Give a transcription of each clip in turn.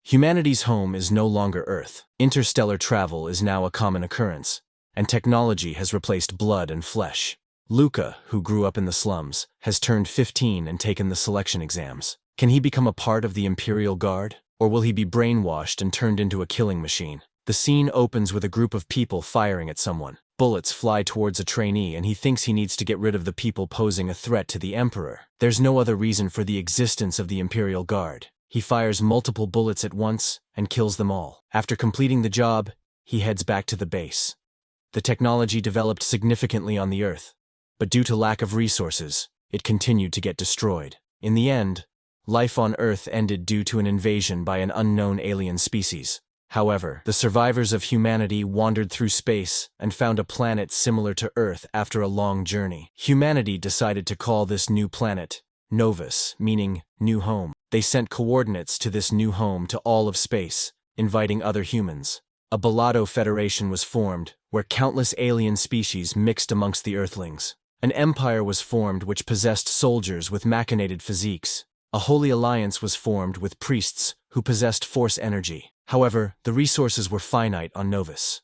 Humanity's home is no longer Earth. Interstellar travel is now a common occurrence, and technology has replaced blood and flesh. Luca, who grew up in the slums, has turned 15 and taken the selection exams. Can he become a part of the Imperial Guard? Or will he be brainwashed and turned into a killing machine? The scene opens with a group of people firing at someone. Bullets fly towards a trainee and he thinks he needs to get rid of the people posing a threat to the Emperor. There's no other reason for the existence of the Imperial Guard. He fires multiple bullets at once and kills them all. After completing the job, he heads back to the base. The technology developed significantly on the Earth, but due to lack of resources, it continued to get destroyed. In the end, life on Earth ended due to an invasion by an unknown alien species. However, the survivors of humanity wandered through space and found a planet similar to Earth after a long journey. Humanity decided to call this new planet Novus, meaning new home. They sent coordinates to this new home to all of space, inviting other humans. A Balado Federation was formed, where countless alien species mixed amongst the Earthlings. An empire was formed which possessed soldiers with machinated physiques. A holy alliance was formed with priests who possessed force energy. However, the resources were finite on Novus.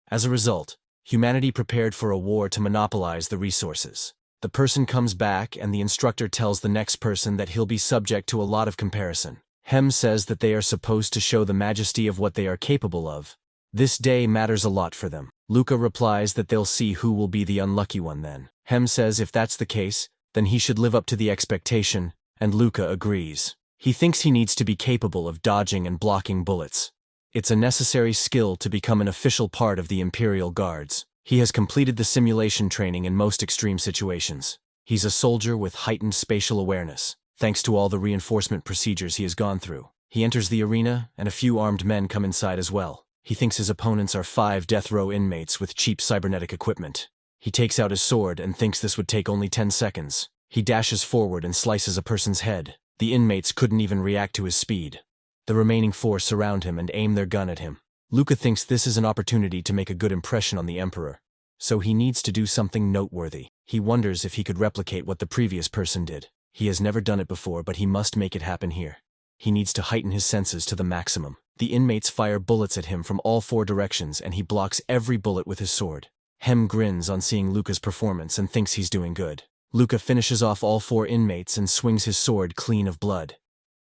As a result, humanity prepared for a war to monopolize the resources. The person comes back and the instructor tells the next person that he'll be subject to a lot of comparison. Hem says that they are supposed to show the majesty of what they are capable of. This day matters a lot for them. Luca replies that they'll see who will be the unlucky one then. Hem says if that's the case, then he should live up to the expectation, and Luca agrees. He thinks he needs to be capable of dodging and blocking bullets. It's a necessary skill to become an official part of the Imperial Guards. He has completed the simulation training in most extreme situations. He's a soldier with heightened spatial awareness, thanks to all the reinforcement procedures he has gone through. He enters the arena, and a few armed men come inside as well. He thinks his opponents are 5 death row inmates with cheap cybernetic equipment. He takes out his sword and thinks this would take only 10 seconds. He dashes forward and slices a person's head. The inmates couldn't even react to his speed. The remaining 4 surround him and aim their gun at him. Luca thinks this is an opportunity to make a good impression on the Emperor, so he needs to do something noteworthy. He wonders if he could replicate what the previous person did. He has never done it before, but he must make it happen here. He needs to heighten his senses to the maximum. The inmates fire bullets at him from all 4 directions and he blocks every bullet with his sword. Hem grins on seeing Luca's performance and thinks he's doing good. Luca finishes off all 4 inmates and swings his sword clean of blood.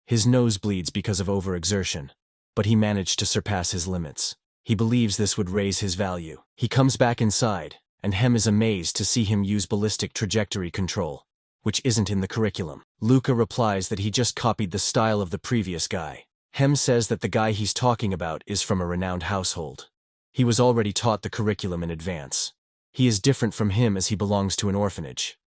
His nose bleeds because of overexertion, but he managed to surpass his limits. He believes this would raise his value. He comes back inside, and Hem is amazed to see him use ballistic trajectory control, which isn't in the curriculum. Luca replies that he just copied the style of the previous guy. Hem says that the guy he's talking about is from a renowned household. He was already taught the curriculum in advance. He is different from him as he belongs to an orphanage.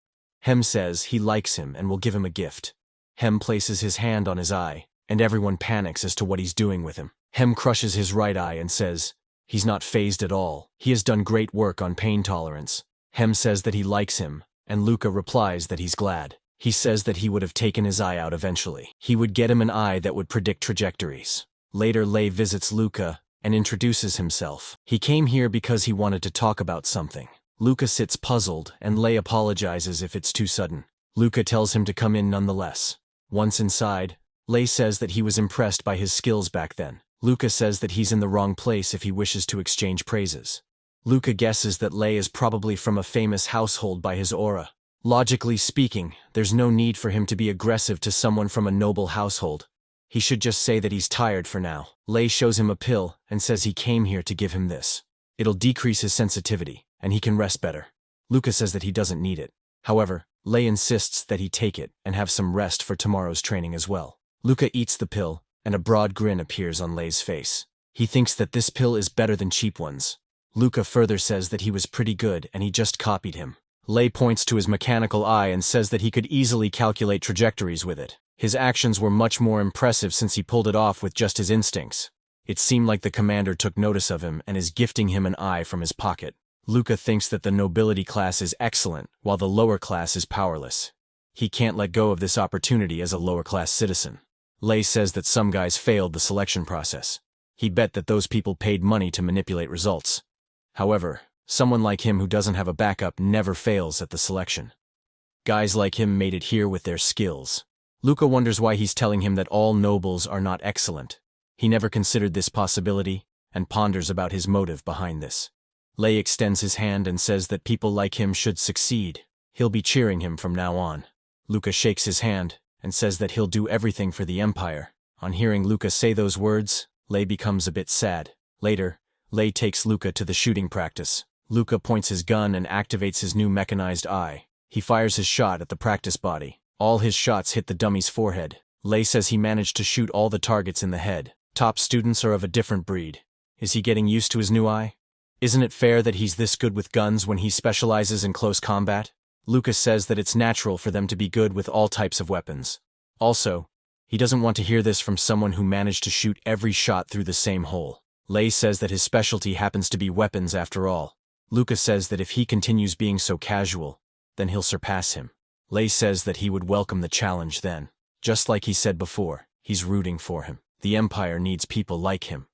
Hem says he likes him and will give him a gift. Hem places his hand on his eye, and everyone panics as to what he's doing with him. Hem crushes his right eye and says he's not fazed at all. He has done great work on pain tolerance. Hem says that he likes him, and Luca replies that he's glad. He says that he would have taken his eye out eventually. He would get him an eye that would predict trajectories. Later, Lei visits Luca and introduces himself. He came here because he wanted to talk about something. Luca sits puzzled, and Lei apologizes if it's too sudden. Luca tells him to come in nonetheless. Once inside, Lei says that he was impressed by his skills back then. Luca says that he's in the wrong place if he wishes to exchange praises. Luca guesses that Lei is probably from a famous household by his aura. Logically speaking, there's no need for him to be aggressive to someone from a noble household. He should just say that he's tired for now. Lei shows him a pill and says he came here to give him this. It'll decrease his sensitivity, and he can rest better. Luca says that he doesn't need it. However, Lei insists that he take it and have some rest for tomorrow's training as well. Luca eats the pill, and a broad grin appears on Lei's face. He thinks that this pill is better than cheap ones. Luca further says that he was pretty good and he just copied him. Lei points to his mechanical eye and says that he could easily calculate trajectories with it. His actions were much more impressive since he pulled it off with just his instincts. It seemed like the commander took notice of him and is gifting him an eye from his pocket. Luca thinks that the nobility class is excellent, while the lower class is powerless. He can't let go of this opportunity as a lower-class citizen. Lei says that some guys failed the selection process. He bet that those people paid money to manipulate results. However, someone like him who doesn't have a backup never fails at the selection. Guys like him made it here with their skills. Luca wonders why he's telling him that all nobles are not excellent. He never considered this possibility, and ponders about his motive behind this. Lei extends his hand and says that people like him should succeed. He'll be cheering him from now on. Luca shakes his hand and says that he'll do everything for the Empire. On hearing Luca say those words, Lei becomes a bit sad. Later, Lei takes Luca to the shooting practice. Luca points his gun and activates his new mechanized eye. He fires his shot at the practice body. All his shots hit the dummy's forehead. Lei says he managed to shoot all the targets in the head. Top students are of a different breed. Is he getting used to his new eye? Isn't it fair that he's this good with guns when he specializes in close combat? Luca says that it's natural for them to be good with all types of weapons. Also, he doesn't want to hear this from someone who managed to shoot every shot through the same hole. Lei says that his specialty happens to be weapons after all. Luca says that if he continues being so casual, then he'll surpass him. Lei says that he would welcome the challenge then. Just like he said before, he's rooting for him. The Empire needs people like him.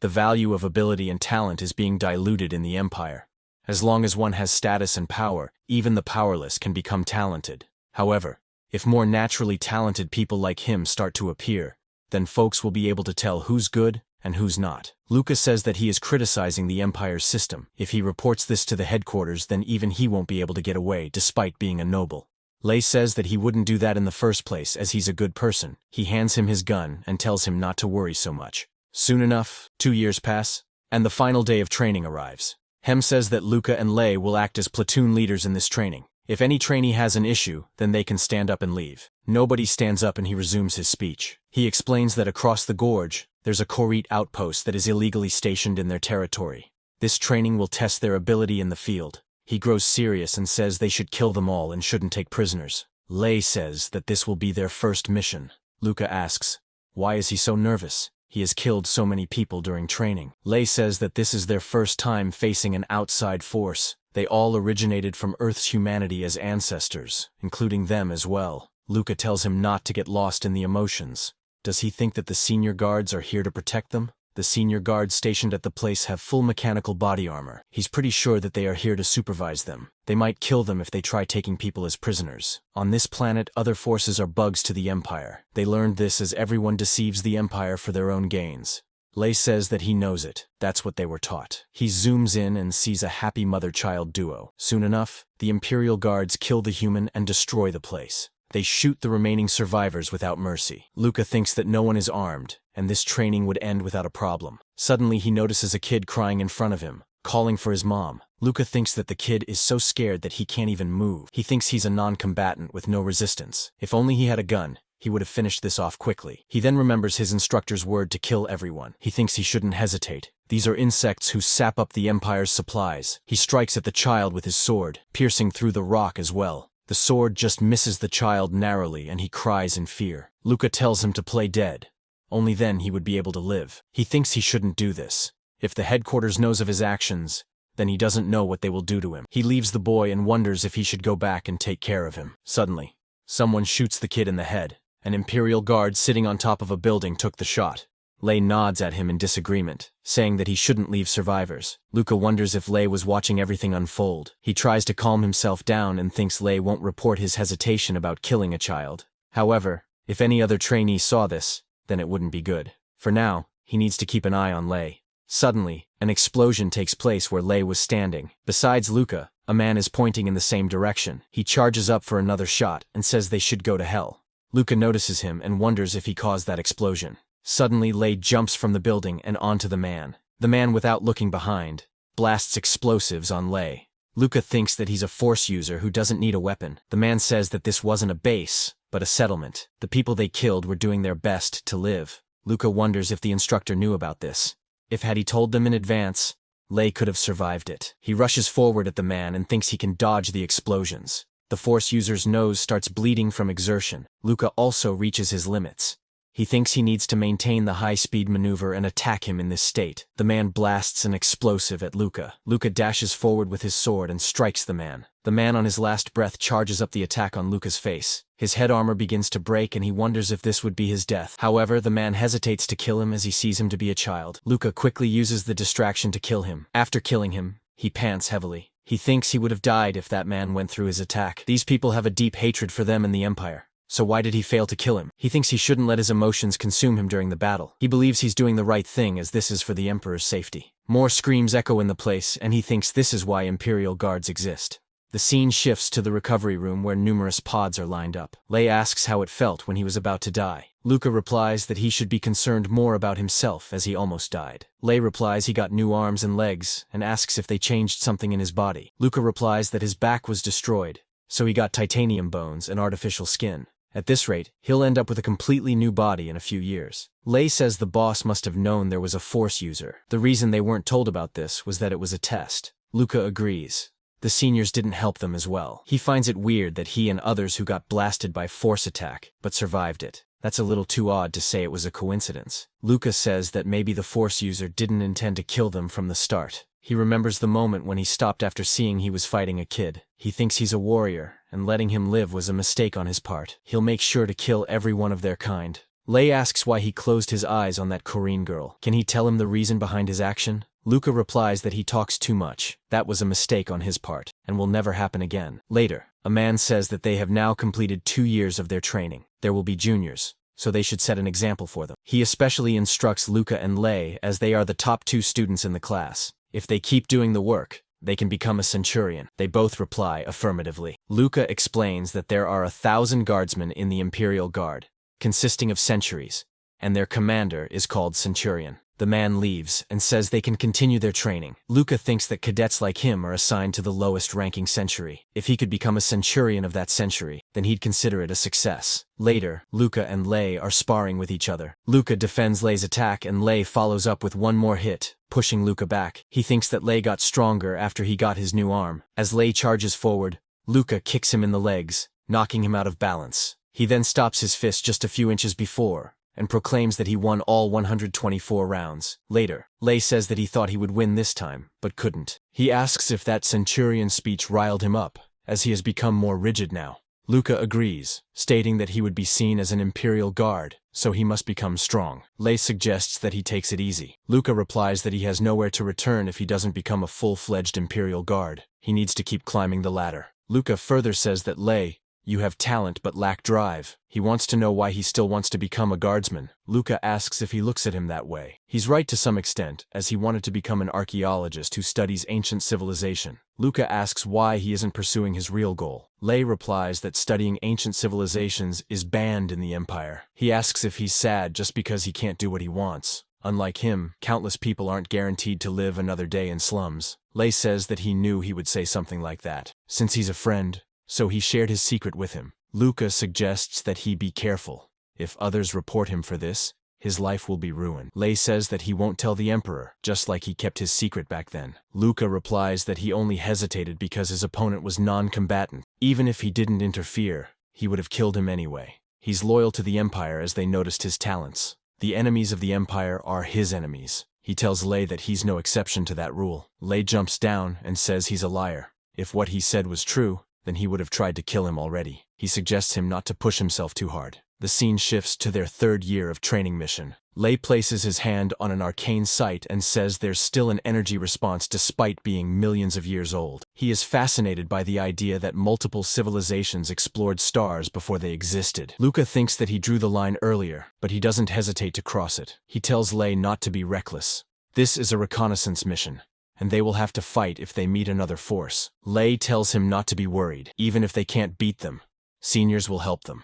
The value of ability and talent is being diluted in the Empire. As long as one has status and power, even the powerless can become talented. However, if more naturally talented people like him start to appear, then folks will be able to tell who's good and who's not. Luca says that he is criticizing the Empire's system. If he reports this to the headquarters, then even he won't be able to get away despite being a noble. Lei says that he wouldn't do that in the first place as he's a good person. He hands him his gun and tells him not to worry so much. Soon enough, 2 years pass, and the final day of training arrives. Hem says that Luca and Lei will act as platoon leaders in this training. If any trainee has an issue, then they can stand up and leave. Nobody stands up and he resumes his speech. He explains that across the gorge, there's a Korite outpost that is illegally stationed in their territory. This training will test their ability in the field. He grows serious and says they should kill them all and shouldn't take prisoners. Lei says that this will be their first mission. Luca asks, why is he so nervous? He has killed so many people during training. Lei says that this is their first time facing an outside force. They all originated from Earth's humanity as ancestors, including them as well. Luca tells him not to get lost in the emotions. Does he think that the senior guards are here to protect them? The senior guards stationed at the place have full mechanical body armor. He's pretty sure that they are here to supervise them. They might kill them if they try taking people as prisoners. On this planet, other forces are bugs to the Empire. They learned this as everyone deceives the Empire for their own gains. Lei says that he knows it. That's what they were taught. He zooms in and sees a happy mother-child duo. Soon enough, the Imperial Guards kill the human and destroy the place. They shoot the remaining survivors without mercy. Luca thinks that no one is armed, and this training would end without a problem. Suddenly he notices a kid crying in front of him, calling for his mom. Luca thinks that the kid is so scared that he can't even move. He thinks he's a non-combatant with no resistance. If only he had a gun, he would have finished this off quickly. He then remembers his instructor's word to kill everyone. He thinks he shouldn't hesitate. These are insects who sap up the Empire's supplies. He strikes at the child with his sword, piercing through the rock as well. The sword just misses the child narrowly and he cries in fear. Luca tells him to play dead. Only then he would be able to live. He thinks he shouldn't do this. If the headquarters knows of his actions, then he doesn't know what they will do to him. He leaves the boy and wonders if he should go back and take care of him. Suddenly, someone shoots the kid in the head. An Imperial guard sitting on top of a building took the shot. Lei nods at him in disagreement, saying that he shouldn't leave survivors. Luca wonders if Lei was watching everything unfold. He tries to calm himself down and thinks Lei won't report his hesitation about killing a child. However, if any other trainee saw this, then it wouldn't be good. For now, he needs to keep an eye on Lei. Suddenly, an explosion takes place where Lei was standing. Besides Luca, a man is pointing in the same direction. He charges up for another shot and says they should go to hell. Luca notices him and wonders if he caused that explosion. Suddenly, Lei jumps from the building and onto the man. The man, without looking behind, blasts explosives on Lei. Luca thinks that he's a force user who doesn't need a weapon. The man says that this wasn't a base, but a settlement. The people they killed were doing their best to live. Luca wonders if the instructor knew about this. If had he told them in advance, Lei could have survived it. He rushes forward at the man and thinks he can dodge the explosions. The force user's nose starts bleeding from exertion. Luca also reaches his limits. He thinks he needs to maintain the high-speed maneuver and attack him in this state. The man blasts an explosive at Luca. Luca dashes forward with his sword and strikes the man. The man on his last breath charges up the attack on Luca's face. His head armor begins to break and he wonders if this would be his death. However, the man hesitates to kill him as he sees him to be a child. Luca quickly uses the distraction to kill him. After killing him, he pants heavily. He thinks he would have died if that man went through his attack. These people have a deep hatred for them and the Empire. So why did he fail to kill him? He thinks he shouldn't let his emotions consume him during the battle. He believes he's doing the right thing as this is for the Emperor's safety. More screams echo in the place, and he thinks this is why Imperial Guards exist. The scene shifts to the recovery room where numerous pods are lined up. Lei asks how it felt when he was about to die. Luca replies that he should be concerned more about himself as he almost died. Lei replies he got new arms and legs and asks if they changed something in his body. Luca replies that his back was destroyed, so he got titanium bones and artificial skin. At this rate, he'll end up with a completely new body in a few years. Lei says the boss must have known there was a Force user. The reason they weren't told about this was that it was a test. Luca agrees. The seniors didn't help them as well. He finds it weird that he and others who got blasted by Force attack, but survived it. That's a little too odd to say it was a coincidence. Luca says that maybe the Force user didn't intend to kill them from the start. He remembers the moment when he stopped after seeing he was fighting a kid. He thinks he's a warrior, and letting him live was a mistake on his part. He'll make sure to kill every one of their kind. Lei asks why he closed his eyes on that Korean girl. Can he tell him the reason behind his action? Luca replies that he talks too much. That was a mistake on his part, and will never happen again. Later, a man says that they have now completed 2 years of their training. There will be juniors, so they should set an example for them. He especially instructs Luca and Lei as they are the top 2 students in the class. If they keep doing the work, they can become a centurion. They both reply affirmatively. Luca explains that there are 1,000 guardsmen in the Imperial Guard, consisting of centuries, and their commander is called Centurion. The man leaves and says they can continue their training. Luca thinks that cadets like him are assigned to the lowest-ranking century. If he could become a centurion of that century, then he'd consider it a success. Later, Luca and Lei are sparring with each other. Luca defends Lei's attack and Lei follows up with one more hit, pushing Luca back. He thinks that Lei got stronger after he got his new arm. As Lei charges forward, Luca kicks him in the legs, knocking him out of balance. He then stops his fist just a few inches before, and proclaims that he won all 124 rounds. Later, Lei says that he thought he would win this time, but couldn't. He asks if that centurion speech riled him up, as he has become more rigid now. Luca agrees, stating that he would be seen as an Imperial Guard, so he must become strong. Lei suggests that he takes it easy. Luca replies that he has nowhere to return if he doesn't become a full-fledged Imperial Guard. He needs to keep climbing the ladder. Luca further says that Lei, you have talent but lack drive. He wants to know why he still wants to become a guardsman. Luca asks if he looks at him that way. He's right to some extent, as he wanted to become an archaeologist who studies ancient civilization. Luca asks why he isn't pursuing his real goal. Lei replies that studying ancient civilizations is banned in the Empire. He asks if he's sad just because he can't do what he wants. Unlike him, countless people aren't guaranteed to live another day in slums. Lei says that he knew he would say something like that, since he's a friend, so he shared his secret with him. Luca suggests that he be careful. If others report him for this, his life will be ruined. Lei says that he won't tell the Emperor, just like he kept his secret back then. Luca replies that he only hesitated because his opponent was non-combatant. Even if he didn't interfere, he would have killed him anyway. He's loyal to the Empire as they noticed his talents. The enemies of the Empire are his enemies. He tells Lei that he's no exception to that rule. Lei jumps down and says he's a liar. If what he said was true, then he would have tried to kill him already. He suggests him not to push himself too hard. The scene shifts to their 3rd year of training mission. Lei places his hand on an arcane site and says there's still an energy response despite being millions of years old. He is fascinated by the idea that multiple civilizations explored stars before they existed. Luca thinks that he drew the line earlier, but he doesn't hesitate to cross it. He tells Lei not to be reckless. This is a reconnaissance mission, and they will have to fight if they meet another force. Lei tells him not to be worried. Even if they can't beat them, seniors will help them.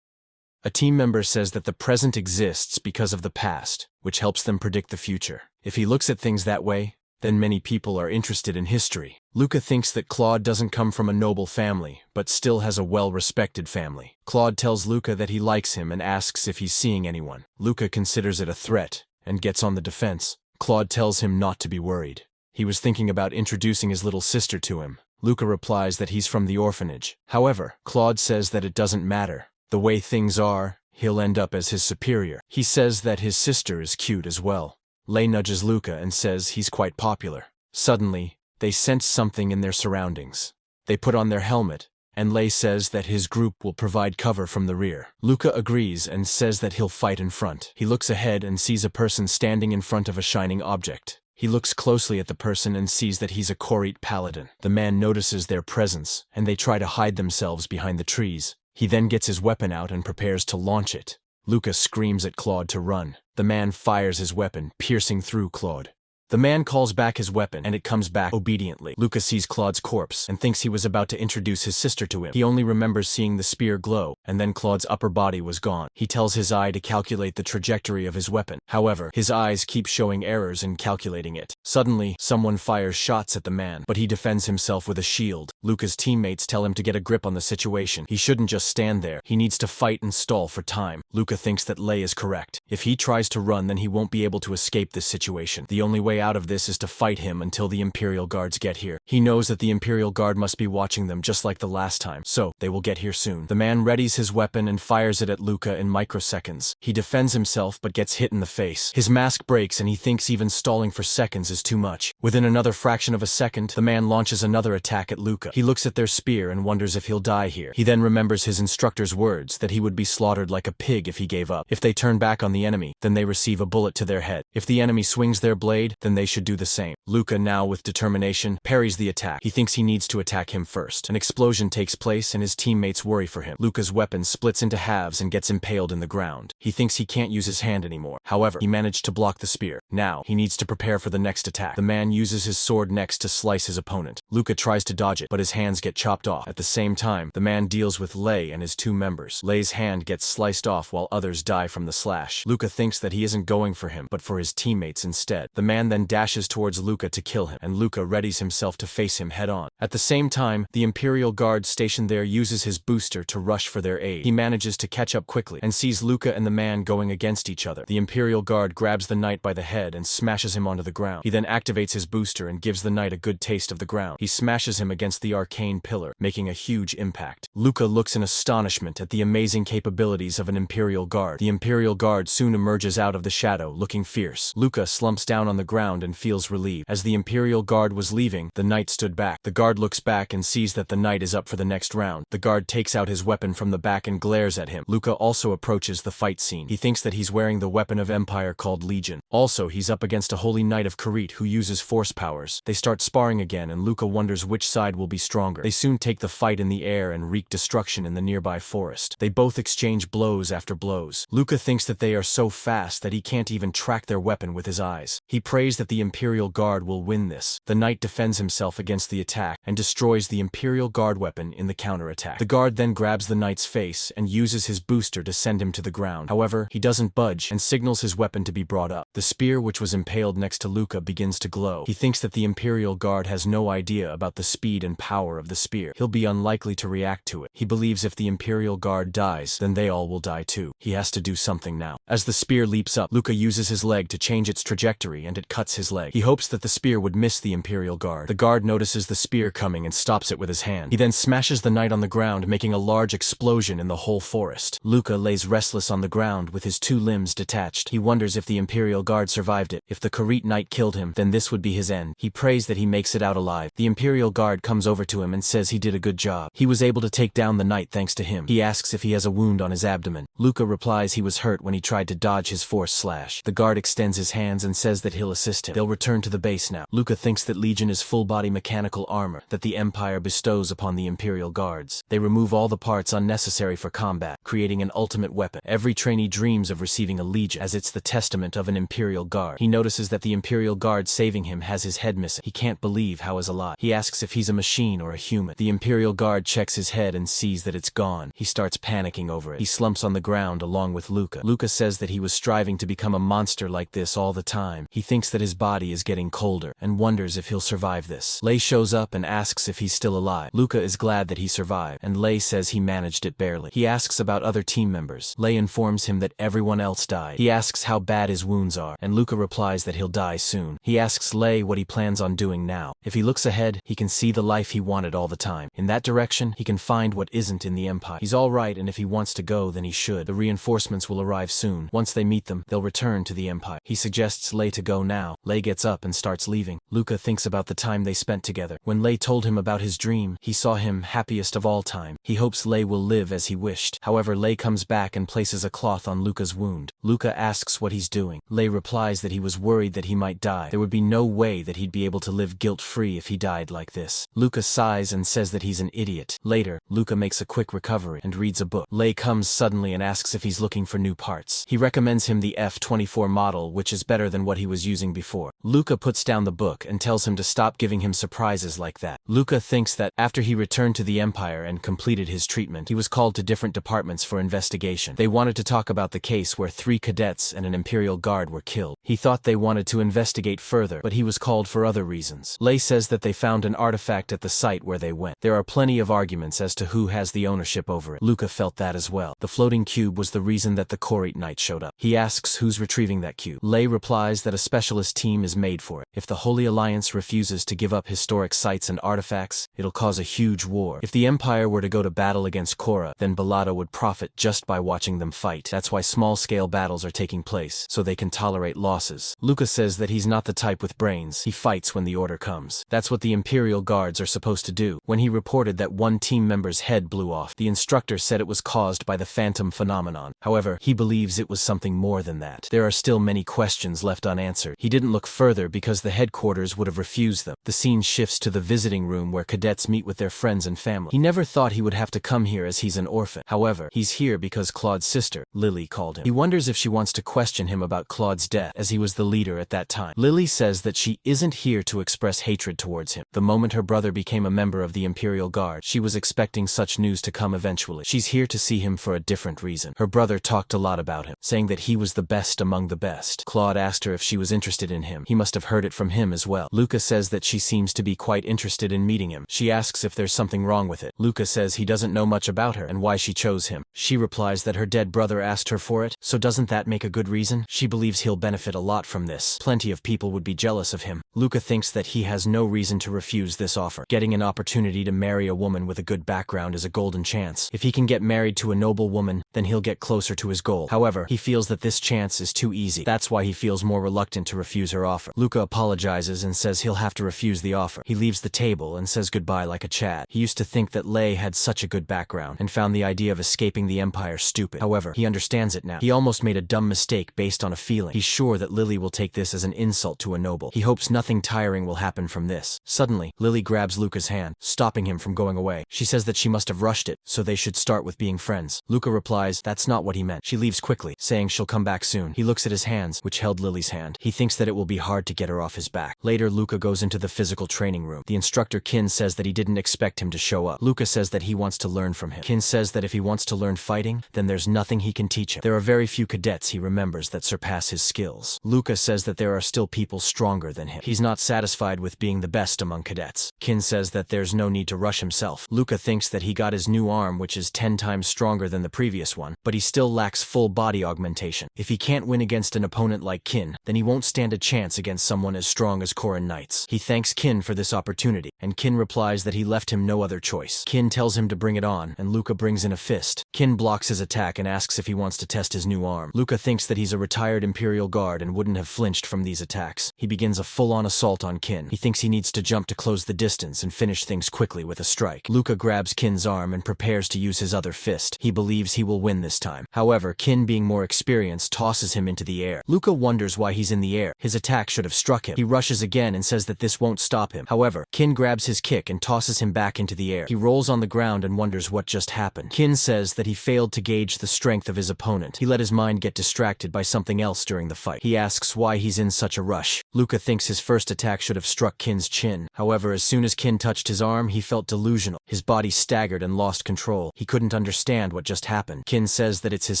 A team member says that the present exists because of the past, which helps them predict the future. If he looks at things that way, then many people are interested in history. Luca thinks that Claude doesn't come from a noble family, but still has a well-respected family. Claude tells Luca that he likes him and asks if he's seeing anyone. Luca considers it a threat and gets on the defense. Claude tells him not to be worried. He was thinking about introducing his little sister to him. Luca replies that he's from the orphanage. However, Claude says that it doesn't matter. The way things are, he'll end up as his superior. He says that his sister is cute as well. Lei nudges Luca and says he's quite popular. Suddenly, they sense something in their surroundings. They put on their helmet, and Lei says that his group will provide cover from the rear. Luca agrees and says that he'll fight in front. He looks ahead and sees a person standing in front of a shining object. He looks closely at the person and sees that he's a Korite paladin. The man notices their presence, and they try to hide themselves behind the trees. He then gets his weapon out and prepares to launch it. Luca screams at Claude to run. The man fires his weapon, piercing through Claude. The man calls back his weapon, and it comes back obediently. Luca sees Claude's corpse and thinks he was about to introduce his sister to him. He only remembers seeing the spear glow, and then Claude's upper body was gone. He tells his eye to calculate the trajectory of his weapon. However, his eyes keep showing errors in calculating it. Suddenly, someone fires shots at the man, but he defends himself with a shield. Luca's teammates tell him to get a grip on the situation. He shouldn't just stand there. He needs to fight and stall for time. Luca thinks that Lei is correct. If he tries to run, then he won't be able to escape this situation. The only way out of this is to fight him until the Imperial Guards get here. He knows that the Imperial Guard must be watching them just like the last time, so they will get here soon. The man readies his weapon and fires it at Luca in microseconds. He defends himself but gets hit in the face. His mask breaks and he thinks even stalling for seconds is too much. Within another fraction of a second, the man launches another attack at Luca. He looks at their spear and wonders if he'll die here. He then remembers his instructor's words that he would be slaughtered like a pig if he gave up. If they turn back on the enemy, then they receive a bullet to their head. If the enemy swings their blade, then they should do the same. Luca, now with determination, parries the attack. He thinks he needs to attack him first. An explosion takes place and his teammates worry for him. Luca's weapon splits into halves and gets impaled in the ground. He thinks he can't use his hand anymore. However, he managed to block the spear. Now, he needs to prepare for the next attack. The man uses his sword next to slice his opponent. Luca tries to dodge it, but his hands get chopped off. At the same time, the man deals with Lei and his two members. Lei's hand gets sliced off while others die from the slash. Luca thinks that he isn't going for him, but for his teammates instead. The man then dashes towards Luca to kill him, and Luca readies himself to face him head-on. At the same time, the Imperial Guard stationed there uses his booster to rush for their aid. He manages to catch up quickly, and sees Luca and the man going against each other. The Imperial Guard grabs the knight by the head and smashes him onto the ground. He then activates his booster and gives the knight a good taste of the ground. He smashes him against the arcane pillar, making a huge impact. Luca looks in astonishment at the amazing capabilities of an Imperial Guard. The Imperial Guard soon emerges out of the shadow, looking fierce. Luca slumps down on the ground and feels relieved. As the Imperial Guard was leaving, the knight stood back. The guard looks back and sees that the knight is up for the next round. The guard takes out his weapon from the back and glares at him. Luca also approaches the fight scene. He thinks that he's wearing the weapon of Empire called Legion. Also, he's up against a holy knight of Crete who uses force powers. They start sparring again and Luca wonders which side will be stronger. They soon take the fight in the air and wreak destruction in the nearby forest. They both exchange blows after blows. Luca thinks that they are so fast that he can't even track their weapon with his eyes. He prays that the Imperial Guard will win this. The knight defends himself against the attack and destroys the Imperial Guard weapon in the counterattack. The guard then grabs the knight's face and uses his booster to send him to the ground. However, he doesn't budge and signals his weapon to be brought up. The spear which was impaled next to Luca begins to glow. He thinks that the Imperial Guard has no idea about the speed and power of the spear. He'll be unlikely to react to it. He believes if the Imperial Guard dies, then they all will die too. He has to do something now. As the spear leaps up, Luca uses his leg to change its trajectory and it cuts his leg. He hopes that the spear would miss the Imperial Guard. The guard notices the spear coming and stops it with his hand. He then smashes the knight on the ground, making a large explosion in the whole forest. Luca lays restless on the ground with his two limbs detached. He wonders if the Imperial Guard survived it. If the Crete knight killed him, then this would be his end. He prays that he makes it out alive. The Imperial Guard comes over to him and says he did a good job. He was able to take down the knight thanks to him. He asks if he has a wound on his abdomen. Luca replies he was hurt when he tried to dodge his force slash. The guard extends his hands and says that he'll assist him. They'll return to the base now. Luca thinks that Legion is full-body mechanical armor that the Empire bestows upon the Imperial Guards. They remove all the parts unnecessary for combat, creating an ultimate weapon. Every trainee dreams of receiving a Legion, as it's the testament of an Imperial Guard. He notices that the Imperial Guard saving him has his head missing. He can't believe how he's alive. He asks if he's a machine or a human. The Imperial Guard checks his head and sees that it's gone. He starts panicking over it. He slumps on the ground along with Luca. Luca says that he was striving to become a monster like this all the time. He thinks that his body is getting colder and wonders if he'll survive this. Lei shows up and asks if he's still alive. Luca is glad that he survived, and Lei says he managed it barely. He asks about other team members. Lei informs him that everyone else died. He asks how bad his wounds are, and Luca replies that he'll die soon. He asks Lei what he plans on doing now. If he looks ahead, he can see the life he wanted all the time. In that direction, he can find what isn't in the Empire. He's alright, and if he wants to go, then he should. The reinforcements will arrive soon. Once they meet them, they'll return to the Empire. He suggests Lei to go now, now. Lei gets up and starts leaving. Luca thinks about the time they spent together. When Lei told him about his dream, he saw him happiest of all time. He hopes Lei will live as he wished. However, Lei comes back and places a cloth on Luca's wound. Luca asks what he's doing. Lei replies that he was worried that he might die. There would be no way that he'd be able to live guilt-free if he died like this. Luca sighs and says that he's an idiot. Later, Luca makes a quick recovery and reads a book. Lei comes suddenly and asks if he's looking for new parts. He recommends him the F-24 model, which is better than what he was using before. Luca puts down the book and tells him to stop giving him surprises like that. Luca thinks that after he returned to the Empire and completed his treatment, he was called to different departments for investigation. They wanted to talk about the case where 3 cadets and an Imperial guard were killed. He thought they wanted to investigate further, but he was called for other reasons. Lei says that they found an artifact at the site where they went. There are plenty of arguments as to who has the ownership over it. Luca felt that as well. The floating cube was the reason that the Korite Knight showed up. He asks who's retrieving that cube. Lei replies that a specialist team is made for it. If the Holy Alliance refuses to give up historic sites and artifacts, it'll cause a huge war. If the Empire were to go to battle against Korra, then Balada would profit just by watching them fight. That's why small-scale battles are taking place, so they can tolerate losses. Luca says that he's not the type with brains. He fights when the order comes. That's what the Imperial Guards are supposed to do. When he reported that one team member's head blew off, the instructor said it was caused by the phantom phenomenon. However, he believes it was something more than that. There are still many questions left unanswered. He didn't look further because the headquarters would have refused them. The scene shifts to the visiting room where cadets meet with their friends and family. He never thought he would have to come here as he's an orphan. However, he's here because Claude's sister, Lily, called him. He wonders if she wants to question him about Claude's death, as he was the leader at that time. Lily says that she isn't here to express hatred towards him. The moment her brother became a member of the Imperial Guard, she was expecting such news to come eventually. She's here to see him for a different reason. Her brother talked a lot about him, saying that he was the best among the best. Claude asked her if she was interested in him. He must have heard it from him as well. Luca says that she seems to be quite interested in meeting him. She asks if there's something wrong with it. Luca says he doesn't know much about her and why she chose him. She replies that her dead brother asked her for it, so doesn't that make a good reason? She believes he'll benefit a lot from this. Plenty of people would be jealous of him. Luca thinks that he has no reason to refuse this offer. Getting an opportunity to marry a woman with a good background is a golden chance. If he can get married to a noble woman, then he'll get closer to his goal. However, he feels that this chance is too easy. That's why he feels more reluctant to refuse her offer. Luca apologizes and says he'll have to refuse the offer. He leaves the table and says goodbye like a Chad. He used to think that Lei had such a good background and found the idea of escaping the Empire stupid. However, he understands it now. He almost made a dumb mistake based on a feeling. He's sure that Lily will take this as an insult to a noble. He hopes nothing tiring will happen from this. Suddenly, Lily grabs Luca's hand, stopping him from going away. She says that she must have rushed it, so they should start with being friends. Luca replies that's not what he meant. She leaves quickly, saying she'll come back soon. He looks at his hands, which held Lily's hand. He thinks that it will be hard to get her off his back. Later, Luca goes into the physical training room. The instructor Kin says that he didn't expect him to show up. Luca says that he wants to learn from him. Kin says that if he wants to learn fighting, then there's nothing he can teach him. There are very few cadets he remembers that surpass his skills. Luca says that there are still people stronger than him. He's not satisfied with being the best among cadets. Kin says that there's no need to rush himself. Luca thinks that he got his new arm, which is 10 times stronger than the previous one, but he still lacks full body augmentation. If he can't win against an opponent like Kin, then he won't stand a chance against someone as strong as Korin Knights. He thanks Kin for this opportunity, and Kin replies that he left him no other choice. Kin tells him to bring it on, and Luca brings in a fist. Kin blocks his attack and asks if he wants to test his new arm. Luca thinks that he's a retired Imperial Guard and wouldn't have flinched from these attacks. He begins a full-on assault on Kin. He thinks he needs to jump to close the distance and finish things quickly with a strike. Luca grabs Kin's arm and prepares to use his other fist. He believes he will win this time. However, Kin, being more experienced, tosses him into the air. Luca wonders why he's in the air. His attack should have struck him. He rushes again and says that this won't stop him. However, Kin grabs his kick and tosses him back into the air. He rolls on the ground and wonders what just happened. Kin says that he failed to gauge the strength of his opponent. He let his mind get distracted by something else during the fight. He asks why he's in such a rush. Luca thinks his first attack should have struck Kin's chin. However, as soon as Kin touched his arm, he felt delusional. His body staggered and lost control. He couldn't understand what just happened. Kin says that it's his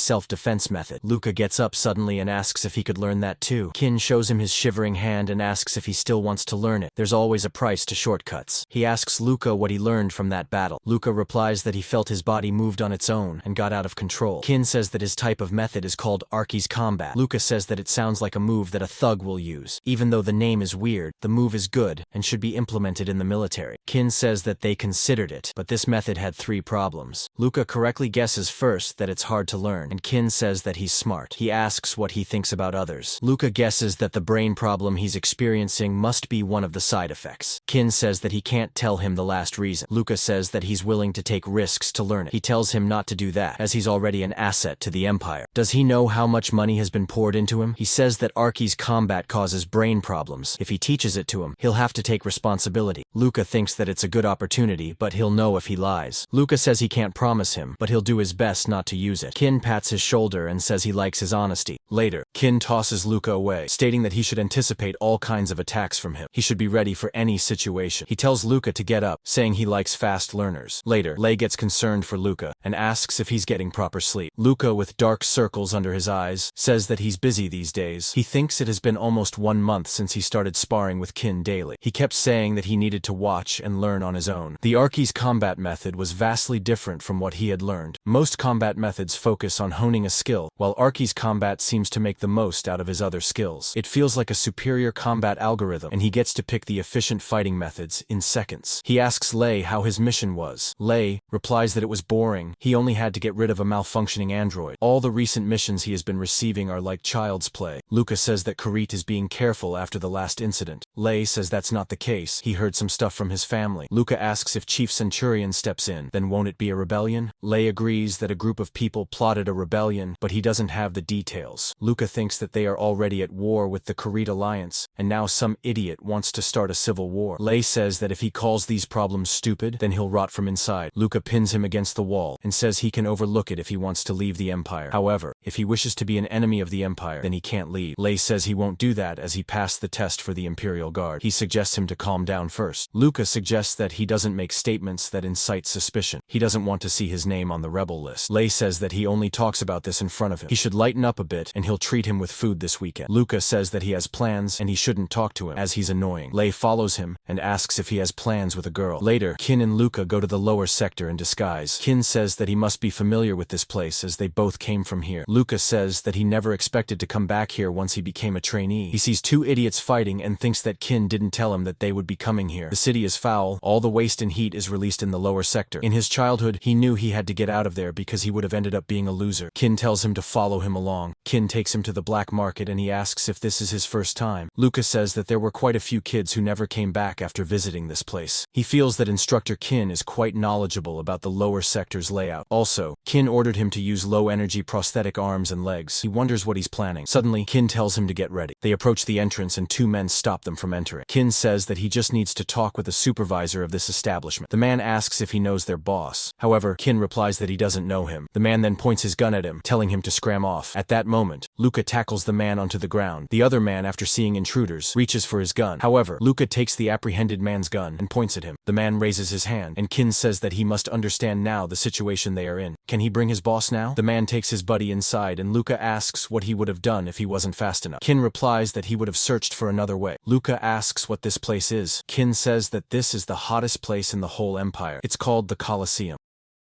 self-defense method. Luca gets up suddenly and asks if he could learn that too. Kin shows him his shivering hand and asks if he still wants to learn it. There's always a price to shortcut. cuts. He asks Luca what he learned from that battle. Luca replies that he felt his body moved on its own and got out of control. Kin says that his type of method is called Archi's combat. Luca says that it sounds like a move that a thug will use. Even though the name is weird, the move is good and should be implemented in the military. Kin says that they considered it, but this method had 3 problems. Luca correctly guesses first that it's hard to learn, and Kin says that he's smart. He asks what he thinks about others. Luca guesses that the brain problem he's experiencing must be one of the side effects. Kin says that he can't tell him the last reason. Luca says that he's willing to take risks to learn it. He tells him not to do that, as he's already an asset to the Empire. Does he know how much money has been poured into him? He says that Archi's combat causes brain problems. If he teaches it to him, he'll have to take responsibility. Luca thinks that it's a good opportunity, but he'll know if he lies. Luca says he can't promise him, but he'll do his best not to use it. Kin pats his shoulder and says he likes his honesty. Later, Kin tosses Luca away, stating that he should anticipate all kinds of attacks from him. He should be ready for any situation. He tells Luca to get up, saying he likes fast learners. Later, Lei gets concerned for Luca and asks if he's getting proper sleep. Luca, with dark circles under his eyes, says that he's busy these days. He thinks it has been almost 1 month since he started sparring with Kin daily. He kept saying that he needed to watch and learn on his own. The Archi's combat method was vastly different from what he had learned. Most combat methods focus on honing a skill, while Archi's combat seems to make the most out of his other skills. It feels like a superior combat algorithm, and he gets to pick the efficient fighting methods in seconds. He asks Lei how his mission was. Lei replies that it was boring. He only had to get rid of a malfunctioning android. All the recent missions he has been receiving are like child's play. Luca says that Karit is being careful after the last incident. Lei says that's not the case. He heard some stuff from his family. Luca asks if Chief Centurion steps in, then won't it be a rebellion? Lei agrees that a group of people plotted a rebellion, but he doesn't have the details. Luca thinks that they are already at war with the Karit Alliance, and now some idiot wants to start a civil war. Lei says that if he calls these problems stupid, then he'll rot from inside. Luca pins him against the wall and says he can overlook it if he wants to leave the Empire. However, if he wishes to be an enemy of the Empire, then he can't leave. Lei says he won't do that as he passed the test for the Imperial Guard. He suggests him to calm down first. Luca suggests that he doesn't make statements that incite suspicion. He doesn't want to see his name on the rebel list. Lei says that he only talks about this in front of him. He should lighten up a bit, and he'll treat him with food this weekend. Luca says that he has plans, and he shouldn't talk to him, as he's annoying. Lei follows him, and asks if he has plans with a girl. Later, Kin and Luca go to the lower sector in disguise. Kin says that he must be familiar with this place as they both came from here. Luca says that he never expected to come back here once he became a trainee. He sees 2 idiots fighting and thinks that Kin didn't tell him that they would be coming here. The city is foul. All the waste and heat is released in the lower sector. In his childhood, he knew he had to get out of there because he would have ended up being a loser. Kin tells him to follow him along. Kin takes him to the black market and he asks if this is his first time. Luca says that there were quite a few kids who never came back after visiting this place. He feels that Instructor Kin is quite knowledgeable about the lower sector's layout. Also, Kin ordered him to use low-energy prosthetic arms and legs. He wonders what he's planning. Suddenly, Kin tells him to get ready. They approach the entrance and 2 men stop them from entering. Kin says that he just needs to talk with the supervisor of this establishment. The man asks if he knows their boss. However, Kin replies that he doesn't know him. The man then points his gun at him, telling him to scram off. At that moment, Luca tackles the man onto the ground. The other man, after seeing intruders, reaches for his gun. However, Luca takes the apprehended man's gun and points at him. The man raises his hand, and Kin says that he must understand now the situation they are in. Can he bring his boss now? The man takes his buddy inside, and Luca asks what he would have done if he wasn't fast enough. Kin replies that he would have searched for another way. Luca asks what this place is. Kin says that this is the hottest place in the whole empire. It's called the Colosseum.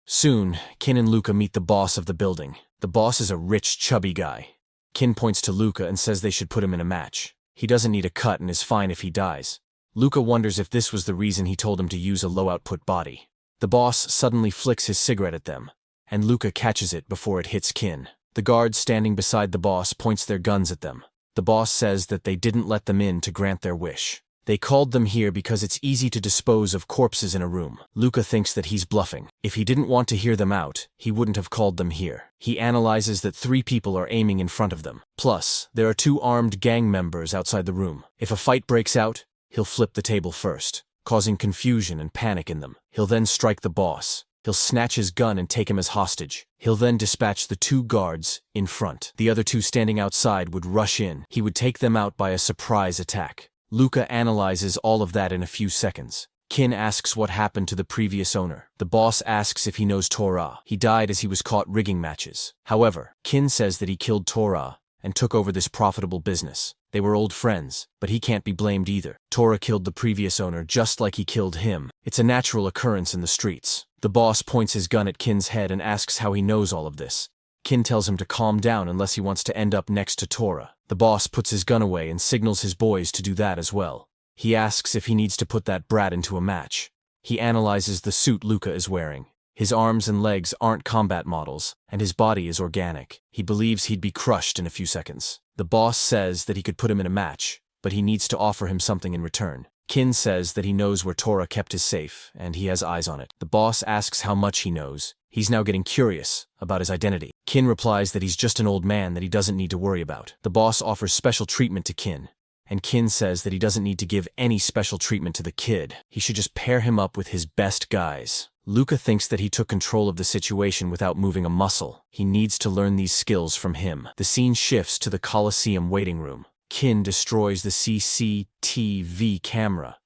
Soon, Kin and Luca meet the boss of the building. The boss is a rich, chubby guy. Kin points to Luca and says they should put him in a match. He doesn't need a cut and is fine if he dies. Luca wonders if this was the reason he told him to use a low-output body. The boss suddenly flicks his cigarette at them, and Luca catches it before it hits Kin. The guards standing beside the boss points their guns at them. The boss says that they didn't let them in to grant their wish. They called them here because it's easy to dispose of corpses in a room. Luca thinks that he's bluffing. If he didn't want to hear them out, he wouldn't have called them here. He analyzes that 3 people are aiming in front of them. Plus, there are 2 armed gang members outside the room. If a fight breaks out, he'll flip the table first, causing confusion and panic in them. He'll then strike the boss. He'll snatch his gun and take him as hostage. He'll then dispatch the 2 guards in front. The other 2 standing outside would rush in. He would take them out by a surprise attack. Luca analyzes all of that in a few seconds. Kin asks what happened to the previous owner. The boss asks if he knows Torah. He died as he was caught rigging matches. However, Kin says that he killed Torah and took over this profitable business. They were old friends, but he can't be blamed either. Tora killed the previous owner just like he killed him. It's a natural occurrence in the streets. The boss points his gun at Kin's head and asks how he knows all of this. Kin tells him to calm down unless he wants to end up next to Tora. The boss puts his gun away and signals his boys to do that as well. He asks if he needs to put that brat into a match. He analyzes the suit Luca is wearing. His arms and legs aren't combat models, and his body is organic. He believes he'd be crushed in a few seconds. The boss says that he could put him in a match, but he needs to offer him something in return. Kin says that he knows where Tora kept his safe, and he has eyes on it. The boss asks how much he knows. He's now getting curious about his identity. Kin replies that he's just an old man that he doesn't need to worry about. The boss offers special treatment to Kin, and Kin says that he doesn't need to give any special treatment to the kid. He should just pair him up with his best guys. Luca thinks that he took control of the situation without moving a muscle. He needs to learn these skills from him. The scene shifts to the Coliseum waiting room. Kin destroys the CCTV camera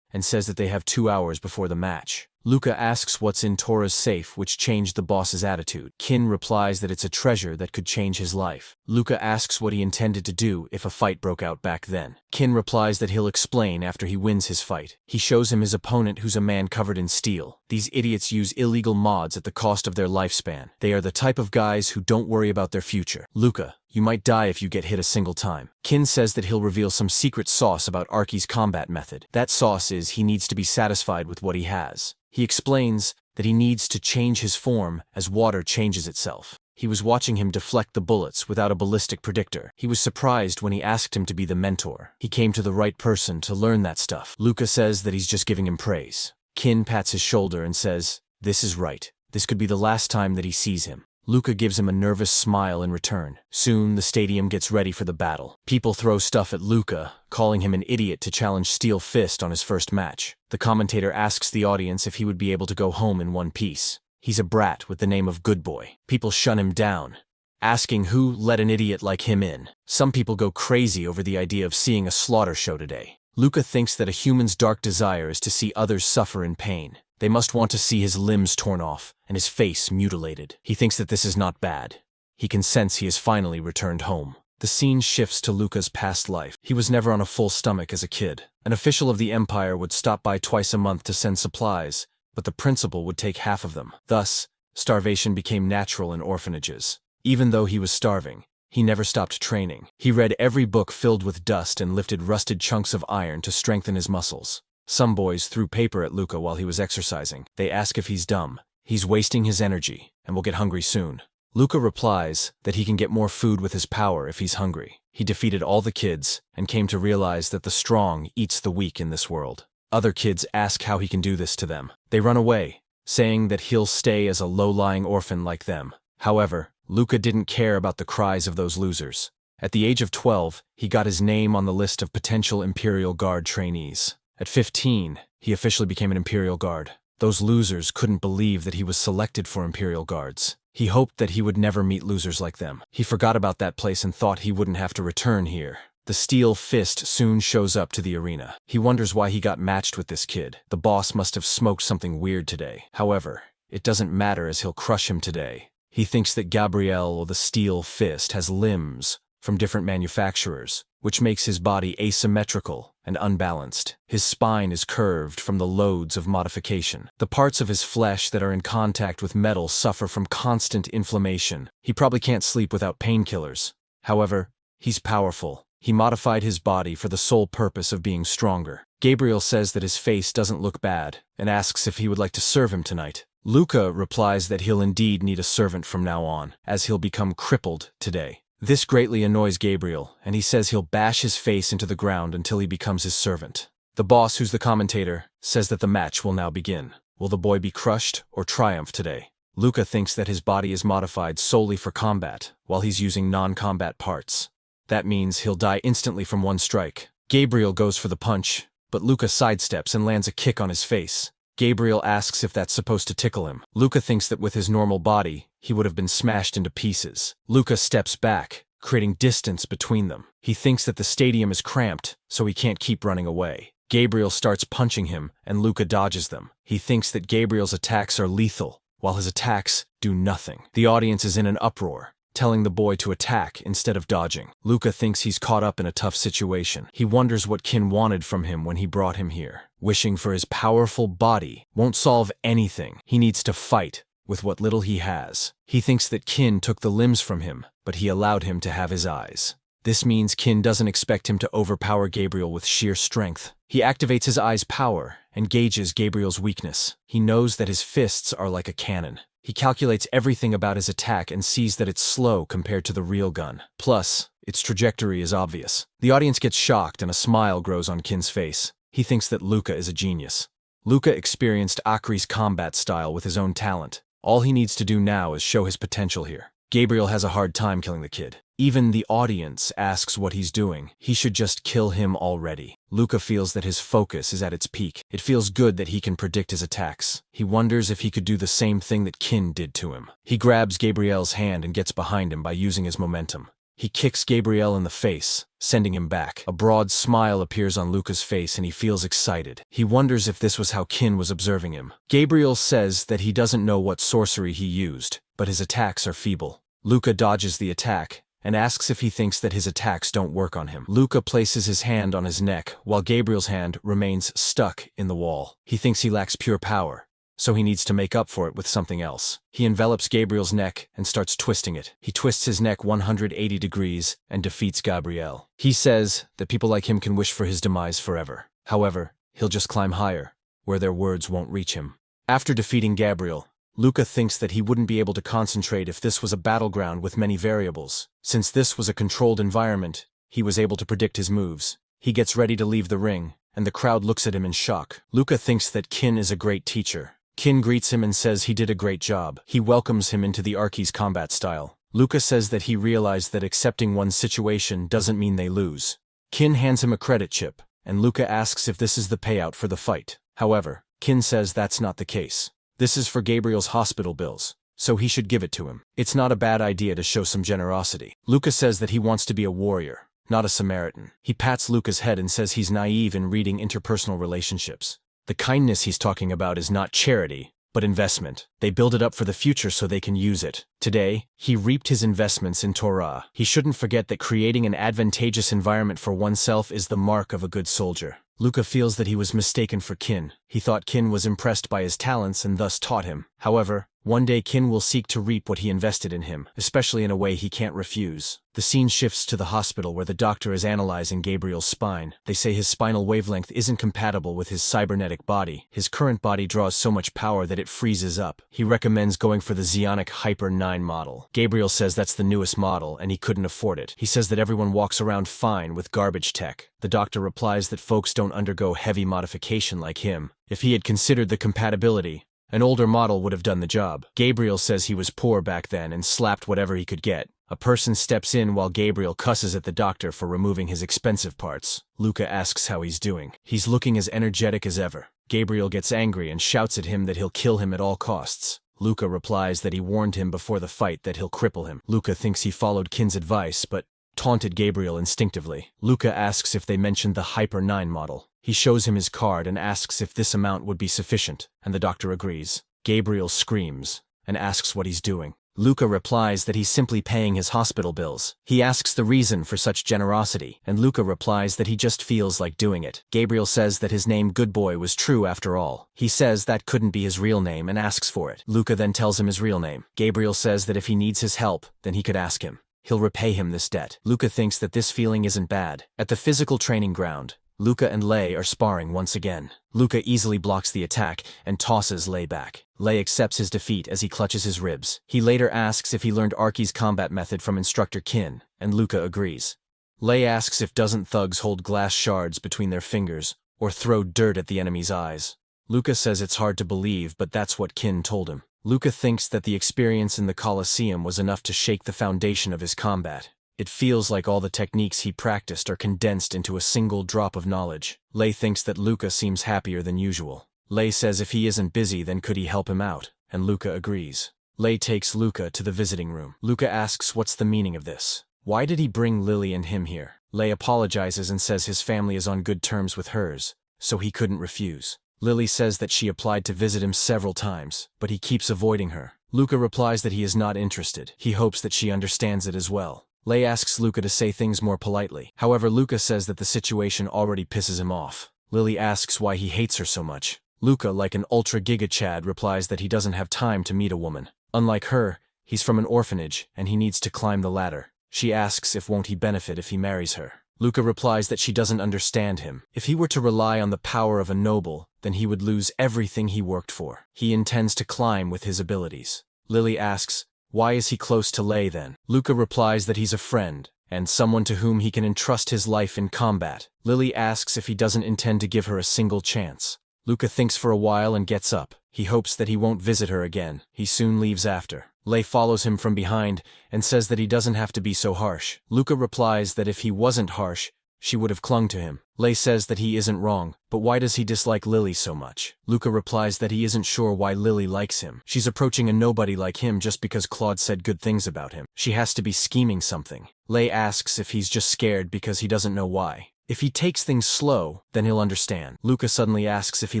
and says that they have 2 hours before the match. Luca asks what's in Tora's safe, which changed the boss's attitude. Kin replies that it's a treasure that could change his life. Luca asks what he intended to do if a fight broke out back then. Kin replies that he'll explain after he wins his fight. He shows him his opponent, who's a man covered in steel. These idiots use illegal mods at the cost of their lifespan. They are the type of guys who don't worry about their future. Luca, you might die if you get hit a single time. Kin says that he'll reveal some secret sauce about Arky's combat method. That sauce is he needs to be satisfied with what he has. He explains that he needs to change his form as water changes itself. He was watching him deflect the bullets without a ballistic predictor. He was surprised when he asked him to be the mentor. He came to the right person to learn that stuff. Luca says that he's just giving him praise. Kin pats his shoulder and says, "This is right. This could be the last time that he sees him." Luca gives him a nervous smile in return. Soon, the stadium gets ready for the battle. People throw stuff at Luca, calling him an idiot to challenge Steel Fist on his first match. The commentator asks the audience if he would be able to go home in one piece. He's a brat with the name of Good Boy. People shun him down, asking who let an idiot like him in. Some people go crazy over the idea of seeing a slaughter show today. Luca thinks that a human's dark desire is to see others suffer in pain. They must want to see his limbs torn off and his face mutilated. He thinks that this is not bad. He can sense he has finally returned home. The scene shifts to Luca's past life. He was never on a full stomach as a kid. An official of the Empire would stop by twice a month to send supplies, but the principal would take half of them. Thus, starvation became natural in orphanages. Even though he was starving, he never stopped training. He read every book filled with dust and lifted rusted chunks of iron to strengthen his muscles. Some boys threw paper at Luca while he was exercising. They ask if he's dumb. He's wasting his energy and will get hungry soon. Luca replies that he can get more food with his power if he's hungry. He defeated all the kids and came to realize that the strong eats the weak in this world. Other kids ask how he can do this to them. They run away, saying that he'll stay as a low-lying orphan like them. However, Luca didn't care about the cries of those losers. At the age of 12, he got his name on the list of potential Imperial Guard trainees. At 15, he officially became an Imperial Guard. Those losers couldn't believe that he was selected for Imperial Guards. He hoped that he would never meet losers like them. He forgot about that place and thought he wouldn't have to return here. The Steel Fist soon shows up to the arena. He wonders why he got matched with this kid. The boss must have smoked something weird today. However, it doesn't matter as he'll crush him today. He thinks that Gabrielle, or the Steel Fist, has limbs from different manufacturers, which makes his body asymmetrical and unbalanced. His spine is curved from the loads of modification. The parts of his flesh that are in contact with metal suffer from constant inflammation. He probably can't sleep without painkillers. However, he's powerful. He modified his body for the sole purpose of being stronger. Gabriel says that his face doesn't look bad and asks if he would like to serve him tonight. Luca replies that he'll indeed need a servant from now on, as he'll become crippled today. This greatly annoys Gabriel, and he says he'll bash his face into the ground until he becomes his servant. The boss, who's the commentator, says that the match will now begin. Will the boy be crushed or triumph today? Luca thinks that his body is modified solely for combat, while he's using non-combat parts. That means he'll die instantly from one strike. Gabriel goes for the punch, but Luca sidesteps and lands a kick on his face. Gabriel asks if that's supposed to tickle him. Luca thinks that with his normal body, he would have been smashed into pieces. Luca steps back, creating distance between them. He thinks that the stadium is cramped, so he can't keep running away. Gabriel starts punching him, and Luca dodges them. He thinks that Gabriel's attacks are lethal, while his attacks do nothing. The audience is in an uproar. telling the boy to attack instead of dodging. Luca thinks he's caught up in a tough situation. He wonders what Kin wanted from him when he brought him here. Wishing for his powerful body won't solve anything. He needs to fight with what little he has. He thinks that Kin took the limbs from him, but he allowed him to have his eyes. This means Kin doesn't expect him to overpower Gabriel with sheer strength. He activates his eye's power and gauges Gabriel's weakness. He knows that his fists are like a cannon. He calculates everything about his attack and sees that it's slow compared to the real gun. Plus, its trajectory is obvious. The audience gets shocked and a smile grows on Kin's face. He thinks that Luca is a genius. Luca experienced Akri's combat style with his own talent. All he needs to do now is show his potential here. Gabriel has a hard time killing the kid. Even the audience asks what he's doing. He should just kill him already. Luca feels that his focus is at its peak. It feels good that he can predict his attacks. He wonders if he could do the same thing that Kin did to him. He grabs Gabriel's hand and gets behind him by using his momentum. He kicks Gabriel in the face, sending him back. A broad smile appears on Luca's face and he feels excited. He wonders if this was how Kin was observing him. Gabriel says that he doesn't know what sorcery he used, but his attacks are feeble. Luca dodges the attack and asks if he thinks that his attacks don't work on him. Luca places his hand on his neck while Gabriel's hand remains stuck in the wall. He thinks he lacks pure power, so he needs to make up for it with something else. He envelops Gabriel's neck and starts twisting it. He twists his neck 180 degrees and defeats Gabriel. He says that people like him can wish for his demise forever. However, he'll just climb higher, where their words won't reach him. After defeating Gabriel, Luca thinks that he wouldn't be able to concentrate if this was a battleground with many variables. Since this was a controlled environment, he was able to predict his moves. He gets ready to leave the ring, and the crowd looks at him in shock. Luca thinks that Kin is a great teacher. Kin greets him and says he did a great job. He welcomes him into the Arki's combat style. Luca says that he realized that accepting one's situation doesn't mean they lose. Kin hands him a credit chip, and Luca asks if this is the payout for the fight. However, Kin says that's not the case. This is for Gabriel's hospital bills, so he should give it to him. It's not a bad idea to show some generosity. Luca says that he wants to be a warrior, not a Samaritan. He pats Luca's head and says he's naive in reading interpersonal relationships. The kindness he's talking about is not charity, but investment. They build it up for the future so they can use it. Today, he reaped his investments in Torah. He shouldn't forget that creating an advantageous environment for oneself is the mark of a good soldier. Luca feels that he was mistaken for Kin. He thought Kin was impressed by his talents and thus taught him. However, one day Kin will seek to reap what he invested in him, especially in a way he can't refuse. The scene shifts to the hospital where the doctor is analyzing Gabriel's spine. They say his spinal wavelength isn't compatible with his cybernetic body. His current body draws so much power that it freezes up. He recommends going for the Xionic Hyper 9 model. Gabriel says that's the newest model and he couldn't afford it. He says that everyone walks around fine with garbage tech. The doctor replies that folks don't undergo heavy modification like him. If he had considered the compatibility, an older model would have done the job. Gabriel says he was poor back then and slapped whatever he could get. A person steps in while Gabriel cusses at the doctor for removing his expensive parts. Luca asks how he's doing. He's looking as energetic as ever. Gabriel gets angry and shouts at him that he'll kill him at all costs. Luca replies that he warned him before the fight that he'll cripple him. Luca thinks he followed Kin's advice, but taunted Gabriel instinctively. Luca asks if they mentioned the Hyper 9 model. He shows him his card and asks if this amount would be sufficient, and the doctor agrees. Gabriel screams and asks what he's doing. Luca replies that he's simply paying his hospital bills. He asks the reason for such generosity, and Luca replies that he just feels like doing it. Gabriel says that his name Good Boy was true after all. He says that couldn't be his real name and asks for it. Luca then tells him his real name. Gabriel says that if he needs his help, then he could ask him. He'll repay him this debt. Luca thinks that this feeling isn't bad. At the physical training ground, Luca and Lei are sparring once again. Luca easily blocks the attack and tosses Lei back. Lei accepts his defeat as he clutches his ribs. He later asks if he learned Arki's combat method from instructor Kin, and Luca agrees. Lei asks if doesn't thugs hold glass shards between their fingers or throw dirt at the enemy's eyes. Luca says it's hard to believe, but that's what Kin told him. Luca thinks that the experience in the Colosseum was enough to shake the foundation of his combat. It feels like all the techniques he practiced are condensed into a single drop of knowledge. Lei thinks that Luca seems happier than usual. Lei says if he isn't busy, then could he help him out, and Luca agrees. Lei takes Luca to the visiting room. Luca asks what's the meaning of this. Why did he bring Lily and him here? Lei apologizes and says his family is on good terms with hers, so he couldn't refuse. Lily says that she applied to visit him several times, but he keeps avoiding her. Luca replies that he is not interested. He hopes that she understands it as well. Lei asks Luca to say things more politely. However, Luca says that the situation already pisses him off. Lily asks why he hates her so much. Luca, like an ultra-giga Chad, replies that he doesn't have time to meet a woman. Unlike her, he's from an orphanage, and he needs to climb the ladder. She asks if won't he benefit if he marries her. Luca replies that she doesn't understand him. If he were to rely on the power of a noble, then he would lose everything he worked for. He intends to climb with his abilities. Lily asks, why is he close to Lei then? Luca replies that he's a friend, and someone to whom he can entrust his life in combat. Lily asks if he doesn't intend to give her a single chance. Luca thinks for a while and gets up. He hopes that he won't visit her again. He soon leaves after. Lei follows him from behind and says that he doesn't have to be so harsh. Luca replies that if he wasn't harsh, she would have clung to him. Lei says that he isn't wrong, but why does he dislike Lily so much? Luca replies that he isn't sure why Lily likes him. She's approaching a nobody like him just because Claude said good things about him. She has to be scheming something. Lei asks if he's just scared because he doesn't know why. If he takes things slow, then he'll understand. Luca suddenly asks if he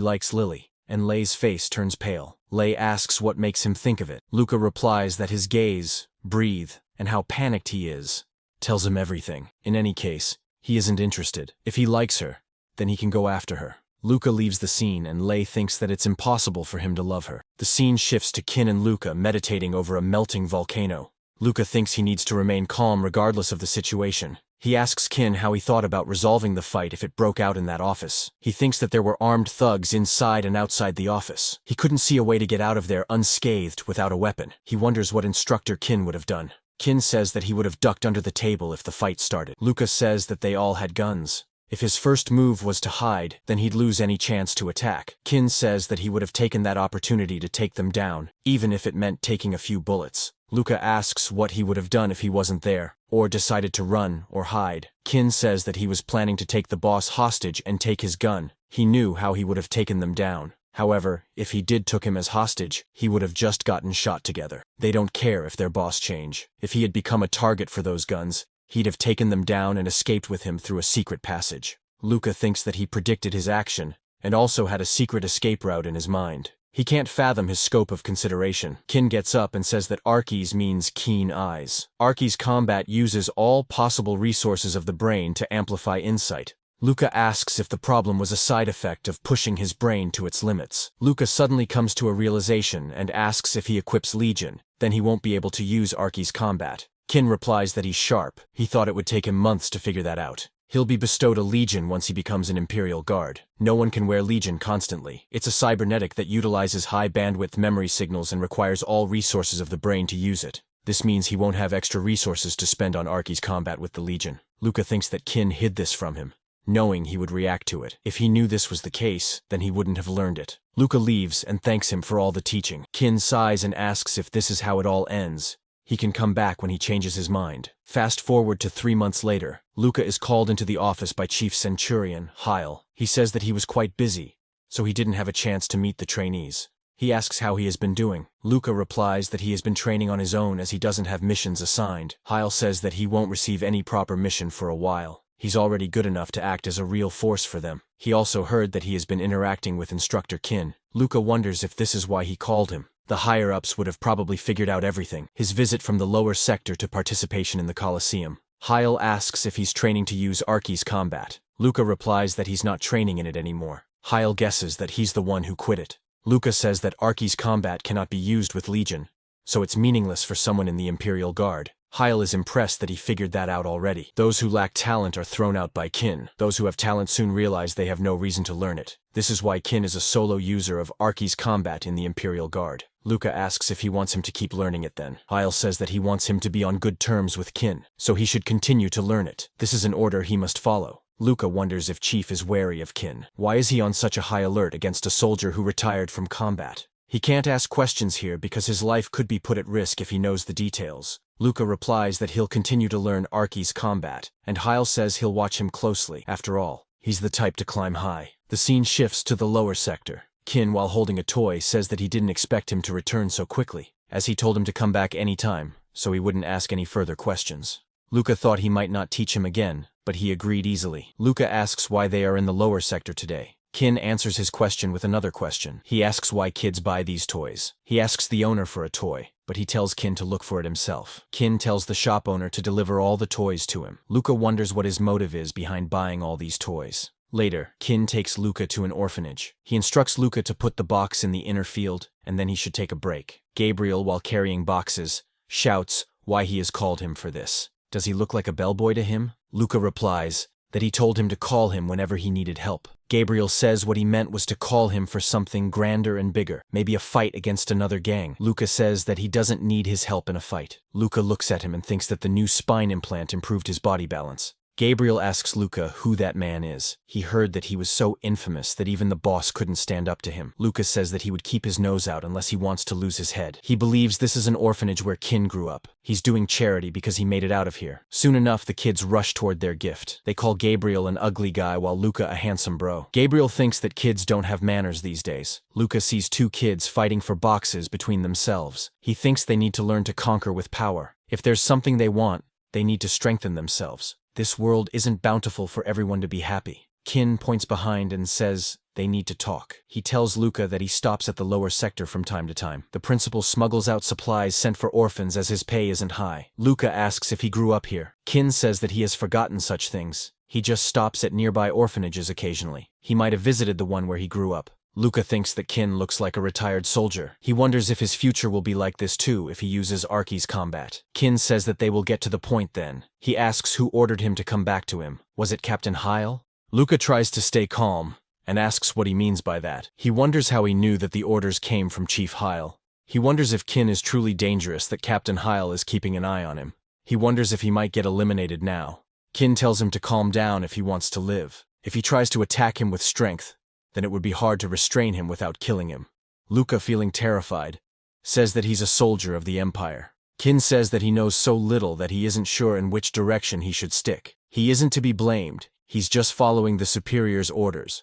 likes Lily, and Lei's face turns pale. Lei asks what makes him think of it. Luca replies that his gaze, breathe, and how panicked he is tells him everything. In any case, he isn't interested. If he likes her, then he can go after her. Luca leaves the scene and Lei thinks that it's impossible for him to love her. The scene shifts to Kin and Luca meditating over a melting volcano. Luca thinks he needs to remain calm regardless of the situation. He asks Kin how he thought about resolving the fight if it broke out in that office. He thinks that there were armed thugs inside and outside the office. He couldn't see a way to get out of there unscathed without a weapon. He wonders what instructor Kin would have done. Kin says that he would have ducked under the table if the fight started. Luca says that they all had guns. If his first move was to hide, then he'd lose any chance to attack. Kin says that he would have taken that opportunity to take them down, even if it meant taking a few bullets. Luca asks what he would have done if he wasn't there, or decided to run or hide. Kin says that he was planning to take the boss hostage and take his gun. He knew how he would have taken them down. However, if he did took him as hostage, he would have just gotten shot together. They don't care if their boss change. If he had become a target for those guns, he'd have taken them down and escaped with him through a secret passage. Luca thinks that he predicted his action, and also had a secret escape route in his mind. He can't fathom his scope of consideration. Kin gets up and says that Archies means keen eyes. Archies combat uses all possible resources of the brain to amplify insight. Luca asks if the problem was a side effect of pushing his brain to its limits. Luca suddenly comes to a realization and asks if he equips Legion, then he won't be able to use Archies combat. Kin replies that he's sharp. He thought it would take him months to figure that out. He'll be bestowed a Legion once he becomes an Imperial Guard. No one can wear Legion constantly. It's a cybernetic that utilizes high-bandwidth memory signals and requires all resources of the brain to use it. This means he won't have extra resources to spend on Archies combat with the Legion. Luca thinks that Kin hid this from him, knowing he would react to it. If he knew this was the case, then he wouldn't have learned it. Luca leaves and thanks him for all the teaching. Kin sighs and asks if this is how it all ends. He can come back when he changes his mind. Fast forward to 3 months later. Luca is called into the office by Chief Centurion, Heil. He says that he was quite busy, so he didn't have a chance to meet the trainees. He asks how he has been doing. Luca replies that he has been training on his own as he doesn't have missions assigned. Heil says that he won't receive any proper mission for a while. He's already good enough to act as a real force for them. He also heard that he has been interacting with Instructor Kin. Luca wonders if this is why he called him. The higher-ups would have probably figured out everything. His visit from the lower sector to participation in the Colosseum. Heil asks if he's training to use Archies combat. Luca replies that he's not training in it anymore. Heil guesses that he's the one who quit it. Luca says that Archies combat cannot be used with Legion, so it's meaningless for someone in the Imperial Guard. Heil is impressed that he figured that out already. Those who lack talent are thrown out by Kin. Those who have talent soon realize they have no reason to learn it. This is why Kin is a solo user of Archies combat in the Imperial Guard. Luca asks if he wants him to keep learning it then. Heil says that he wants him to be on good terms with Kin, so he should continue to learn it. This is an order he must follow. Luca wonders if Chief is wary of Kin. Why is he on such a high alert against a soldier who retired from combat? He can't ask questions here because his life could be put at risk if he knows the details. Luca replies that he'll continue to learn Archies combat, and Heil says he'll watch him closely. After all, he's the type to climb high. The scene shifts to the lower sector. Kin, while holding a toy, says that he didn't expect him to return so quickly, as he told him to come back any time, so he wouldn't ask any further questions. Luca thought he might not teach him again, but he agreed easily. Luca asks why they are in the lower sector today. Kin answers his question with another question. He asks why kids buy these toys. He asks the owner for a toy, but he tells Kin to look for it himself. Kin tells the shop owner to deliver all the toys to him. Luca wonders what his motive is behind buying all these toys. Later, Kin takes Luca to an orphanage. He instructs Luca to put the box in the inner field, and then he should take a break. Gabriel, while carrying boxes, shouts why he has called him for this. Does he look like a bellboy to him? Luca replies that he told him to call him whenever he needed help. Gabriel says what he meant was to call him for something grander and bigger, maybe a fight against another gang. Luca says that he doesn't need his help in a fight. Luca looks at him and thinks that the new spine implant improved his body balance. Gabriel asks Luca who that man is. He heard that he was so infamous that even the boss couldn't stand up to him. Luca says that he would keep his nose out unless he wants to lose his head. He believes this is an orphanage where Kin grew up. He's doing charity because he made it out of here. Soon enough, the kids rush toward their gift. They call Gabriel an ugly guy while Luca a handsome bro. Gabriel thinks that kids don't have manners these days. Luca sees two kids fighting for boxes between themselves. He thinks they need to learn to conquer with power. If there's something they want, they need to strengthen themselves. This world isn't bountiful for everyone to be happy. Kin points behind and says they need to talk. He tells Luca that he stops at the lower sector from time to time. The principal smuggles out supplies sent for orphans as his pay isn't high. Luca asks if he grew up here. Kin says that he has forgotten such things. He just stops at nearby orphanages occasionally. He might have visited the one where he grew up. Luca thinks that Kin looks like a retired soldier. He wonders if his future will be like this too if he uses Arky's combat. Kin says that they will get to the point then. He asks who ordered him to come back to him. Was it Captain Heil? Luca tries to stay calm and asks what he means by that. He wonders how he knew that the orders came from Chief Heil. He wonders if Kin is truly dangerous, that Captain Heil is keeping an eye on him. He wonders if he might get eliminated now. Kin tells him to calm down if he wants to live. If he tries to attack him with strength, then it would be hard to restrain him without killing him. Luca, feeling terrified, says that he's a soldier of the Empire. Kin says that he knows so little that he isn't sure in which direction he should stick. He isn't to be blamed, he's just following the superior's orders.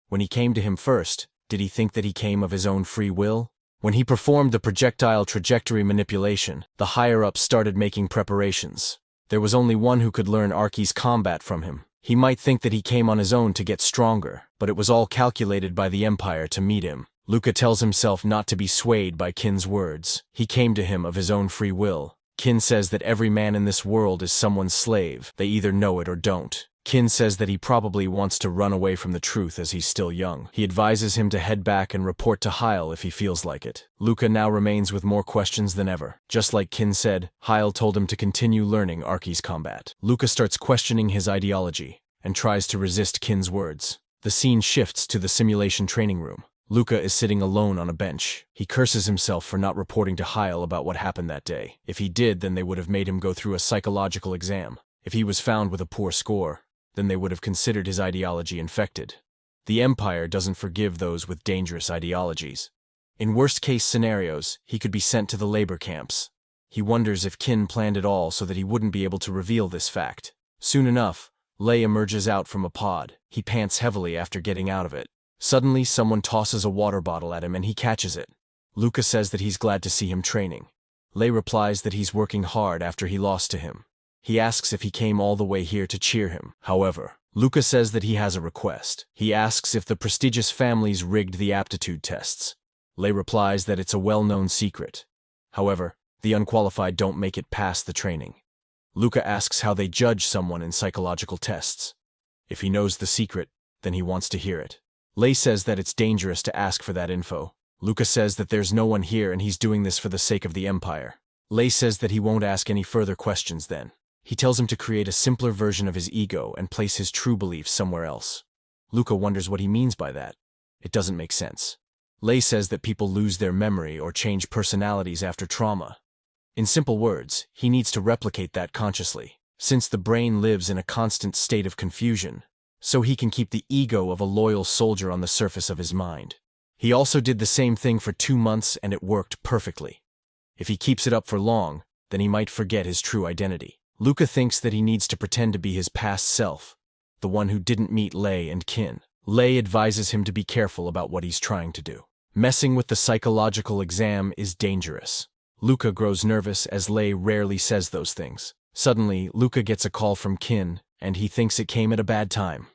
When he came to him first, did he think that he came of his own free will? When he performed the projectile trajectory manipulation, the higher-ups started making preparations. There was only one who could learn Arky's combat from him. He might think that he came on his own to get stronger, but it was all calculated by the Empire to meet him. Luca tells himself not to be swayed by Kin's words. He came to him of his own free will. Kin says that every man in this world is someone's slave. They either know it or don't. Kin says that he probably wants to run away from the truth as he's still young. He advises him to head back and report to Heil if he feels like it. Luca now remains with more questions than ever. Just like Kin said, Heil told him to continue learning Arky's combat. Luca starts questioning his ideology and tries to resist Kin's words. The scene shifts to the simulation training room. Luca is sitting alone on a bench. He curses himself for not reporting to Heil about what happened that day. If he did, then they would have made him go through a psychological exam. If he was found with a poor score, then they would have considered his ideology infected. The Empire doesn't forgive those with dangerous ideologies. In worst-case scenarios, he could be sent to the labor camps. He wonders if Kin planned it all so that he wouldn't be able to reveal this fact. Soon enough, Lei emerges out from a pod. He pants heavily after getting out of it. Suddenly, someone tosses a water bottle at him and he catches it. Luca says that he's glad to see him training. Lei replies that he's working hard after he lost to him. He asks if he came all the way here to cheer him. However, Luca says that he has a request. He asks if the prestigious families rigged the aptitude tests. Lei replies that it's a well-known secret. However, the unqualified don't make it past the training. Luca asks how they judge someone in psychological tests. If he knows the secret, then he wants to hear it. Lei says that it's dangerous to ask for that info. Luca says that there's no one here and he's doing this for the sake of the Empire. Lei says that he won't ask any further questions then. He tells him to create a simpler version of his ego and place his true beliefs somewhere else. Luca wonders what he means by that. It doesn't make sense. Lei says that people lose their memory or change personalities after trauma. In simple words, he needs to replicate that consciously, since the brain lives in a constant state of confusion, so he can keep the ego of a loyal soldier on the surface of his mind. He also did the same thing for 2 months and it worked perfectly. If he keeps it up for long, then he might forget his true identity. Luca thinks that he needs to pretend to be his past self, the one who didn't meet Lei and Kin. Lei advises him to be careful about what he's trying to do. Messing with the psychological exam is dangerous. Luca grows nervous as Lei rarely says those things. Suddenly, Luca gets a call from Kin, and he thinks it came at a bad time.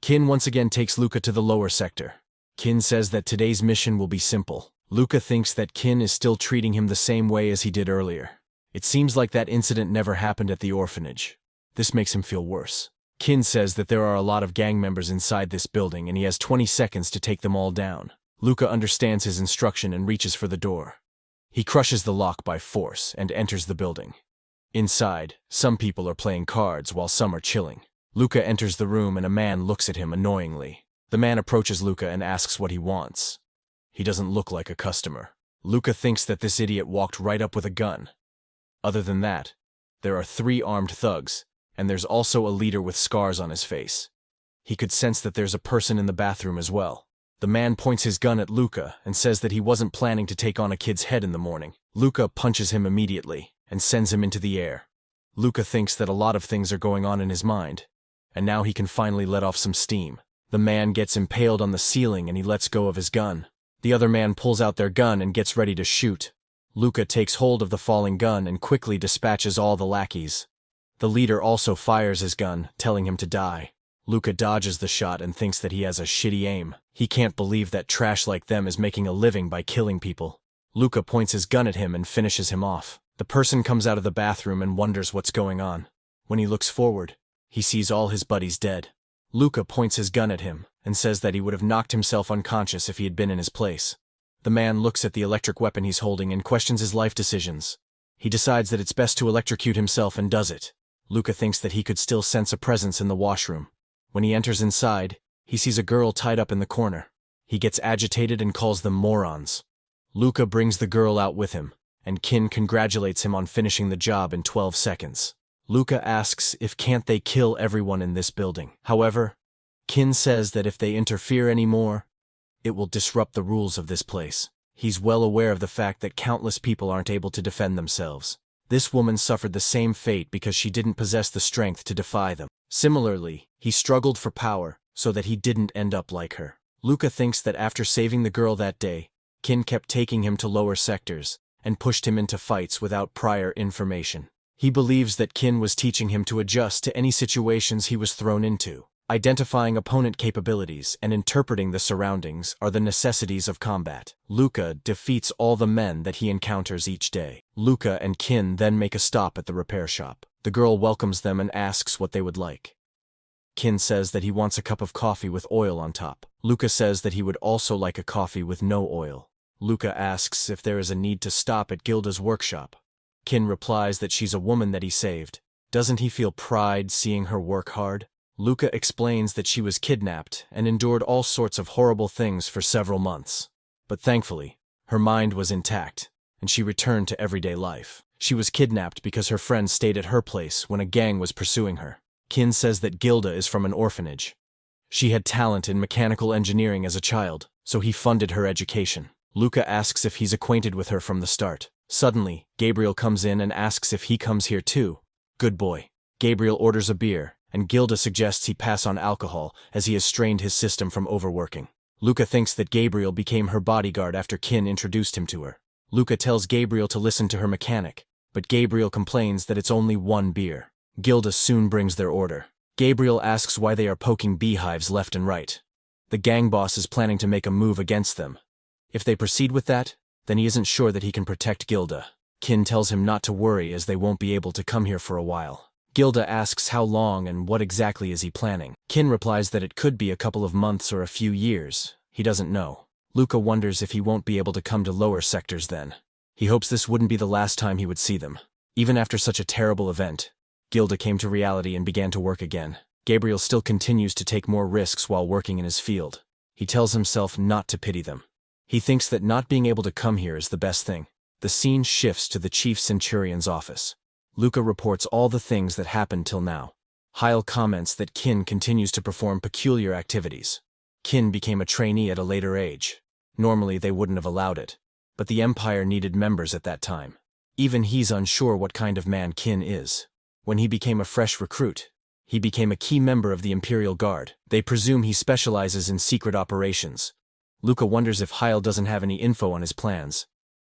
Kin once again takes Luca to the lower sector. Kin says that today's mission will be simple. Luca thinks that Kin is still treating him the same way as he did earlier. It seems like that incident never happened at the orphanage. This makes him feel worse. Kin says that there are a lot of gang members inside this building and he has 20 seconds to take them all down. Luca understands his instruction and reaches for the door. He crushes the lock by force and enters the building. Inside, some people are playing cards while some are chilling. Luca enters the room and a man looks at him annoyingly. The man approaches Luca and asks what he wants. He doesn't look like a customer. Luca thinks that this idiot walked right up with a gun. Other than that, there are 3 armed thugs, and there's also a leader with scars on his face. He could sense that there's a person in the bathroom as well. The man points his gun at Luca and says that he wasn't planning to take on a kid's head in the morning. Luca punches him immediately and sends him into the air. Luca thinks that a lot of things are going on in his mind, and now he can finally let off some steam. The man gets impaled on the ceiling and he lets go of his gun. The other man pulls out their gun and gets ready to shoot. Luca takes hold of the falling gun and quickly dispatches all the lackeys. The leader also fires his gun, telling him to die. Luca dodges the shot and thinks that he has a shitty aim. He can't believe that trash like them is making a living by killing people. Luca points his gun at him and finishes him off. The person comes out of the bathroom and wonders what's going on. When he looks forward, he sees all his buddies dead. Luca points his gun at him and says that he would have knocked himself unconscious if he had been in his place. The man looks at the electric weapon he's holding and questions his life decisions. He decides that it's best to electrocute himself and does it. Luca thinks that he could still sense a presence in the washroom. When he enters inside, he sees a girl tied up in the corner. He gets agitated and calls them morons. Luca brings the girl out with him, and Kin congratulates him on finishing the job in 12 seconds. Luca asks if can't they kill everyone in this building. However, Kin says that if they interfere anymore, it will disrupt the rules of this place. He's well aware of the fact that countless people aren't able to defend themselves. This woman suffered the same fate because she didn't possess the strength to defy them. Similarly, he struggled for power so that he didn't end up like her. Luca thinks that after saving the girl that day, Kin kept taking him to lower sectors and pushed him into fights without prior information. He believes that Kin was teaching him to adjust to any situations he was thrown into. Identifying opponent capabilities and interpreting the surroundings are the necessities of combat. Luca defeats all the men that he encounters each day. Luca and Kin then make a stop at the repair shop. The girl welcomes them and asks what they would like. Kin says that he wants a cup of coffee with oil on top. Luca says that he would also like a coffee with no oil. Luca asks if there is a need to stop at Gilda's workshop. Kin replies that she's a woman that he saved. Doesn't he feel pride seeing her work hard? Luca explains that she was kidnapped and endured all sorts of horrible things for several months. But thankfully, her mind was intact, and she returned to everyday life. She was kidnapped because her friends stayed at her place when a gang was pursuing her. Kin says that Gilda is from an orphanage. She had talent in mechanical engineering as a child, so he funded her education. Luca asks if he's acquainted with her from the start. Suddenly, Gabriel comes in and asks if he comes here too. Good boy. Gabriel orders a beer, and Gilda suggests he pass on alcohol as he has strained his system from overworking. Luca thinks that Gabriel became her bodyguard after Kin introduced him to her. Luca tells Gabriel to listen to her mechanic, but Gabriel complains that it's only 1 beer. Gilda soon brings their order. Gabriel asks why they are poking beehives left and right. The gang boss is planning to make a move against them. If they proceed with that, then he isn't sure that he can protect Gilda. Kin tells him not to worry as they won't be able to come here for a while. Gilda asks how long and what exactly is he planning. Kin replies that it could be a couple of months or a few years. He doesn't know. Luca wonders if he won't be able to come to lower sectors then. He hopes this wouldn't be the last time he would see them. Even after such a terrible event, Gilda came to reality and began to work again. Gabriel still continues to take more risks while working in his field. He tells himself not to pity them. He thinks that not being able to come here is the best thing. The scene shifts to the chief centurion's office. Luca reports all the things that happened till now. Heil comments that Kin continues to perform peculiar activities. Kin became a trainee at a later age. Normally they wouldn't have allowed it, but the Empire needed members at that time. Even he's unsure what kind of man Kin is. When he became a fresh recruit, he became a key member of the Imperial Guard. They presume he specializes in secret operations. Luca wonders if Heil doesn't have any info on his plans.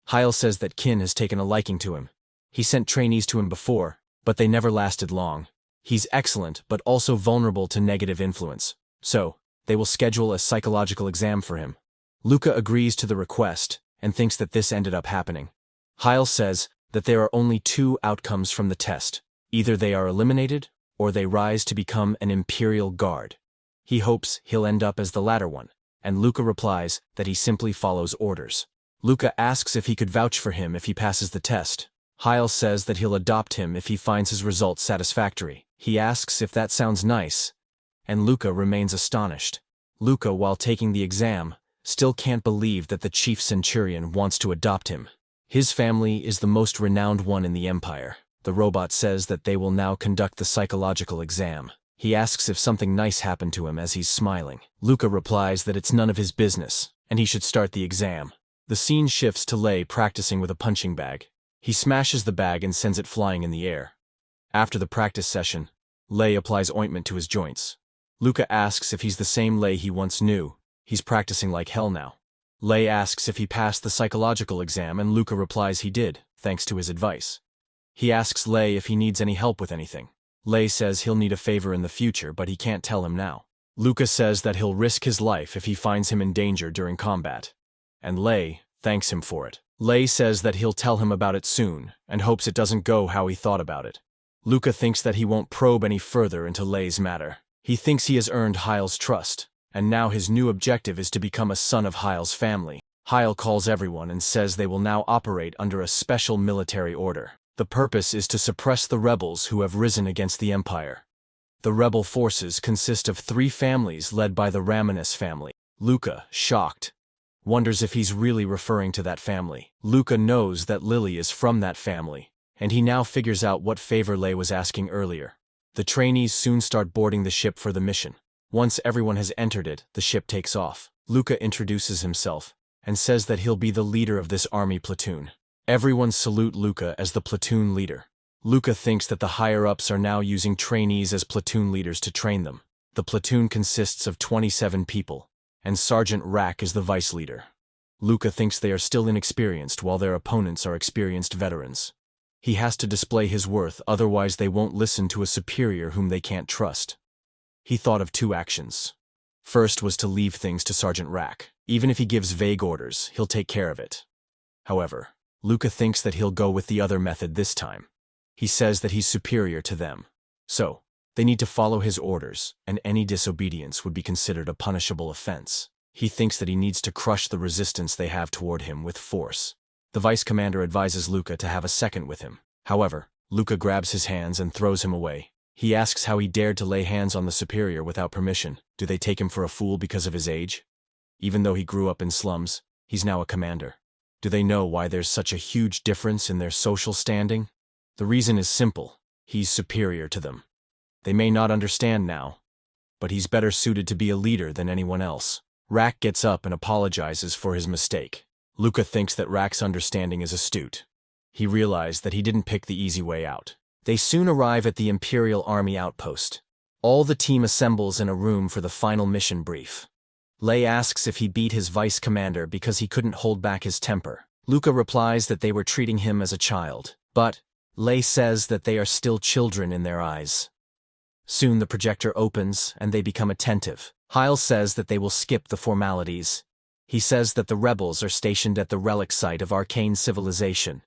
Heil says that Kin has taken a liking to him. He sent trainees to him before, but they never lasted long. He's excellent, but also vulnerable to negative influence. So, they will schedule a psychological exam for him. Luca agrees to the request and thinks that this ended up happening. Heil says that there are only two outcomes from the test. Either they are eliminated, or they rise to become an Imperial Guard. He hopes he'll end up as the latter one, and Luca replies that he simply follows orders. Luca asks if he could vouch for him if he passes the test. Heil says that he'll adopt him if he finds his results satisfactory. He asks if that sounds nice, and Luca remains astonished. Luca, while taking the exam, still can't believe that the chief centurion wants to adopt him. His family is the most renowned one in the Empire. The robot says that they will now conduct the psychological exam. He asks if something nice happened to him as he's smiling. Luca replies that it's none of his business, and he should start the exam. The scene shifts to Lei practicing with a punching bag. He smashes the bag and sends it flying in the air. After the practice session, Lei applies ointment to his joints. Luca asks if he's the same Lei he once knew. He's practicing like hell now. Lei asks if he passed the psychological exam, and Luca replies he did, thanks to his advice. He asks Lei if he needs any help with anything. Lei says he'll need a favor in the future, but he can't tell him now. Luca says that he'll risk his life if he finds him in danger during combat, and Lei thanks him for it. Lei says that he'll tell him about it soon, and hopes it doesn't go how he thought about it. Luca thinks that he won't probe any further into Lei's matter. He thinks he has earned Heil's trust, and now his new objective is to become a son of Heil's family. Heil calls everyone and says they will now operate under a special military order. The purpose is to suppress the rebels who have risen against the Empire. The rebel forces consist of 3 families led by the Raminus family. Luca, shocked, wonders if he's really referring to that family. Luca knows that Lily is from that family, and he now figures out what favor Lei was asking earlier. The trainees soon start boarding the ship for the mission. Once everyone has entered it, the ship takes off. Luca introduces himself and says that he'll be the leader of this army platoon. Everyone salute Luca as the platoon leader. Luca thinks that the higher-ups are now using trainees as platoon leaders to train them. The platoon consists of 27 people, and Sergeant Rack is the vice leader. Luca thinks they are still inexperienced while their opponents are experienced veterans. He has to display his worth, otherwise they won't listen to a superior whom they can't trust. He thought of 2 actions. First was to leave things to Sergeant Rack. Even if he gives vague orders, he'll take care of it. However, Luca thinks that he'll go with the other method this time. He says that he's superior to them. So, they need to follow his orders, and any disobedience would be considered a punishable offense. He thinks that he needs to crush the resistance they have toward him with force. The vice commander advises Luca to have a second with him. However, Luca grabs his hands and throws him away. He asks how he dared to lay hands on the superior without permission. Do they take him for a fool because of his age? Even though he grew up in slums, he's now a commander. Do they know why there's such a huge difference in their social standing? The reason is simple. He's superior to them. They may not understand now, but he's better suited to be a leader than anyone else. Rack gets up and apologizes for his mistake. Luca thinks that Rack's understanding is astute. He realized that he didn't pick the easy way out. They soon arrive at the Imperial Army outpost. All the team assembles in a room for the final mission brief. Lei asks if he beat his vice commander because he couldn't hold back his temper. Luca replies that they were treating him as a child, but Lei says that they are still children in their eyes. Soon the projector opens and they become attentive. Heil says that they will skip the formalities. He says that the rebels are stationed at the relic site of arcane civilization,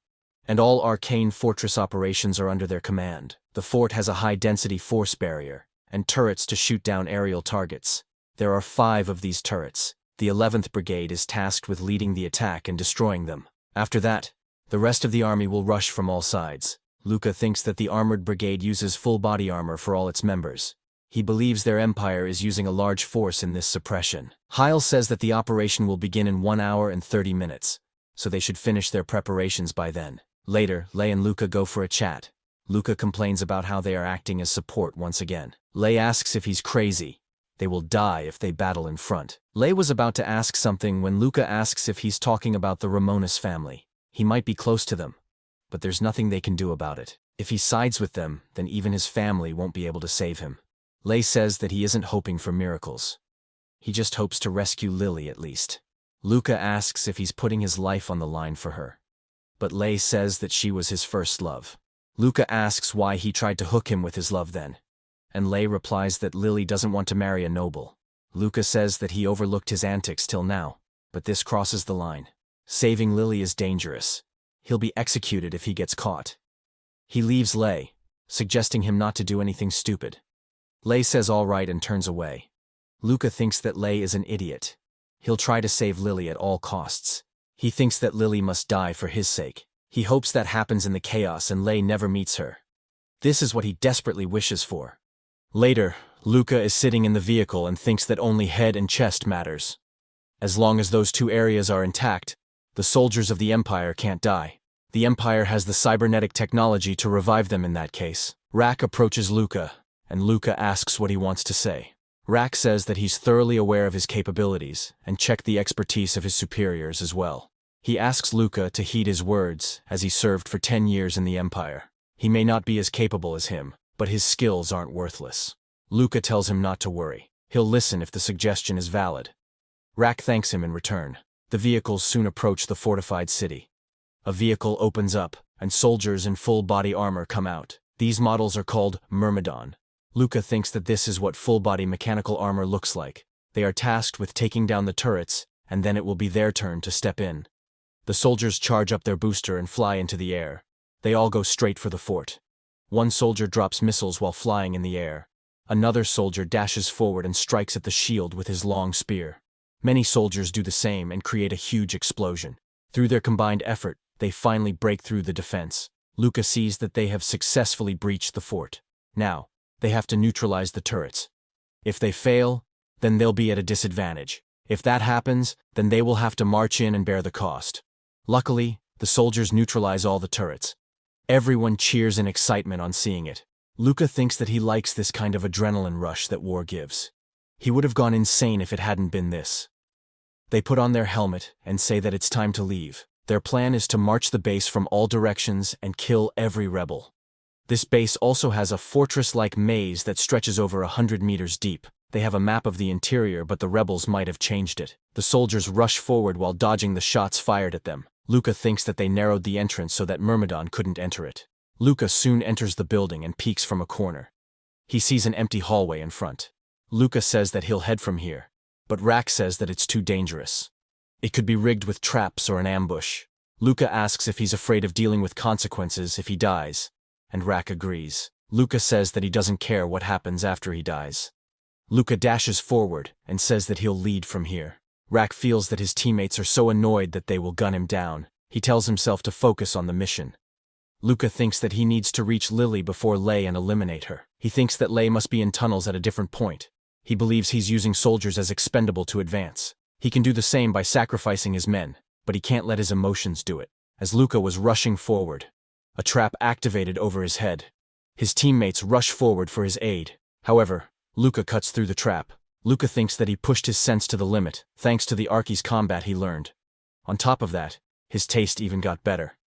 and all arcane fortress operations are under their command. The fort has a high-density force barrier and turrets to shoot down aerial targets. There are 5 of these turrets. The 11th Brigade is tasked with leading the attack and destroying them. After that, the rest of the army will rush from all sides. Luca thinks that the armored brigade uses full body armor for all its members. He believes their empire is using a large force in this suppression. Heil says that the operation will begin in 1 hour and 30 minutes, so they should finish their preparations by then. Later, Lei and Luca go for a chat. Luca complains about how they are acting as support once again. Lei asks if he's crazy. They will die if they battle in front. Lei was about to ask something when Luca asks if he's talking about the Ramonis family. He might be close to them, but there's nothing they can do about it. If he sides with them, then even his family won't be able to save him. Lei says that he isn't hoping for miracles. He just hopes to rescue Lily at least. Luca asks if he's putting his life on the line for her, but Lei says that she was his first love. Luca asks why he tried to hook him with his love then, and Lei replies that Lily doesn't want to marry a noble. Luca says that he overlooked his antics till now, but this crosses the line. Saving Lily is dangerous. He'll be executed if he gets caught. He leaves Lei, suggesting him not to do anything stupid. Lei says all right and turns away. Luca thinks that Lei is an idiot. He'll try to save Lily at all costs. He thinks that Lily must die for his sake. He hopes that happens in the chaos and Lei never meets her. This is what he desperately wishes for. Later, Luca is sitting in the vehicle and thinks that only head and chest matters. As long as those two areas are intact, the soldiers of the Empire can't die. The Empire has the cybernetic technology to revive them in that case. Rack approaches Luca, and Luca asks what he wants to say. Rack says that he's thoroughly aware of his capabilities and checked the expertise of his superiors as well. He asks Luca to heed his words, as he served for 10 years in the Empire. He may not be as capable as him, but his skills aren't worthless. Luca tells him not to worry. He'll listen if the suggestion is valid. Rack thanks him in return. The vehicles soon approach the fortified city. A vehicle opens up, and soldiers in full body armor come out. These models are called Myrmidon. Luca thinks that this is what full-body mechanical armor looks like. They are tasked with taking down the turrets, and then it will be their turn to step in. The soldiers charge up their booster and fly into the air. They all go straight for the fort. One soldier drops missiles while flying in the air. Another soldier dashes forward and strikes at the shield with his long spear. Many soldiers do the same and create a huge explosion. Through their combined effort, they finally break through the defense. Luca sees that they have successfully breached the fort. Now, they have to neutralize the turrets. If they fail, then they'll be at a disadvantage. If that happens, then they will have to march in and bear the cost. Luckily, the soldiers neutralize all the turrets. Everyone cheers in excitement on seeing it. Luca thinks that he likes this kind of adrenaline rush that war gives. He would have gone insane if it hadn't been this. They put on their helmet and say that it's time to leave. Their plan is to march the base from all directions and kill every rebel. This base also has a fortress-like maze that stretches over 100 meters deep. They have a map of the interior, but the rebels might have changed it. The soldiers rush forward while dodging the shots fired at them. Luca thinks that they narrowed the entrance so that Myrmidon couldn't enter it. Luca soon enters the building and peeks from a corner. He sees an empty hallway in front. Luca says that he'll head from here, but Rack says that it's too dangerous. It could be rigged with traps or an ambush. Luca asks if he's afraid of dealing with consequences if he dies, and Rack agrees. Luca says that he doesn't care what happens after he dies. Luca dashes forward and says that he'll lead from here. Rack feels that his teammates are so annoyed that they will gun him down. He tells himself to focus on the mission. Luca thinks that he needs to reach Lily before Lei and eliminate her. He thinks that Lei must be in tunnels at a different point. He believes he's using soldiers as expendable to advance. He can do the same by sacrificing his men, but he can't let his emotions do it. As Luca was rushing forward, a trap activated over his head. His teammates rush forward for his aid. However, Luca cuts through the trap. Luca thinks that he pushed his sense to the limit, thanks to the Archies combat he learned. On top of that, his taste even got better.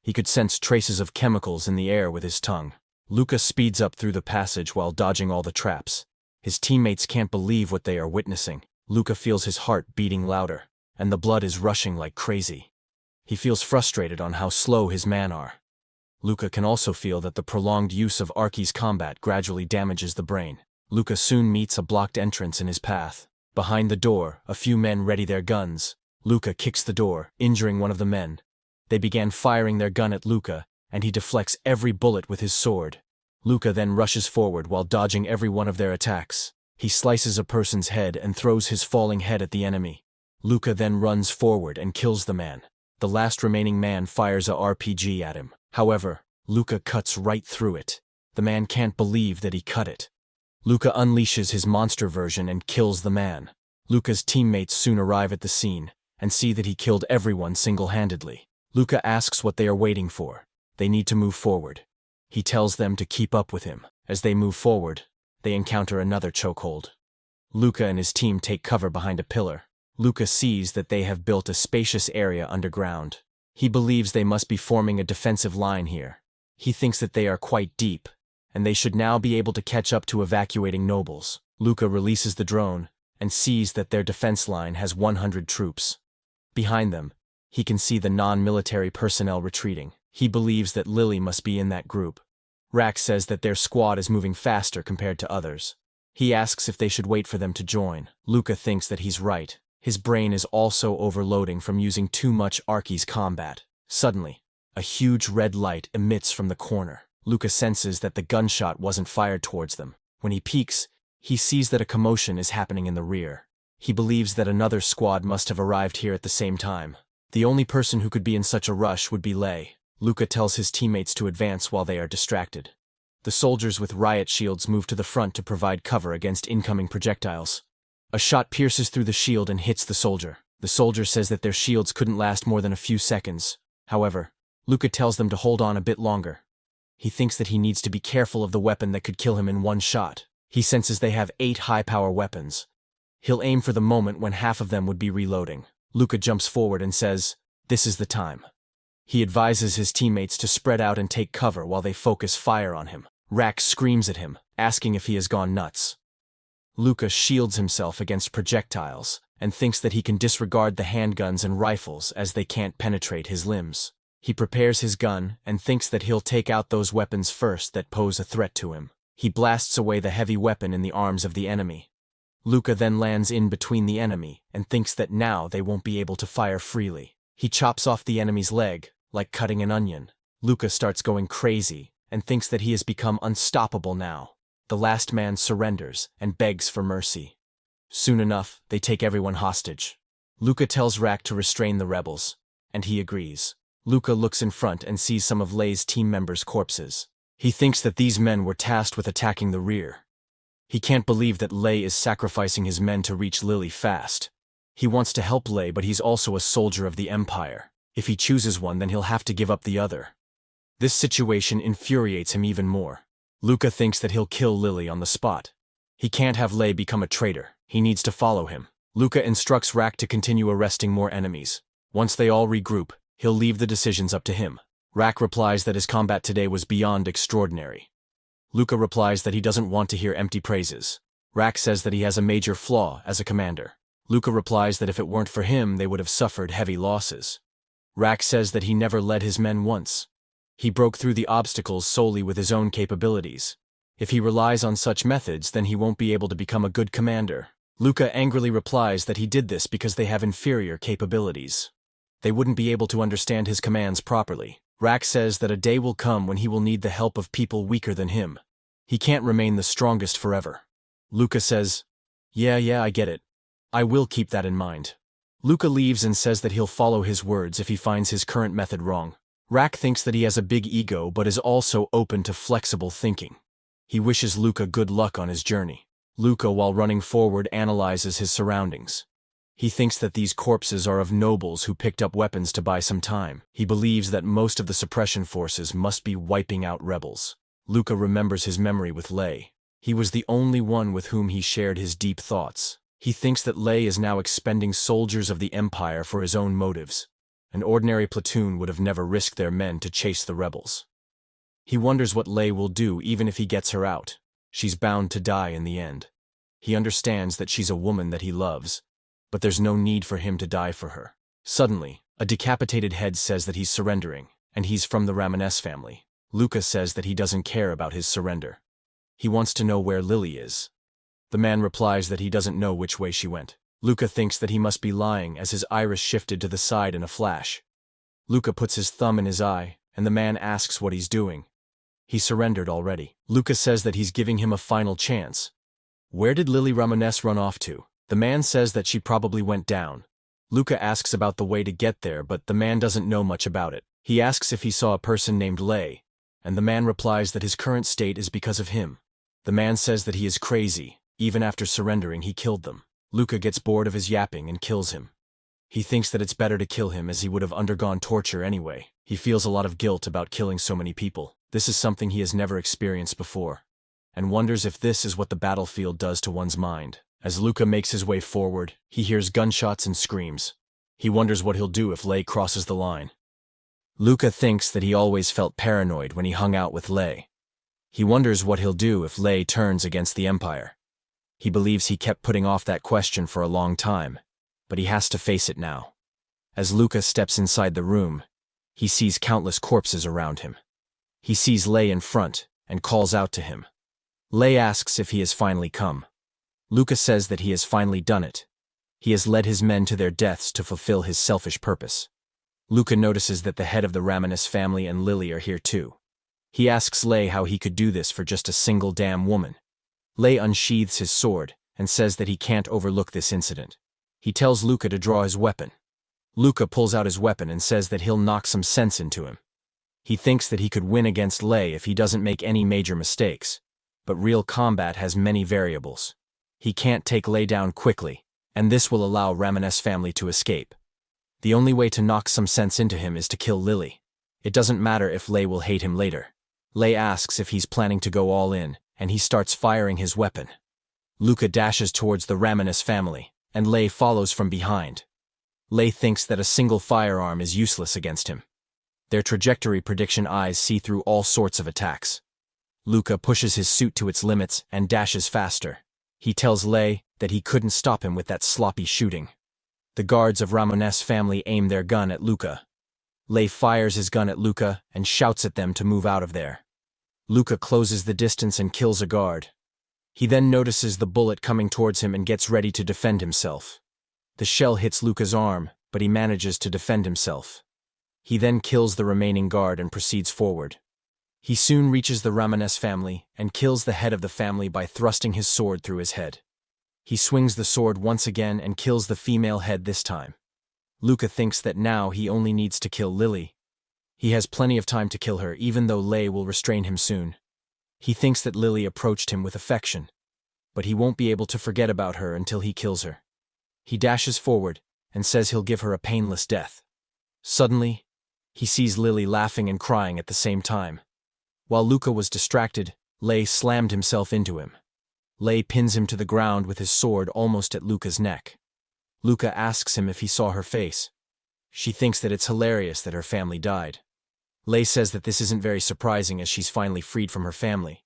He could sense traces of chemicals in the air with his tongue. Luca speeds up through the passage while dodging all the traps. His teammates can't believe what they are witnessing. Luca feels his heart beating louder, and the blood is rushing like crazy. He feels frustrated on how slow his men are. Luca can also feel that the prolonged use of Archies combat gradually damages the brain. Luca soon meets a blocked entrance in his path. Behind the door, a few men ready their guns. Luca kicks the door, injuring one of the men. They began firing their gun at Luca, and he deflects every bullet with his sword. Luca then rushes forward while dodging every one of their attacks. He slices a person's head and throws his falling head at the enemy. Luca then runs forward and kills the man. The last remaining man fires a RPG at him. However, Luca cuts right through it. The man can't believe that he cut it. Luca unleashes his monster version and kills the man. Luca's teammates soon arrive at the scene and see that he killed everyone single-handedly. Luca asks what they are waiting for. They need to move forward. He tells them to keep up with him. As they move forward, they encounter another chokehold. Luca and his team take cover behind a pillar. Luca sees that they have built a spacious area underground. He believes they must be forming a defensive line here. He thinks that they are quite deep, and they should now be able to catch up to evacuating nobles. Luca releases the drone and sees that their defense line has 100 troops. Behind them, he can see the non-military personnel retreating. He believes that Lily must be in that group. Rack says that their squad is moving faster compared to others. He asks if they should wait for them to join. Luca thinks that he's right. His brain is also overloading from using too much Arky's combat. Suddenly, a huge red light emits from the corner. Luca senses that the gunshot wasn't fired towards them. When he peeks, he sees that a commotion is happening in the rear. He believes that another squad must have arrived here at the same time. The only person who could be in such a rush would be Lei. Luca tells his teammates to advance while they are distracted. The soldiers with riot shields move to the front to provide cover against incoming projectiles. A shot pierces through the shield and hits the soldier. The soldier says that their shields couldn't last more than a few seconds. However, Luca tells them to hold on a bit longer. He thinks that he needs to be careful of the weapon that could kill him in one shot. He senses they have 8 high-power weapons. He'll aim for the moment when half of them would be reloading. Luca jumps forward and says, "This is the time." He advises his teammates to spread out and take cover while they focus fire on him. Rack screams at him, asking if he has gone nuts. Luca shields himself against projectiles and thinks that he can disregard the handguns and rifles as they can't penetrate his limbs. He prepares his gun and thinks that he'll take out those weapons first that pose a threat to him. He blasts away the heavy weapon in the arms of the enemy. Luca then lands in between the enemy and thinks that now they won't be able to fire freely. He chops off the enemy's leg, like cutting an onion. Luca starts going crazy and thinks that he has become unstoppable now. The last man surrenders and begs for mercy. Soon enough, they take everyone hostage. Luca tells Rack to restrain the rebels, and he agrees. Luca looks in front and sees some of Lei's team members' corpses. He thinks that these men were tasked with attacking the rear. He can't believe that Lei is sacrificing his men to reach Lily fast. He wants to help Lei, but he's also a soldier of the Empire. If he chooses one, then he'll have to give up the other. This situation infuriates him even more. Luca thinks that he'll kill Lily on the spot. He can't have Lei become a traitor. He needs to follow him. Luca instructs Rack to continue arresting more enemies. Once they all regroup, he'll leave the decisions up to him. Rack replies that his combat today was beyond extraordinary. Luca replies that he doesn't want to hear empty praises. Rack says that he has a major flaw as a commander. Luca replies that if it weren't for him, they would have suffered heavy losses. Rack says that he never led his men once. He broke through the obstacles solely with his own capabilities. If he relies on such methods, then he won't be able to become a good commander. Luca angrily replies that he did this because they have inferior capabilities. They wouldn't be able to understand his commands properly. Rack says that a day will come when he will need the help of people weaker than him. He can't remain the strongest forever. Luca says, Yeah, I get it. I will keep that in mind. Luca leaves and says that he'll follow his words if he finds his current method wrong. Rack thinks that he has a big ego but is also open to flexible thinking. He wishes Luca good luck on his journey. Luca, while running forward, analyzes his surroundings. He thinks that these corpses are of nobles who picked up weapons to buy some time. He believes that most of the suppression forces must be wiping out rebels. Luca remembers his memory with Lei. He was the only one with whom he shared his deep thoughts. He thinks that Lei is now expending soldiers of the Empire for his own motives. An ordinary platoon would have never risked their men to chase the rebels. He wonders what Lei will do even if he gets her out. She's bound to die in the end. He understands that she's a woman that he loves, but there's no need for him to die for her. Suddenly, a decapitated head says that he's surrendering, and he's from the Ramones family. Luca says that he doesn't care about his surrender. He wants to know where Lily is. The man replies that he doesn't know which way she went. Luca thinks that he must be lying as his iris shifted to the side in a flash. Luca puts his thumb in his eye, and the man asks what he's doing. He surrendered already. Luca says that he's giving him a final chance. Where did Lily Ramones run off to? The man says that she probably went down. Luca asks about the way to get there, but the man doesn't know much about it. He asks if he saw a person named Lei, and the man replies that his current state is because of him. The man says that he is crazy. Even after surrendering, he killed them. Luca gets bored of his yapping and kills him. He thinks that it's better to kill him as he would have undergone torture anyway. He feels a lot of guilt about killing so many people. This is something he has never experienced before, and wonders if this is what the battlefield does to one's mind. As Luca makes his way forward, he hears gunshots and screams. He wonders what he'll do if Lei crosses the line. Luca thinks that he always felt paranoid when he hung out with Lei. He wonders what he'll do if Lei turns against the Empire. He believes he kept putting off that question for a long time, but he has to face it now. As Luca steps inside the room, he sees countless corpses around him. He sees Lei in front and calls out to him. Lei asks if he has finally come. Luca says that he has finally done it. He has led his men to their deaths to fulfill his selfish purpose. Luca notices that the head of the Ramenes family and Lily are here too. He asks Lei how he could do this for just a single damn woman. Lei unsheathes his sword and says that he can't overlook this incident. He tells Luca to draw his weapon. Luca pulls out his weapon and says that he'll knock some sense into him. He thinks that he could win against Lei if he doesn't make any major mistakes, but real combat has many variables. He can't take Lei down quickly, and this will allow Ramenes family to escape. The only way to knock some sense into him is to kill Lily. It doesn't matter if Lei will hate him later. Lei asks if he's planning to go all in, and he starts firing his weapon. Luca dashes towards the Ramenes family, and Lei follows from behind. Lei thinks that a single firearm is useless against him. Their trajectory prediction eyes see through all sorts of attacks. Luca pushes his suit to its limits and dashes faster. He tells Lei that he couldn't stop him with that sloppy shooting. The guards of Ramenes family aim their gun at Luca. Lei fires his gun at Luca and shouts at them to move out of there. Luca closes the distance and kills a guard. He then notices the bullet coming towards him and gets ready to defend himself. The shell hits Luca's arm, but he manages to defend himself. He then kills the remaining guard and proceeds forward. He soon reaches the Ramenes family and kills the head of the family by thrusting his sword through his head. He swings the sword once again and kills the female head this time. Luca thinks that now he only needs to kill Lily. He has plenty of time to kill her, even though Lei will restrain him soon. He thinks that Lily approached him with affection, but he won't be able to forget about her until he kills her. He dashes forward and says he'll give her a painless death. Suddenly, he sees Lily laughing and crying at the same time. While Luca was distracted, Lei slammed himself into him. Lei pins him to the ground with his sword almost at Luca's neck. Luca asks him if he saw her face. She thinks that it's hilarious that her family died. Lei says that this isn't very surprising as she's finally freed from her family.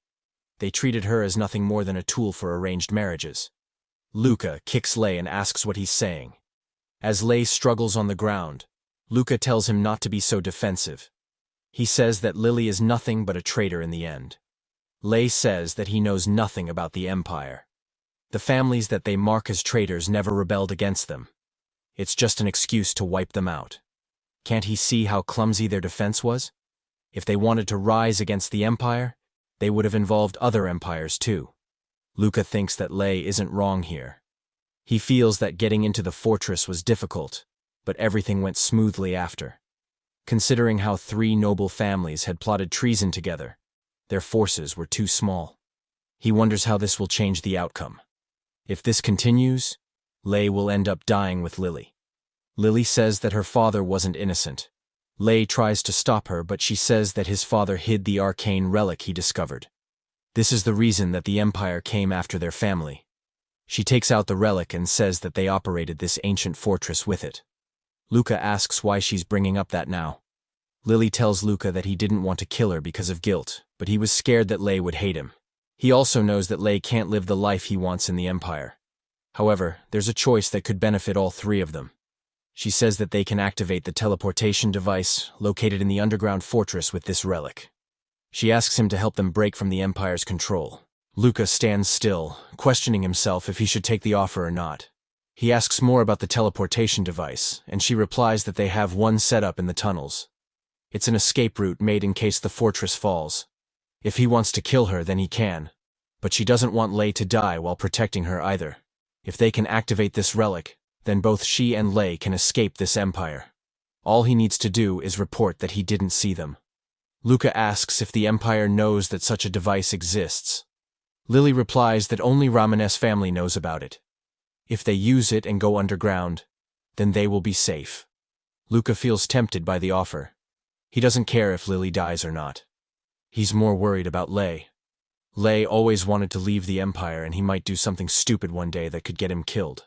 They treated her as nothing more than a tool for arranged marriages. Luca kicks Lei and asks what he's saying. As Lei struggles on the ground, Luca tells him not to be so defensive. He says that Lily is nothing but a traitor in the end. Lei says that he knows nothing about the Empire. The families that they mark as traitors never rebelled against them. It's just an excuse to wipe them out. Can't he see how clumsy their defense was? If they wanted to rise against the Empire, they would have involved other empires too. Luca thinks that Lei isn't wrong here. He feels that getting into the fortress was difficult, but everything went smoothly after. Considering how 3 noble families had plotted treason together, their forces were too small. He wonders how this will change the outcome. If this continues, Lei will end up dying with Lily. Lily says that her father wasn't innocent. Lei tries to stop her, but she says that his father hid the arcane relic he discovered. This is the reason that the Empire came after their family. She takes out the relic and says that they operated this ancient fortress with it. Luca asks why she's bringing up that now. Lily tells Luca that he didn't want to kill her because of guilt, but he was scared that Lei would hate him. He also knows that Lei can't live the life he wants in the Empire. However, there's a choice that could benefit all 3 of them. She says that they can activate the teleportation device located in the underground fortress with this relic. She asks him to help them break from the Empire's control. Luca stands still, questioning himself if he should take the offer or not. He asks more about the teleportation device, and she replies that they have one set up in the tunnels. It's an escape route made in case the fortress falls. If he wants to kill her, then he can. But she doesn't want Lei to die while protecting her either. If they can activate this relic, then both she and Lei can escape this empire. All he needs to do is report that he didn't see them. Luca asks if the Empire knows that such a device exists. Lily replies that only Ramenes family knows about it. If they use it and go underground, then they will be safe. Luca feels tempted by the offer. He doesn't care if Lily dies or not. He's more worried about Lei. Lei always wanted to leave the Empire, and he might do something stupid one day that could get him killed.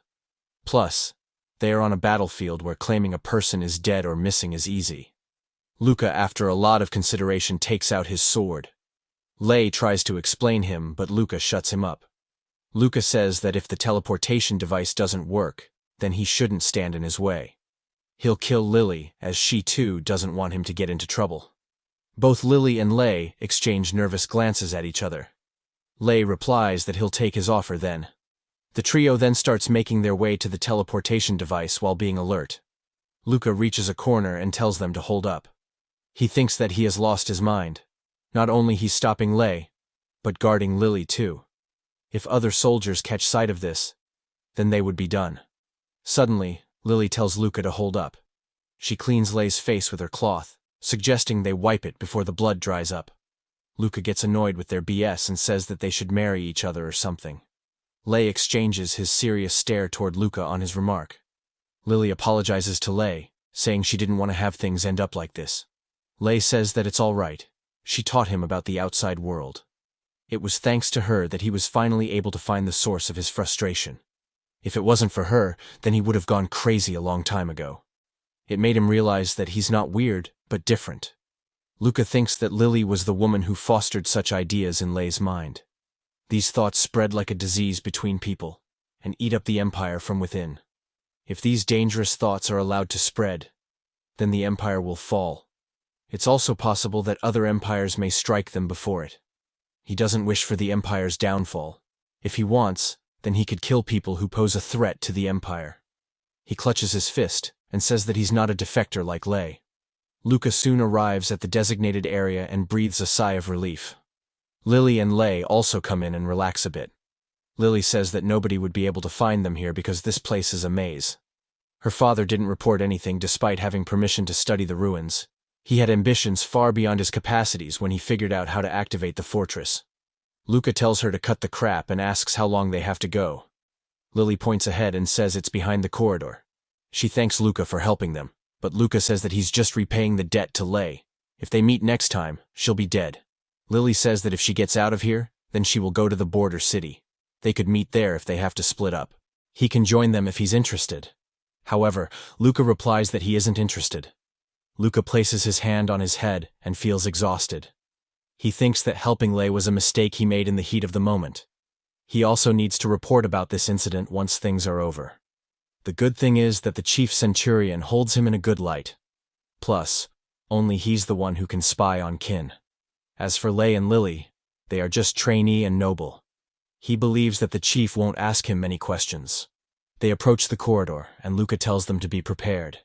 Plus, they are on a battlefield where claiming a person is dead or missing is easy. Luca, after a lot of consideration, takes out his sword. Lei tries to explain him, but Luca shuts him up. Luca says that if the teleportation device doesn't work, then he shouldn't stand in his way. He'll kill Lily, as she too doesn't want him to get into trouble. Both Lily and Lei exchange nervous glances at each other. Lei replies that he'll take his offer then. The trio then starts making their way to the teleportation device while being alert. Luca reaches a corner and tells them to hold up. He thinks that he has lost his mind. Not only he's stopping Lei, but guarding Lily too. If other soldiers catch sight of this, then they would be done. Suddenly, Lily tells Luca to hold up. She cleans Lei's face with her cloth, suggesting they wipe it before the blood dries up. Luca gets annoyed with their BS and says that they should marry each other or something. Lei exchanges his serious stare toward Luca on his remark. Lily apologizes to Lei, saying she didn't want to have things end up like this. Lei says that it's all right. She taught him about the outside world. It was thanks to her that he was finally able to find the source of his frustration. If it wasn't for her, then he would have gone crazy a long time ago. It made him realize that he's not weird, but different. Luca thinks that Lily was the woman who fostered such ideas in Lei's mind. These thoughts spread like a disease between people, and eat up the empire from within. If these dangerous thoughts are allowed to spread, then the empire will fall. It's also possible that other empires may strike them before it. He doesn't wish for the empire's downfall. If he wants, then he could kill people who pose a threat to the empire. He clutches his fist and says that he's not a defector like Lei. Luca soon arrives at the designated area and breathes a sigh of relief. Lily and Lei also come in and relax a bit. Lily says that nobody would be able to find them here because this place is a maze. Her father didn't report anything despite having permission to study the ruins. He had ambitions far beyond his capacities when he figured out how to activate the fortress. Luca tells her to cut the crap and asks how long they have to go. Lily points ahead and says it's behind the corridor. She thanks Luca for helping them, but Luca says that he's just repaying the debt to Lei. If they meet next time, she'll be dead. Lily says that if she gets out of here, then she will go to the border city. They could meet there if they have to split up. He can join them if he's interested. However, Luca replies that he isn't interested. Luca places his hand on his head and feels exhausted. He thinks that helping Lei was a mistake he made in the heat of the moment. He also needs to report about this incident once things are over. The good thing is that the chief centurion holds him in a good light. Plus, only he's the one who can spy on Qin. As for Lei and Lily, they are just trainee and noble. He believes that the chief won't ask him many questions. They approach the corridor, and Luca tells them to be prepared.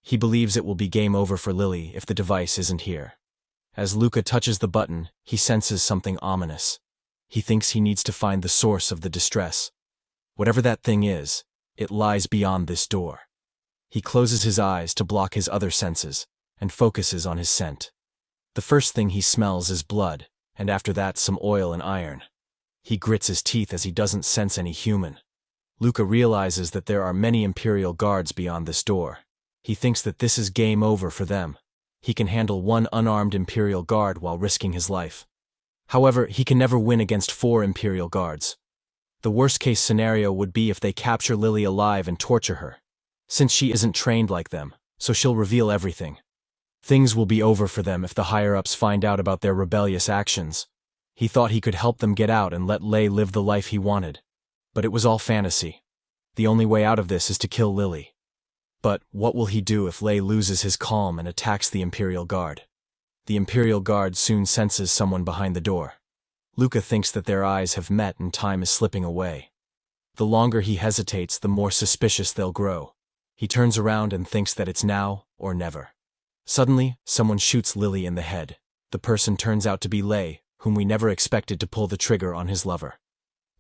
He believes it will be game over for Lily if the device isn't here. As Luca touches the button, he senses something ominous. He thinks he needs to find the source of the distress. Whatever that thing is, it lies beyond this door. He closes his eyes to block his other senses, and focuses on his scent. The first thing he smells is blood, and after that some oil and iron. He grits his teeth as he doesn't sense any human. Luca realizes that there are many Imperial guards beyond this door. He thinks that this is game over for them. He can handle one unarmed Imperial guard while risking his life. However, he can never win against 4 Imperial guards. The worst-case scenario would be if they capture Lily alive and torture her. Since she isn't trained like them, so she'll reveal everything. Things will be over for them if the higher-ups find out about their rebellious actions. He thought he could help them get out and let Lei live the life he wanted. But it was all fantasy. The only way out of this is to kill Lily. But what will he do if Lei loses his calm and attacks the Imperial Guard? The Imperial Guard soon senses someone behind the door. Luca thinks that their eyes have met and time is slipping away. The longer he hesitates, the more suspicious they'll grow. He turns around and thinks that it's now or never. Suddenly, someone shoots Lily in the head. The person turns out to be Lei, whom we never expected to pull the trigger on his lover.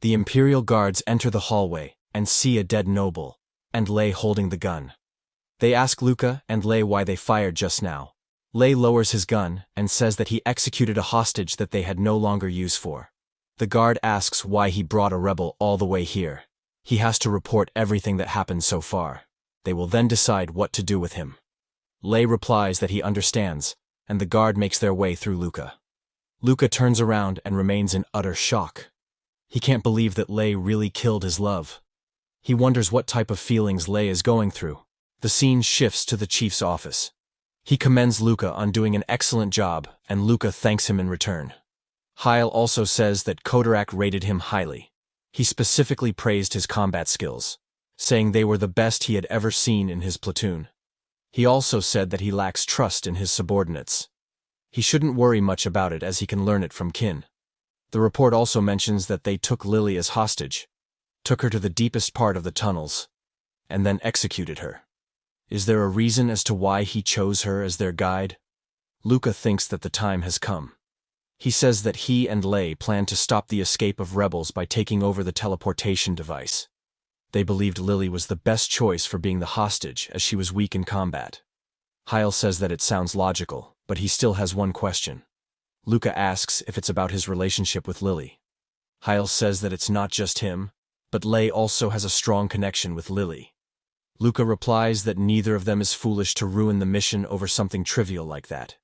The Imperial Guards enter the hallway and see a dead noble, and Lei holding the gun. They ask Luca and Lei why they fired just now. Lei lowers his gun and says that he executed a hostage that they had no longer use for. The guard asks why he brought a rebel all the way here. He has to report everything that happened so far. They will then decide what to do with him. Lei replies that he understands, and the guard makes their way through Luca. Luca turns around and remains in utter shock. He can't believe that Lei really killed his love. He wonders what type of feelings Lei is going through. The scene shifts to the chief's office. He commends Luca on doing an excellent job, and Luca thanks him in return. Heil also says that Kodarak rated him highly. He specifically praised his combat skills, saying they were the best he had ever seen in his platoon. He also said that he lacks trust in his subordinates. He shouldn't worry much about it as he can learn it from Qin. The report also mentions that they took Lily as hostage, took her to the deepest part of the tunnels, and then executed her. Is there a reason as to why he chose her as their guide? Luca thinks that the time has come. He says that he and Lei plan to stop the escape of rebels by taking over the teleportation device. They believed Lily was the best choice for being the hostage as she was weak in combat. Heil says that it sounds logical, but he still has one question. Luca asks if it's about his relationship with Lily. Heil says that it's not just him, but Lei also has a strong connection with Lily. Luca replies that neither of them is foolish to ruin the mission over something trivial like that.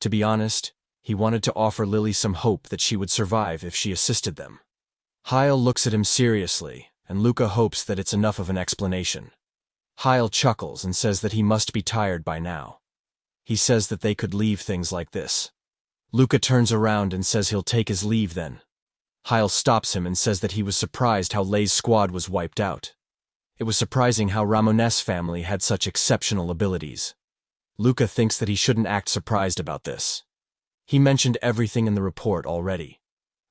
To be honest, he wanted to offer Lily some hope that she would survive if she assisted them. Heil looks at him seriously, and Luca hopes that it's enough of an explanation. Heil chuckles and says that he must be tired by now. He says that they could leave things like this. Luca turns around and says he'll take his leave then. Heil stops him and says that he was surprised how Lei's squad was wiped out. It was surprising how Ramon's family had such exceptional abilities. Luca thinks that he shouldn't act surprised about this. He mentioned everything in the report already.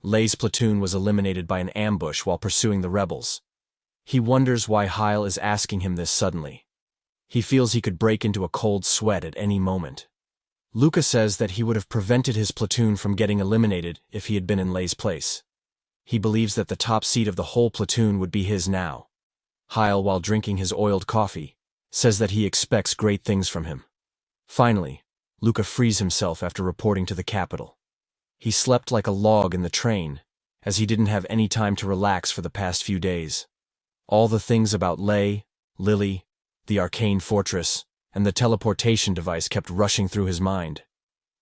Lei's platoon was eliminated by an ambush while pursuing the rebels. He wonders why Heil is asking him this suddenly. He feels he could break into a cold sweat at any moment. Luca says that he would have prevented his platoon from getting eliminated if he had been in Lei's place. He believes that the top seat of the whole platoon would be his now. Heil, while drinking his oiled coffee, says that he expects great things from him. Finally, Luca frees himself after reporting to the capital. He slept like a log in the train, as he didn't have any time to relax for the past few days. All the things about Lei, Lily, the arcane fortress, and the teleportation device kept rushing through his mind.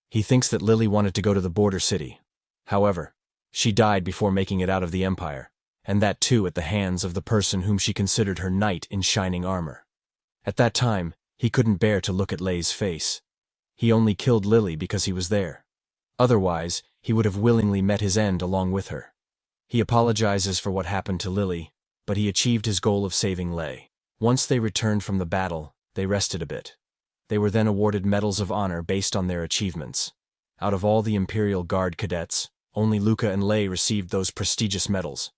He thinks that Lily wanted to go to the border city. However, she died before making it out of the Empire, and that too at the hands of the person whom she considered her knight in shining armor. At that time, he couldn't bear to look at Lei's face. He only killed Lily because he was there. Otherwise, he would have willingly met his end along with her. He apologizes for what happened to Lily, but he achieved his goal of saving Lei. Once they returned from the battle, they rested a bit. They were then awarded medals of honor based on their achievements. Out of all the Imperial Guard cadets, only Luca and Lei received those prestigious medals.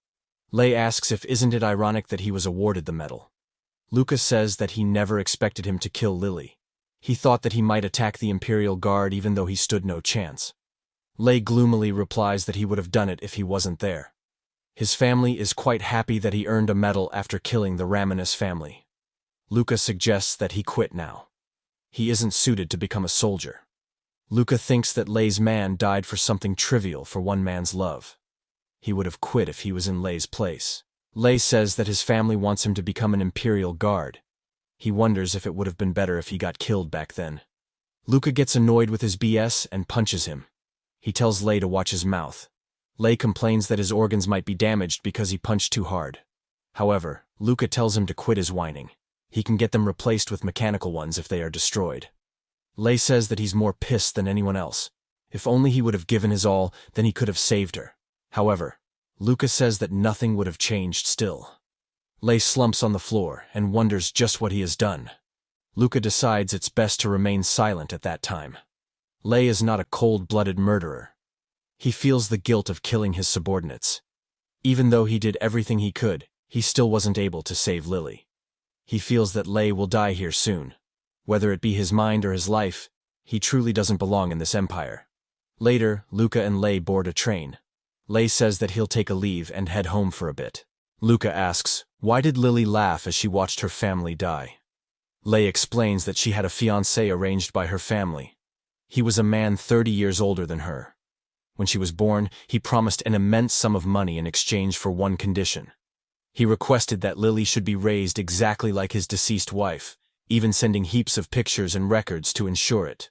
Lei asks if isn't it ironic that he was awarded the medal. Luca says that he never expected him to kill Lily. He thought that he might attack the Imperial Guard even though he stood no chance. Lei gloomily replies that he would have done it if he wasn't there. His family is quite happy that he earned a medal after killing the Ramon's family. Luca suggests that he quit now. He isn't suited to become a soldier. Luca thinks that Lei's man died for something trivial for one man's love. He would have quit if he was in Lei's place. Lei says that his family wants him to become an Imperial Guard. He wonders if it would have been better if he got killed back then. Luca gets annoyed with his BS and punches him. He tells Lei to watch his mouth. Lei complains that his organs might be damaged because he punched too hard. However, Luca tells him to quit his whining. He can get them replaced with mechanical ones if they are destroyed. Lei says that he's more pissed than anyone else. If only he would have given his all, then he could have saved her. However, Luca says that nothing would have changed still. Lei slumps on the floor and wonders just what he has done. Luca decides it's best to remain silent at that time. Lei is not a cold-blooded murderer. He feels the guilt of killing his subordinates. Even though he did everything he could, he still wasn't able to save Lily. He feels that Lei will die here soon. Whether it be his mind or his life, he truly doesn't belong in this empire. Later, Luca and Lei board a train. Lei says that he'll take a leave and head home for a bit. Luca asks, why did Lily laugh as she watched her family die? Lei explains that she had a fiancé arranged by her family. He was a man 30 years older than her. When she was born, he promised an immense sum of money in exchange for one condition. He requested that Lily should be raised exactly like his deceased wife, even sending heaps of pictures and records to ensure it.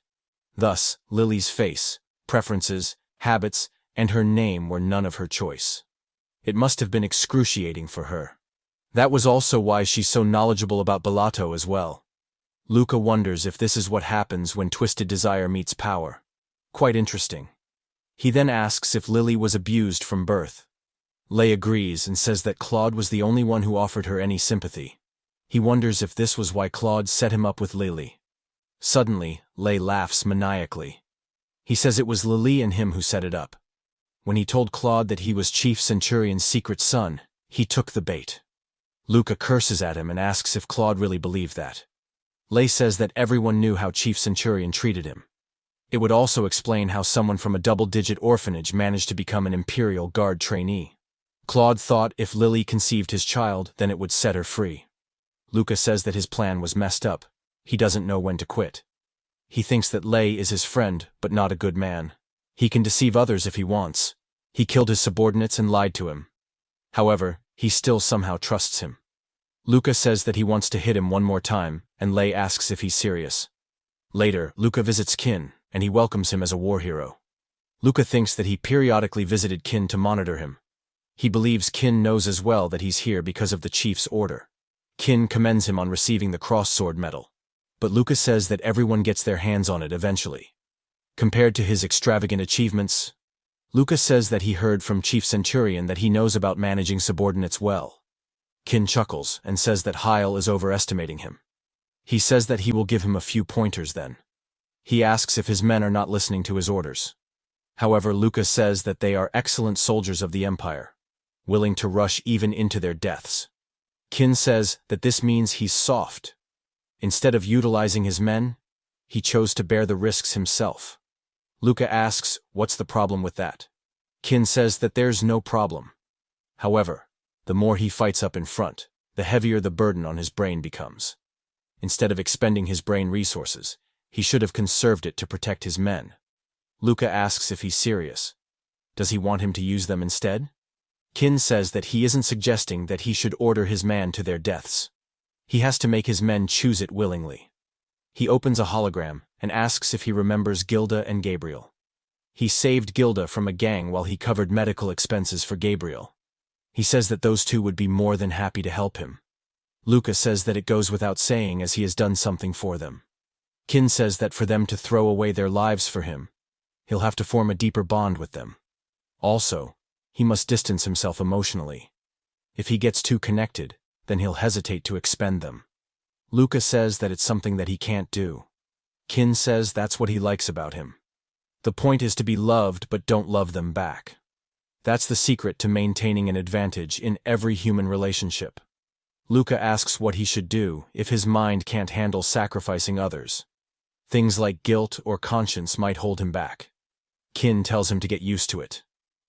Thus, Lily's face, preferences, habits, and her name were none of her choice. It must have been excruciating for her. That was also why she's so knowledgeable about Bellotto as well. Luca wonders if this is what happens when twisted desire meets power. Quite interesting. He then asks if Lily was abused from birth. Lei agrees and says that Claude was the only one who offered her any sympathy. He wonders if this was why Claude set him up with Lily. Suddenly, Lei laughs maniacally. He says it was Lily and him who set it up. When he told Claude that he was Chief Centurion's secret son, he took the bait. Luca curses at him and asks if Claude really believed that. Lei says that everyone knew how Chief Centurion treated him. It would also explain how someone from a double-digit orphanage managed to become an Imperial Guard trainee. Claude thought if Lily conceived his child, then it would set her free. Luca says that his plan was messed up. He doesn't know when to quit. He thinks that Lei is his friend, but not a good man. He can deceive others if he wants. He killed his subordinates and lied to him. However, he still somehow trusts him. Luca says that he wants to hit him one more time, and Lei asks if he's serious. Later, Luca visits Qin, and he welcomes him as a war hero. Luca thinks that he periodically visited Qin to monitor him. He believes Qin knows as well that he's here because of the chief's order. Qin commends him on receiving the cross-sword medal. But Luca says that everyone gets their hands on it eventually. Compared to his extravagant achievements, Luca says that he heard from Chief Centurion that he knows about managing subordinates well. Qin chuckles and says that Heil is overestimating him. He says that he will give him a few pointers then. He asks if his men are not listening to his orders. However, Luca says that they are excellent soldiers of the Empire, willing to rush even into their deaths. Qin says that this means he's soft. Instead of utilizing his men, he chose to bear the risks himself. Luca asks, what's the problem with that? Qin says that there's no problem. However, the more he fights up in front, the heavier the burden on his brain becomes. Instead of expending his brain resources, he should have conserved it to protect his men. Luca asks if he's serious. Does he want him to use them instead? Qin says that he isn't suggesting that he should order his man to their deaths. He has to make his men choose it willingly. He opens a hologram and asks if he remembers Gilda and Gabriel. He saved Gilda from a gang while he covered medical expenses for Gabriel. He says that those two would be more than happy to help him. Luca says that it goes without saying as he has done something for them. Qin says that for them to throw away their lives for him, he'll have to form a deeper bond with them. Also, he must distance himself emotionally. If he gets too connected, then he'll hesitate to expend them. Luca says that it's something that he can't do. Qin says that's what he likes about him. The point is to be loved but don't love them back. That's the secret to maintaining an advantage in every human relationship. Luca asks what he should do if his mind can't handle sacrificing others. Things like guilt or conscience might hold him back. Qin tells him to get used to it.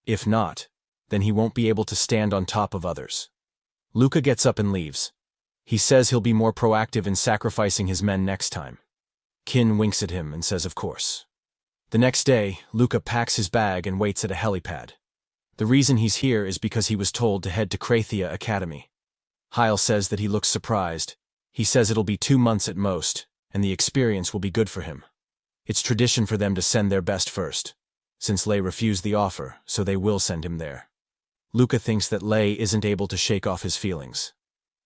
If not, then he won't be able to stand on top of others. Luca gets up and leaves. He says he'll be more proactive in sacrificing his men next time. Qin winks at him and says of course. The next day, Luca packs his bag and waits at a helipad. The reason he's here is because he was told to head to Krathia Academy. Heil says that he looks surprised. He says it'll be 2 months at most, and the experience will be good for him. It's tradition for them to send their best first, since Lei refused the offer, so they will send him there. Luca thinks that Lei isn't able to shake off his feelings.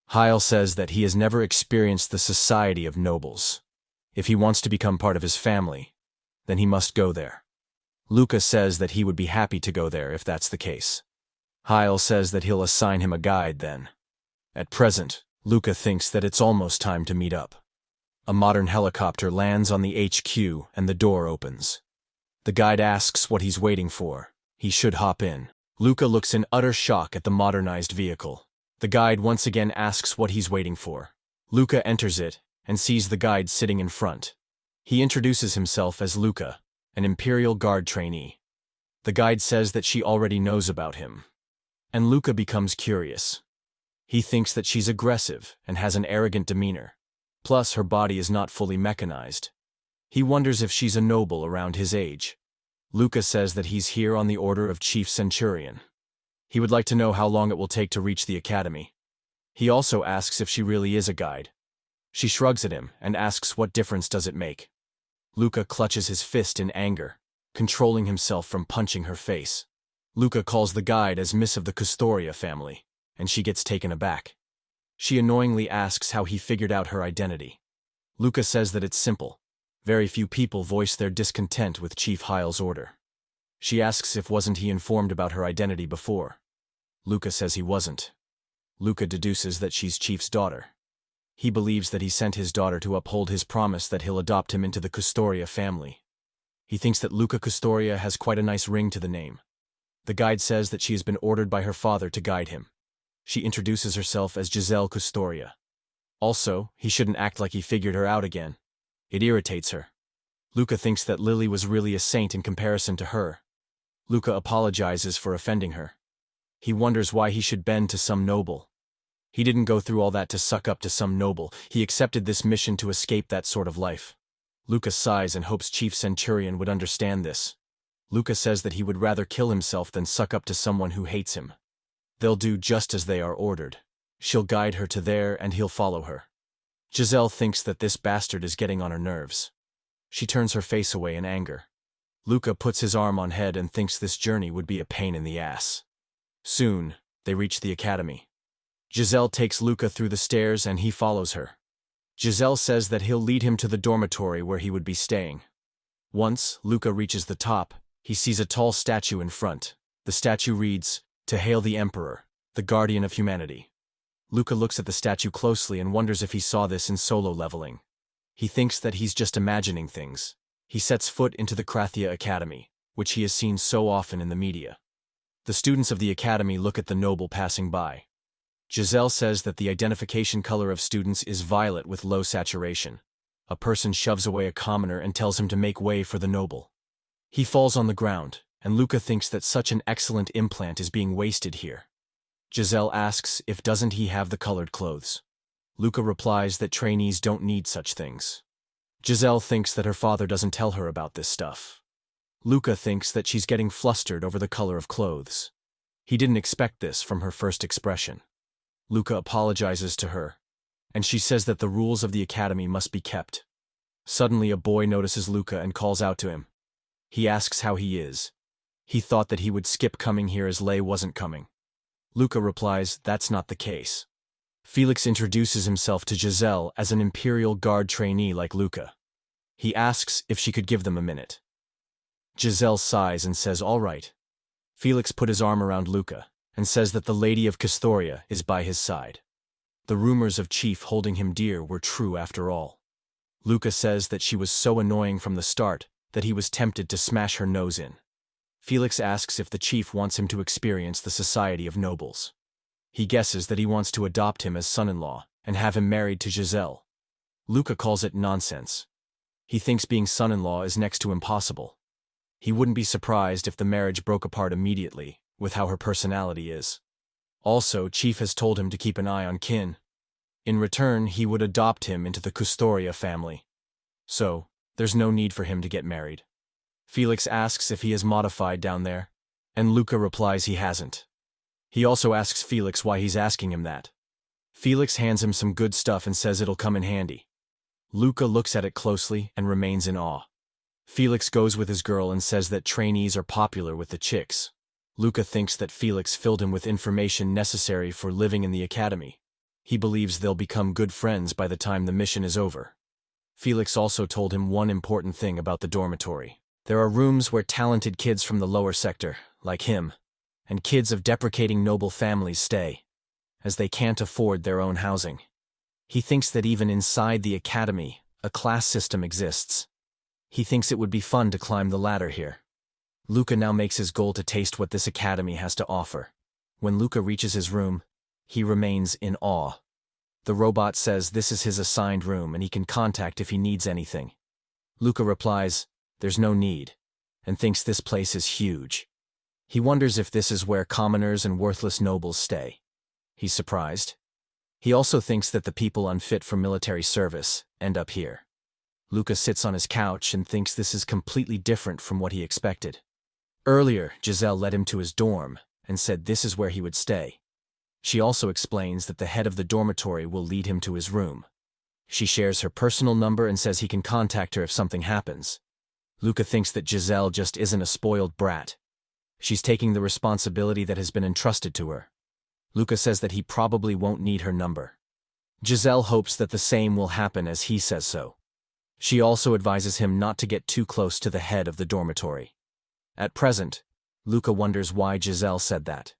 Heil says that he has never experienced the society of nobles. If he wants to become part of his family, then he must go there. Luca says that he would be happy to go there if that's the case. Heil says that he'll assign him a guide then. At present, Luca thinks that it's almost time to meet up. A modern helicopter lands on the HQ and the door opens. The guide asks what he's waiting for. He should hop in. Luca looks in utter shock at the modernized vehicle. The guide once again asks what he's waiting for. Luca enters it and sees the guide sitting in front. He introduces himself as Luca, an Imperial Guard trainee. The guide says that she already knows about him. And Luca becomes curious. He thinks that she's aggressive and has an arrogant demeanor. Plus, her body is not fully mechanized. He wonders if she's a noble around his age. Luca says that he's here on the order of Chief Centurion. He would like to know how long it will take to reach the academy. He also asks if she really is a guide. She shrugs at him and asks what difference does it make. Luca clutches his fist in anger, controlling himself from punching her face. Luca calls the guide as Miss of the Custoria family, and she gets taken aback. She annoyingly asks how he figured out her identity. Luca says that it's simple. Very few people voice their discontent with Chief Heil's order. She asks if wasn't he informed about her identity before. Luca says he wasn't. Luca deduces that she's Chief's daughter. He believes that he sent his daughter to uphold his promise that he'll adopt him into the Custoria family. He thinks that Luca Custoria has quite a nice ring to the name. The guide says that she has been ordered by her father to guide him. She introduces herself as Giselle Custoria. Also, he shouldn't act like he figured her out again. It irritates her. Luca thinks that Lily was really a saint in comparison to her. Luca apologizes for offending her. He wonders why he should bend to some noble. He didn't go through all that to suck up to some noble. He accepted this mission to escape that sort of life. Luca sighs and hopes Chief Centurion would understand this. Luca says that he would rather kill himself than suck up to someone who hates him. They'll do just as they are ordered. She'll guide her to there and he'll follow her. Giselle thinks that this bastard is getting on her nerves. She turns her face away in anger. Luca puts his arm on head and thinks this journey would be a pain in the ass. Soon, they reach the academy. Giselle takes Luca through the stairs and he follows her. Giselle says that he'll lead him to the dormitory where he would be staying. Once Luca reaches the top, he sees a tall statue in front. The statue reads, "To hail the Emperor, the guardian of humanity." Luca looks at the statue closely and wonders if he saw this in Solo Leveling. He thinks that he's just imagining things. He sets foot into the Krathia Academy, which he has seen so often in the media. The students of the academy look at the noble passing by. Giselle says that the identification color of students is violet with low saturation. A person shoves away a commoner and tells him to make way for the noble. He falls on the ground, and Luca thinks that such an excellent implant is being wasted here. Giselle asks if doesn't he have the colored clothes. Luca replies that trainees don't need such things. Giselle thinks that her father doesn't tell her about this stuff. Luca thinks that she's getting flustered over the color of clothes. He didn't expect this from her first expression. Luca apologizes to her, and she says that the rules of the academy must be kept. Suddenly a boy notices Luca and calls out to him. He asks how he is. He thought that he would skip coming here as Lei wasn't coming. Luca replies that's not the case. Felix introduces himself to Giselle as an Imperial Guard trainee like Luca. He asks if she could give them a minute. Giselle sighs and says all right. Felix put his arm around Luca and says that the Lady of Castoria is by his side. The rumors of Chief holding him dear were true after all. Luca says that she was so annoying from the start that he was tempted to smash her nose in. Felix asks if the Chief wants him to experience the society of nobles. He guesses that he wants to adopt him as son-in-law and have him married to Giselle. Luca calls it nonsense. He thinks being son-in-law is next to impossible. He wouldn't be surprised if the marriage broke apart immediately, with how her personality is. Also, Chief has told him to keep an eye on Kin. In return, he would adopt him into the Custoria family. So, there's no need for him to get married. Felix asks if he has modified down there, and Luca replies he hasn't. He also asks Felix why he's asking him that. Felix hands him some good stuff and says it'll come in handy. Luca looks at it closely and remains in awe. Felix goes with his girl and says that trainees are popular with the chicks. Luca thinks that Felix filled him with information necessary for living in the academy. He believes they'll become good friends by the time the mission is over. Felix also told him one important thing about the dormitory. There are rooms where talented kids from the lower sector, like him, and kids of deprecating noble families stay, as they can't afford their own housing. He thinks that even inside the academy, a class system exists. He thinks it would be fun to climb the ladder here. Luca now makes his goal to taste what this academy has to offer. When Luca reaches his room, he remains in awe. The robot says this is his assigned room and he can contact if he needs anything. Luca replies, there's no need, and thinks this place is huge. He wonders if this is where commoners and worthless nobles stay. He's surprised. He also thinks that the people unfit for military service end up here. Luca sits on his couch and thinks this is completely different from what he expected. Earlier, Giselle led him to his dorm and said this is where he would stay. She also explains that the head of the dormitory will lead him to his room. She shares her personal number and says he can contact her if something happens. Luca thinks that Giselle just isn't a spoiled brat. She's taking the responsibility that has been entrusted to her. Luca says that he probably won't need her number. Giselle hopes that the same will happen as he says so. She also advises him not to get too close to the head of the dormitory. At present, Luca wonders why Giselle said that.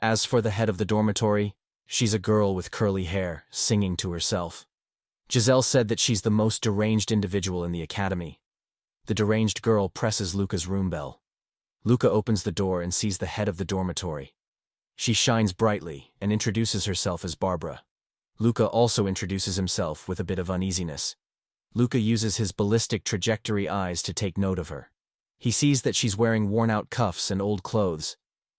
As for the head of the dormitory, she's a girl with curly hair, singing to herself. Giselle said that she's the most deranged individual in the academy. The deranged girl presses Luca's room bell. Luca opens the door and sees the head of the dormitory. She shines brightly and introduces herself as Barbara. Luca also introduces himself with a bit of uneasiness. Luca uses his ballistic trajectory eyes to take note of her. He sees that she's wearing worn-out cuffs and old clothes.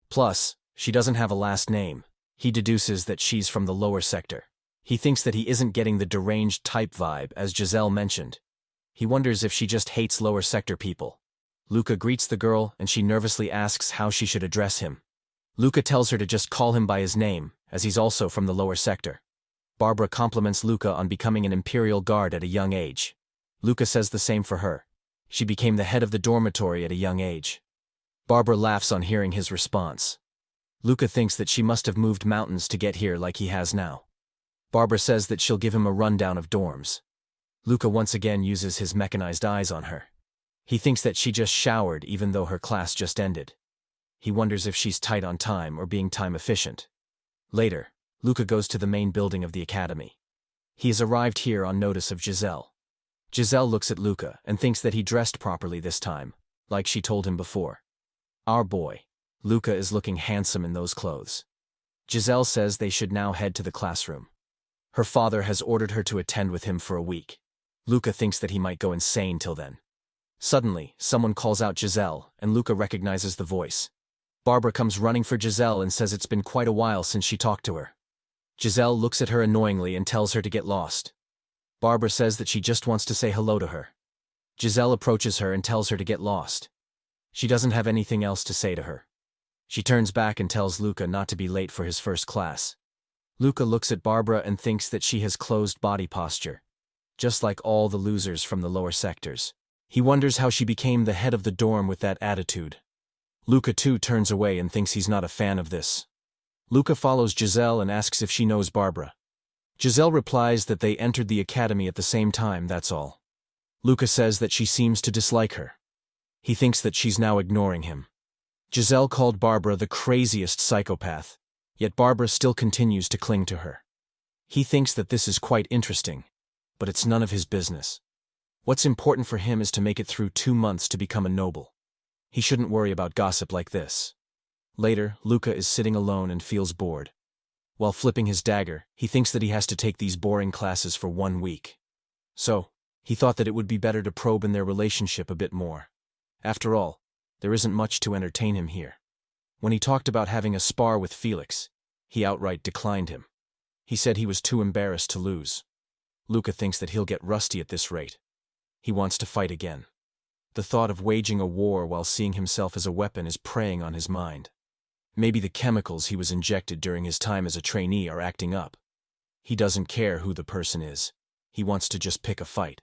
Plus, she doesn't have a last name. He deduces that she's from the lower sector. He thinks that he isn't getting the deranged type vibe, as Giselle mentioned. He wonders if she just hates lower sector people. Luca greets the girl, and she nervously asks how she should address him. Luca tells her to just call him by his name, as he's also from the lower sector. Barbara compliments Luca on becoming an Imperial Guard at a young age. Luca says the same for her. She became the head of the dormitory at a young age. Barbara laughs on hearing his response. Luca thinks that she must have moved mountains to get here like he has now. Barbara says that she'll give him a rundown of dorms. Luca once again uses his mechanized eyes on her. He thinks that she just showered even though her class just ended. He wonders if she's tight on time or being time efficient. Later, Luca goes to the main building of the academy. He has arrived here on notice of Giselle. Giselle looks at Luca and thinks that he dressed properly this time, like she told him before. Our boy. Luca is looking handsome in those clothes. Giselle says they should now head to the classroom. Her father has ordered her to attend with him for a week. Luca thinks that he might go insane till then. Suddenly, someone calls out Giselle, and Luca recognizes the voice. Barbara comes running for Giselle and says it's been quite a while since she talked to her. Giselle looks at her annoyingly and tells her to get lost. Barbara says that she just wants to say hello to her. Giselle approaches her and tells her to get lost. She doesn't have anything else to say to her. She turns back and tells Luca not to be late for his first class. Luca looks at Barbara and thinks that she has closed body posture, just like all the losers from the lower sectors. He wonders how she became the head of the dorm with that attitude. Luca too turns away and thinks he's not a fan of this. Luca follows Giselle and asks if she knows Barbara. Giselle replies that they entered the academy at the same time, that's all. Luca says that she seems to dislike her. He thinks that she's now ignoring him. Giselle called Barbara the craziest psychopath, yet Barbara still continues to cling to her. He thinks that this is quite interesting, but it's none of his business. What's important for him is to make it through 2 months to become a noble. He shouldn't worry about gossip like this. Later, Luca is sitting alone and feels bored. While flipping his dagger, he thinks that he has to take these boring classes for 1 week. So, he thought that it would be better to probe in their relationship a bit more. After all, there isn't much to entertain him here. When he talked about having a spar with Felix, he outright declined him. He said he was too embarrassed to lose. Luca thinks that he'll get rusty at this rate. He wants to fight again. The thought of waging a war while seeing himself as a weapon is preying on his mind. Maybe the chemicals he was injected during his time as a trainee are acting up. He doesn't care who the person is. He wants to just pick a fight.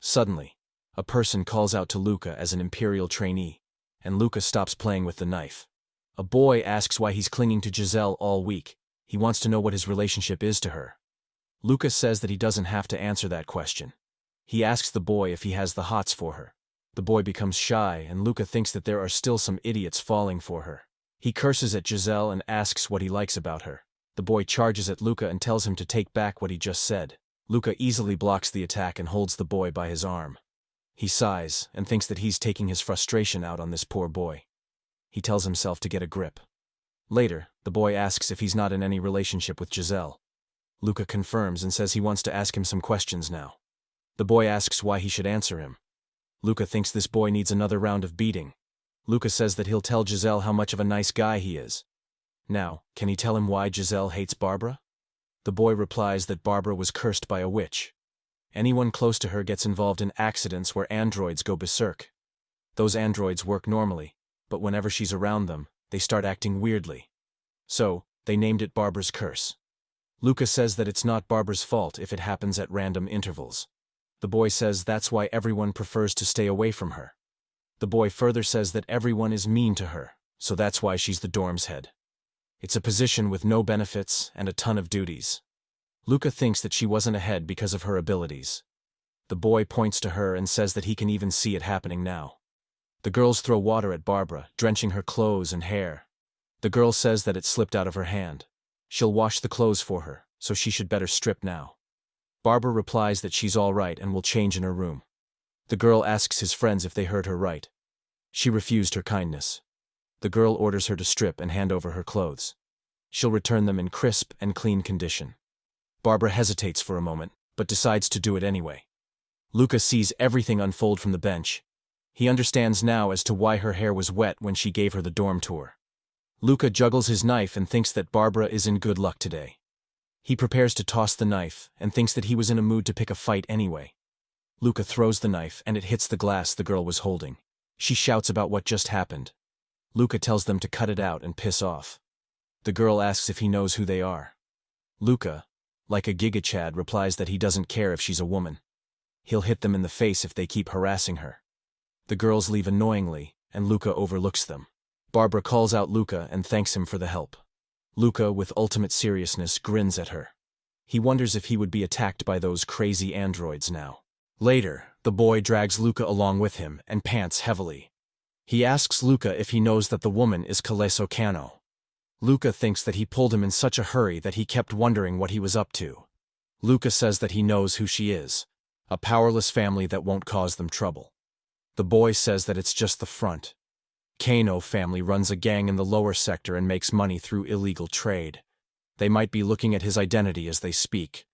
Suddenly, a person calls out to Luca as an Imperial trainee, and Luca stops playing with the knife. A boy asks why he's clinging to Giselle all week. He wants to know what his relationship is to her. Luca says that he doesn't have to answer that question. He asks the boy if he has the hots for her. The boy becomes shy, and Luca thinks that there are still some idiots falling for her. He curses at Giselle and asks what he likes about her. The boy charges at Luca and tells him to take back what he just said. Luca easily blocks the attack and holds the boy by his arm. He sighs and thinks that he's taking his frustration out on this poor boy. He tells himself to get a grip. Later, the boy asks if he's not in any relationship with Giselle. Luca confirms and says he wants to ask him some questions now. The boy asks why he should answer him. Luca thinks this boy needs another round of beating. Luca says that he'll tell Giselle how much of a nice guy he is. Now, can he tell him why Giselle hates Barbara? The boy replies that Barbara was cursed by a witch. Anyone close to her gets involved in accidents where androids go berserk. Those androids work normally, but whenever she's around them, they start acting weirdly. So, they named it Barbara's curse. Luca says that it's not Barbara's fault if it happens at random intervals. The boy says that's why everyone prefers to stay away from her. The boy further says that everyone is mean to her, so that's why she's the dorm's head. It's a position with no benefits and a ton of duties. Luca thinks that she wasn't ahead because of her abilities. The boy points to her and says that he can even see it happening now. The girls throw water at Barbara, drenching her clothes and hair. The girl says that it slipped out of her hand. She'll wash the clothes for her, so she should better strip now. Barbara replies that she's all right and will change in her room. The girl asks his friends if they heard her right. She refused her kindness. The girl orders her to strip and hand over her clothes. She'll return them in crisp and clean condition. Barbara hesitates for a moment, but decides to do it anyway. Luca sees everything unfold from the bench. He understands now as to why her hair was wet when she gave her the dorm tour. Luca juggles his knife and thinks that Barbara is in good luck today. He prepares to toss the knife and thinks that he was in a mood to pick a fight anyway. Luca throws the knife and it hits the glass the girl was holding. She shouts about what just happened. Luca tells them to cut it out and piss off. The girl asks if he knows who they are. Luca, like a gigachad, replies that he doesn't care if she's a woman. He'll hit them in the face if they keep harassing her. The girls leave annoyingly, and Luca overlooks them. Barbara calls out Luca and thanks him for the help. Luca, with ultimate seriousness, grins at her. He wonders if he would be attacked by those crazy androids now. Later, the boy drags Luca along with him and pants heavily. He asks Luca if he knows that the woman is Kaleso Kano. Luca thinks that he pulled him in such a hurry that he kept wondering what he was up to. Luca says that he knows who she is, a powerless family that won't cause them trouble. The boy says that it's just the front. Kano family runs a gang in the lower sector and makes money through illegal trade. They might be looking at his identity as they speak.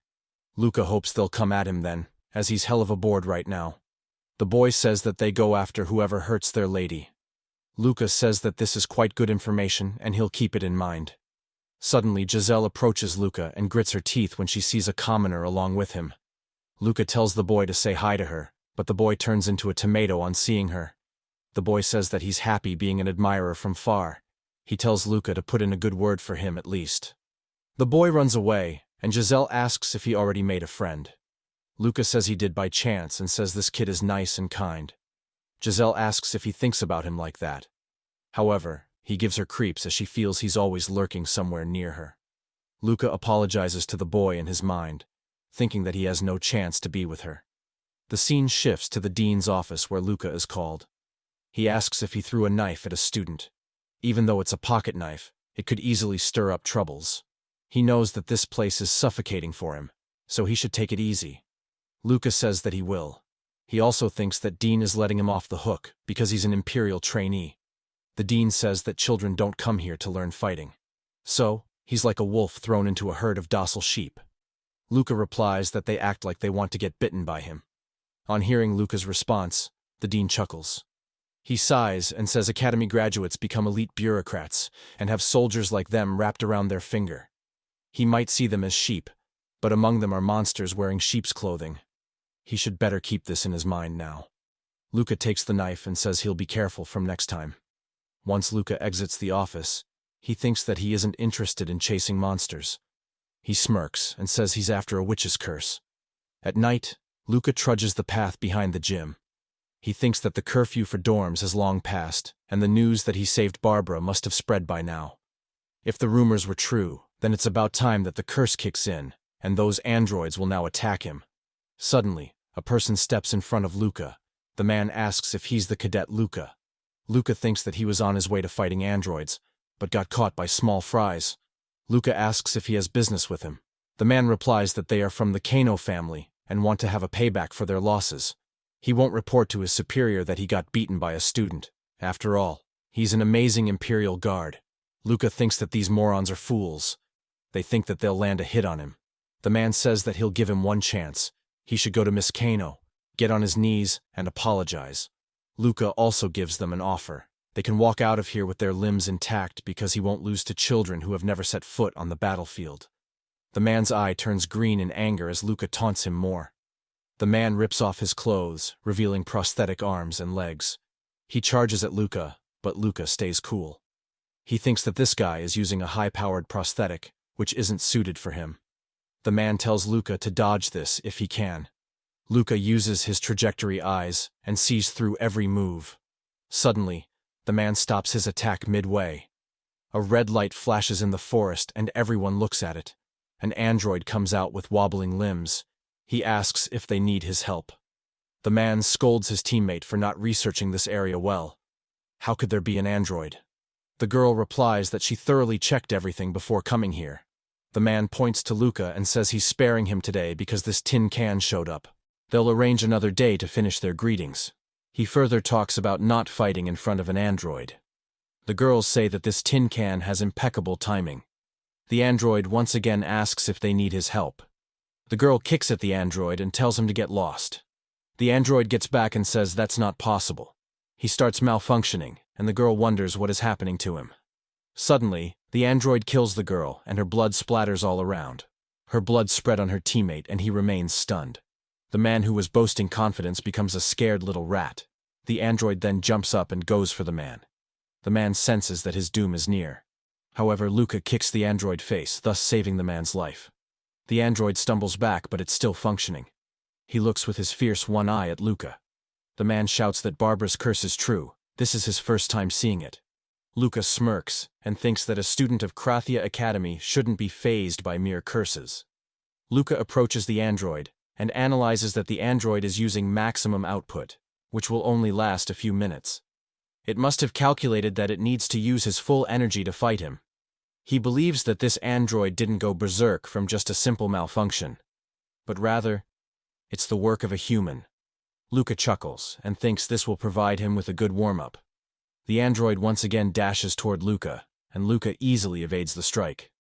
Luca hopes they'll come at him then, as he's hell of a bored right now. The boy says that they go after whoever hurts their lady. Luca says that this is quite good information and he'll keep it in mind. Suddenly Giselle approaches Luca and grits her teeth when she sees a commoner along with him. Luca tells the boy to say hi to her, but the boy turns into a tomato on seeing her. The boy says that he's happy being an admirer from far. He tells Luca to put in a good word for him at least. The boy runs away, and Giselle asks if he already made a friend. Luca says he did by chance and says this kid is nice and kind. Giselle asks if he thinks about him like that. However, he gives her creeps as she feels he's always lurking somewhere near her. Luca apologizes to the boy in his mind, thinking that he has no chance to be with her. The scene shifts to the dean's office where Luca is called. He asks if he threw a knife at a student. Even though it's a pocket knife, it could easily stir up troubles. He knows that this place is suffocating for him, so he should take it easy. Luca says that he will. He also thinks that Dean is letting him off the hook because he's an Imperial trainee. The Dean says that children don't come here to learn fighting. So, he's like a wolf thrown into a herd of docile sheep. Luca replies that they act like they want to get bitten by him. On hearing Luca's response, the Dean chuckles. He sighs and says academy graduates become elite bureaucrats and have soldiers like them wrapped around their finger. He might see them as sheep, but among them are monsters wearing sheep's clothing. He should better keep this in his mind now. Luca takes the knife and says he'll be careful from next time. Once Luca exits the office, he thinks that he isn't interested in chasing monsters. He smirks and says he's after a witch's curse. At night, Luca trudges the path behind the gym. He thinks that the curfew for dorms has long passed, and the news that he saved Barbara must have spread by now. If the rumors were true, then it's about time that the curse kicks in, and those androids will now attack him. Suddenly, a person steps in front of Luca. The man asks if he's the cadet Luca. Luca thinks that he was on his way to fighting androids, but got caught by small fries. Luca asks if he has business with him. The man replies that they are from the Kano family and want to have a payback for their losses. He won't report to his superior that he got beaten by a student. After all, he's an amazing Imperial guard. Luca thinks that these morons are fools. They think that they'll land a hit on him. The man says that he'll give him one chance. He should go to Miss Kano, get on his knees, and apologize. Luca also gives them an offer. They can walk out of here with their limbs intact because he won't lose to children who have never set foot on the battlefield. The man's eye turns green in anger as Luca taunts him more. The man rips off his clothes, revealing prosthetic arms and legs. He charges at Luca, but Luca stays cool. He thinks that this guy is using a high-powered prosthetic, which isn't suited for him. The man tells Luca to dodge this if he can. Luca uses his trajectory eyes and sees through every move. Suddenly, the man stops his attack midway. A red light flashes in the forest and everyone looks at it. An android comes out with wobbling limbs. He asks if they need his help. The man scolds his teammate for not researching this area well. How could there be an android? The girl replies that she thoroughly checked everything before coming here. The man points to Luca and says he's sparing him today because this tin can showed up. They'll arrange another day to finish their greetings. He further talks about not fighting in front of an android. The girls say that this tin can has impeccable timing. The android once again asks if they need his help. The girl kicks at the android and tells him to get lost. The android gets back and says that's not possible. He starts malfunctioning, and the girl wonders what is happening to him. Suddenly, the android kills the girl, and her blood splatters all around. Her blood spread on her teammate, and he remains stunned. The man who was boasting confidence becomes a scared little rat. The android then jumps up and goes for the man. The man senses that his doom is near. However, Luca kicks the android face, thus saving the man's life. The android stumbles back, but it's still functioning. He looks with his fierce one eye at Luca. The man shouts that Barbara's curse is true. This is his first time seeing it. Luca smirks and thinks that a student of Krathia Academy shouldn't be fazed by mere curses. Luca approaches the android and analyzes that the android is using maximum output, which will only last a few minutes. It must have calculated that it needs to use his full energy to fight him. He believes that this android didn't go berserk from just a simple malfunction, but rather, it's the work of a human. Luca chuckles and thinks this will provide him with a good warm-up. The android once again dashes toward Luca, and Luca easily evades the strike.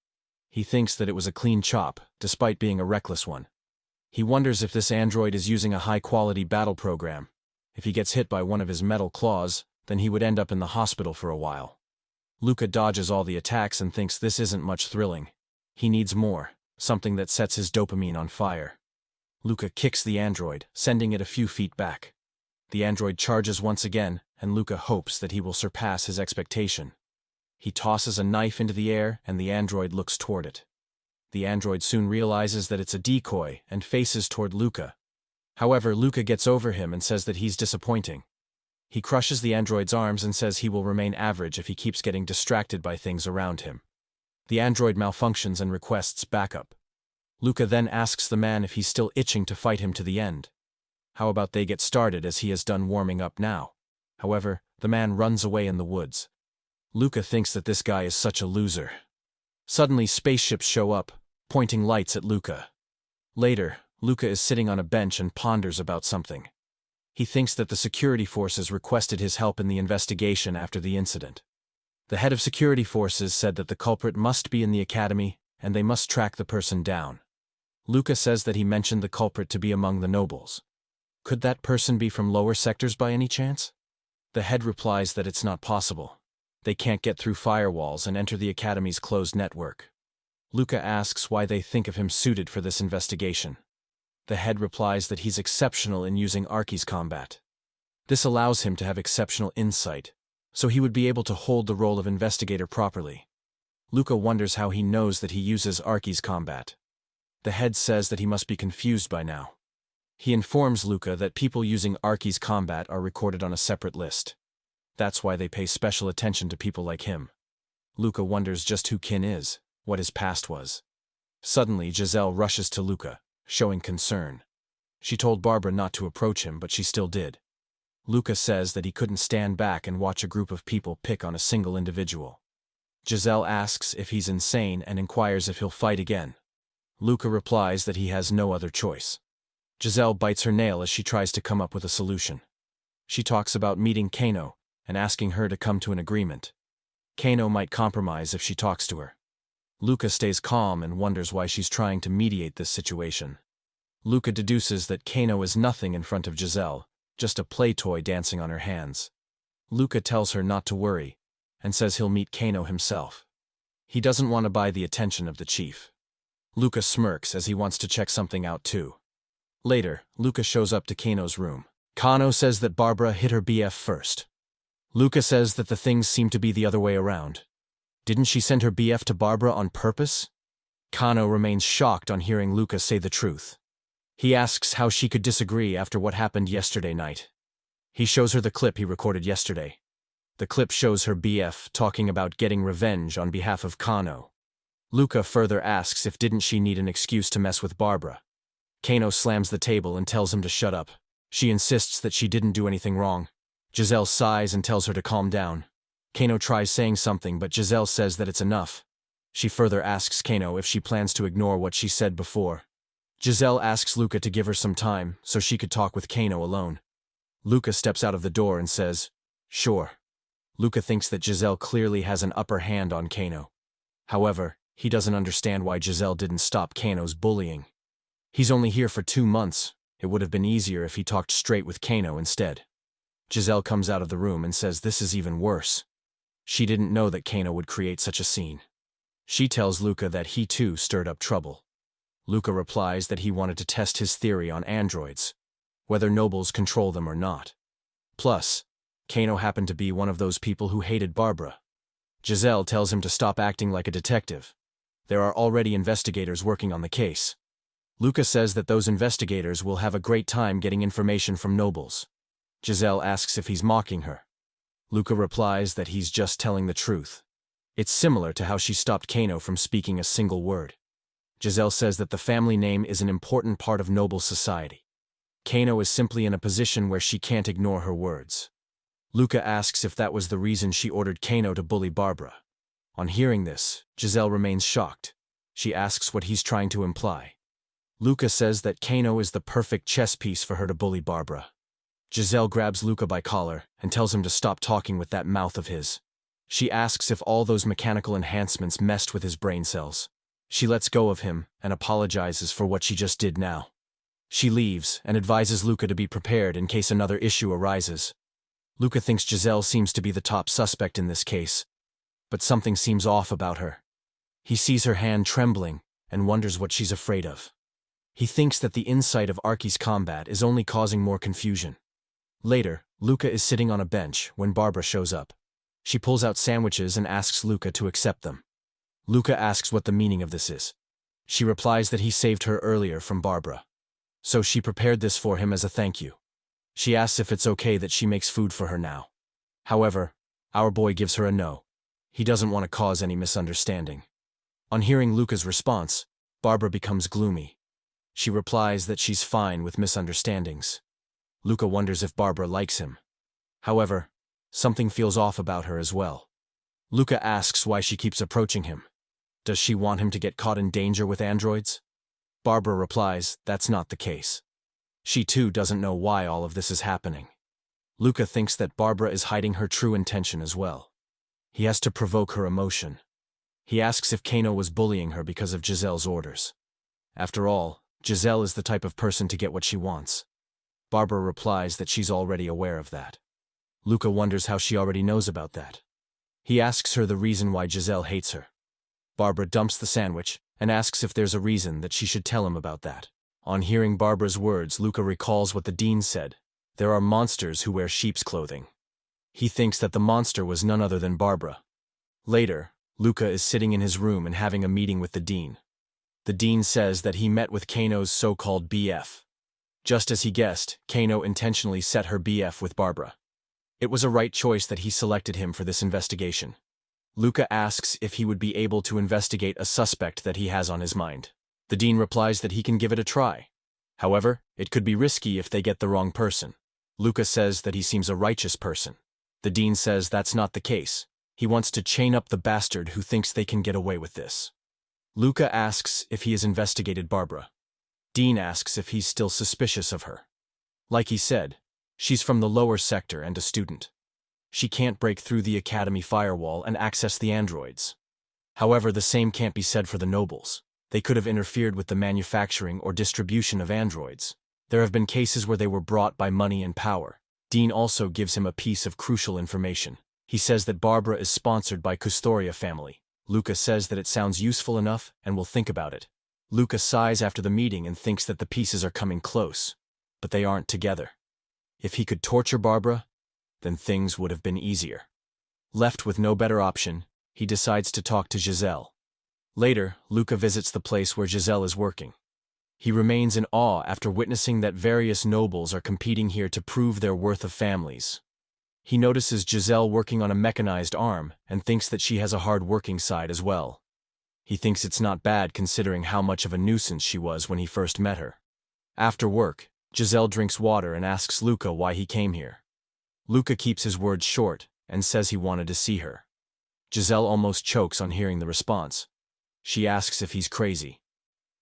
He thinks that it was a clean chop, despite being a reckless one. He wonders if this android is using a high-quality battle program. If he gets hit by one of his metal claws, then he would end up in the hospital for a while. Luca dodges all the attacks and thinks this isn't much thrilling. He needs more, something that sets his dopamine on fire. Luca kicks the android, sending it a few feet back. The android charges once again, and Luca hopes that he will surpass his expectation. He tosses a knife into the air, and the android looks toward it. The android soon realizes that it's a decoy and faces toward Luca. However, Luca gets over him and says that he's disappointing. He crushes the android's arms and says he will remain average if he keeps getting distracted by things around him. The android malfunctions and requests backup. Luca then asks the man if he's still itching to fight him to the end. How about they get started, as he has done warming up now? However, the man runs away in the woods. Luca thinks that this guy is such a loser. Suddenly, spaceships show up, pointing lights at Luca. Later, Luca is sitting on a bench and ponders about something. He thinks that the security forces requested his help in the investigation after the incident. The head of security forces said that the culprit must be in the academy, and they must track the person down. Luca says that he mentioned the culprit to be among the nobles. Could that person be from lower sectors by any chance? The head replies that it's not possible. They can't get through firewalls and enter the academy's closed network. Luca asks why they think of him suited for this investigation. The head replies that he's exceptional in using Archi's combat. This allows him to have exceptional insight, so he would be able to hold the role of investigator properly. Luca wonders how he knows that he uses Archi's combat. The head says that he must be confused by now. He informs Luca that people using Archi's combat are recorded on a separate list. That's why they pay special attention to people like him. Luca wonders just who Kin is, what his past was. Suddenly, Giselle rushes to Luca, showing concern. She told Barbara not to approach him, but she still did. Luca says that he couldn't stand back and watch a group of people pick on a single individual. Giselle asks if he's insane and inquires if he'll fight again. Luca replies that he has no other choice. Giselle bites her nail as she tries to come up with a solution. She talks about meeting Kano and asking her to come to an agreement. Kano might compromise if she talks to her. Luca stays calm and wonders why she's trying to mediate this situation. Luca deduces that Kano is nothing in front of Giselle, just a play toy dancing on her hands. Luca tells her not to worry, and says he'll meet Kano himself. He doesn't want to buy the attention of the chief. Luca smirks as he wants to check something out too. Later, Luca shows up to Kano's room. Kano says that Barbara hit her BF first. Luca says that the things seem to be the other way around. Didn't she send her BF to Barbara on purpose? Kano remains shocked on hearing Luca say the truth. He asks how she could disagree after what happened yesterday night. He shows her the clip he recorded yesterday. The clip shows her BF talking about getting revenge on behalf of Kano. Luca further asks if didn't she need an excuse to mess with Barbara. Kano slams the table and tells him to shut up. She insists that she didn't do anything wrong. Giselle sighs and tells her to calm down. Kano tries saying something, but Giselle says that it's enough. She further asks Kano if she plans to ignore what she said before. Giselle asks Luca to give her some time so she could talk with Kano alone. Luca steps out of the door and says, "Sure." Luca thinks that Giselle clearly has an upper hand on Kano. However, he doesn't understand why Giselle didn't stop Kano's bullying. He's only here for 2 months. It would have been easier if he talked straight with Kano instead. Giselle comes out of the room and says this is even worse. She didn't know that Kano would create such a scene. She tells Luca that he too stirred up trouble. Luca replies that he wanted to test his theory on androids, whether nobles control them or not. Plus, Kano happened to be one of those people who hated Barbara. Giselle tells him to stop acting like a detective. There are already investigators working on the case. Luca says that those investigators will have a great time getting information from nobles. Giselle asks if he's mocking her. Luca replies that he's just telling the truth. It's similar to how she stopped Kano from speaking a single word. Giselle says that the family name is an important part of noble society. Kano is simply in a position where she can't ignore her words. Luca asks if that was the reason she ordered Kano to bully Barbara. On hearing this, Giselle remains shocked. She asks what he's trying to imply. Luca says that Kano is the perfect chess piece for her to bully Barbara. Giselle grabs Luca by collar and tells him to stop talking with that mouth of his. She asks if all those mechanical enhancements messed with his brain cells. She lets go of him and apologizes for what she just did now. She leaves and advises Luca to be prepared in case another issue arises. Luca thinks Giselle seems to be the top suspect in this case, but something seems off about her. He sees her hand trembling and wonders what she's afraid of. He thinks that the insight of Archie's combat is only causing more confusion. Later, Luca is sitting on a bench when Barbara shows up. She pulls out sandwiches and asks Luca to accept them. Luca asks what the meaning of this is. She replies that he saved her earlier from Barbara. So she prepared this for him as a thank you. She asks if it's okay that she makes food for her now. However, our boy gives her a no. He doesn't want to cause any misunderstanding. On hearing Luca's response, Barbara becomes gloomy. She replies that she's fine with misunderstandings. Luca wonders if Barbara likes him. However, something feels off about her as well. Luca asks why she keeps approaching him. Does she want him to get caught in danger with androids? Barbara replies that's not the case. She too doesn't know why all of this is happening. Luca thinks that Barbara is hiding her true intention as well. He has to provoke her emotion. He asks if Kano was bullying her because of Giselle's orders. After all, Giselle is the type of person to get what she wants. Barbara replies that she's already aware of that. Luca wonders how she already knows about that. He asks her the reason why Giselle hates her. Barbara dumps the sandwich and asks if there's a reason that she should tell him about that. On hearing Barbara's words, Luca recalls what the dean said. There are monsters who wear sheep's clothing. He thinks that the monster was none other than Barbara. Later, Luca is sitting in his room and having a meeting with the dean. The dean says that he met with Kano's so-called BF. Just as he guessed, Kano intentionally set her BF with Barbara. It was a right choice that he selected him for this investigation. Luca asks if he would be able to investigate a suspect that he has on his mind. The dean replies that he can give it a try. However, it could be risky if they get the wrong person. Luca says that he seems a righteous person. The dean says that's not the case. He wants to chain up the bastard who thinks they can get away with this. Luca asks if he has investigated Barbara. Dean asks if he's still suspicious of her. Like he said, she's from the lower sector and a student. She can't break through the academy firewall and access the androids. However, the same can't be said for the nobles. They could have interfered with the manufacturing or distribution of androids. There have been cases where they were brought by money and power. Dean also gives him a piece of crucial information. He says that Barbara is sponsored by Custoria family. Luca says that it sounds useful enough and will think about it. Luca sighs after the meeting and thinks that the pieces are coming close, but they aren't together. If he could torture Barbara, then things would have been easier. Left with no better option, he decides to talk to Giselle. Later, Luca visits the place where Giselle is working. He remains in awe after witnessing that various nobles are competing here to prove their worth of families. He notices Giselle working on a mechanized arm and thinks that she has a hard-working side as well. He thinks it's not bad considering how much of a nuisance she was when he first met her. After work, Giselle drinks water and asks Luca why he came here. Luca keeps his words short and says he wanted to see her. Giselle almost chokes on hearing the response. She asks if he's crazy.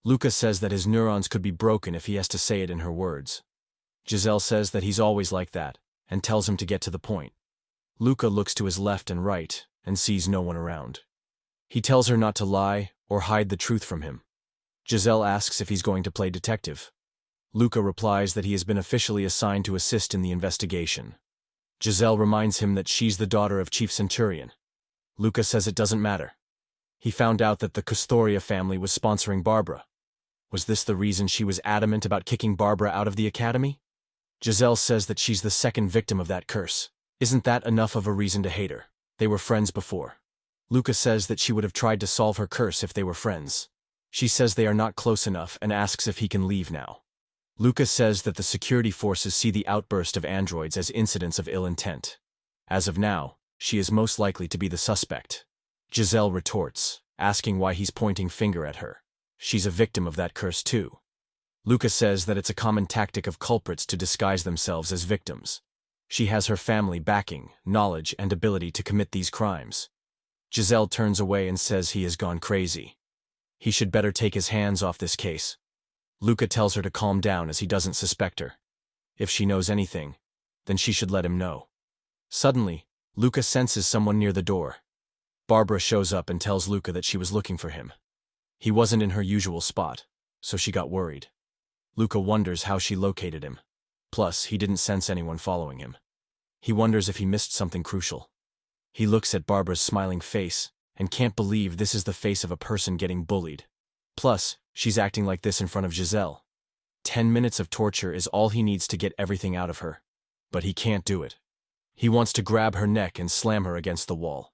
Luca says that his neurons could be broken if he has to say it in her words. Giselle says that he's always like that and tells him to get to the point. Luca looks to his left and right and sees no one around. He tells her not to lie or hide the truth from him. Giselle asks if he's going to play detective. Luca replies that he has been officially assigned to assist in the investigation. Giselle reminds him that she's the daughter of Chief Centurion. Luca says it doesn't matter. He found out that the Custoria family was sponsoring Barbara. Was this the reason she was adamant about kicking Barbara out of the academy? Giselle says that she's the second victim of that curse. Isn't that enough of a reason to hate her? They were friends before. Luca says that she would have tried to solve her curse if they were friends. She says they are not close enough and asks if he can leave now. Luca says that the security forces see the outburst of androids as incidents of ill intent. As of now, she is most likely to be the suspect. Giselle retorts, asking why he's pointing finger at her. She's a victim of that curse too. Luca says that it's a common tactic of culprits to disguise themselves as victims. She has her family backing, knowledge, and ability to commit these crimes. Giselle turns away and says he has gone crazy. He should better take his hands off this case. Luca tells her to calm down as he doesn't suspect her. If she knows anything, then she should let him know. Suddenly, Luca senses someone near the door. Barbara shows up and tells Luca that she was looking for him. He wasn't in her usual spot, so she got worried. Luca wonders how she located him. Plus, he didn't sense anyone following him. He wonders if he missed something crucial. He looks at Barbara's smiling face and can't believe this is the face of a person getting bullied. Plus, she's acting like this in front of Giselle. 10 minutes of torture is all he needs to get everything out of her. But he can't do it. He wants to grab her neck and slam her against the wall.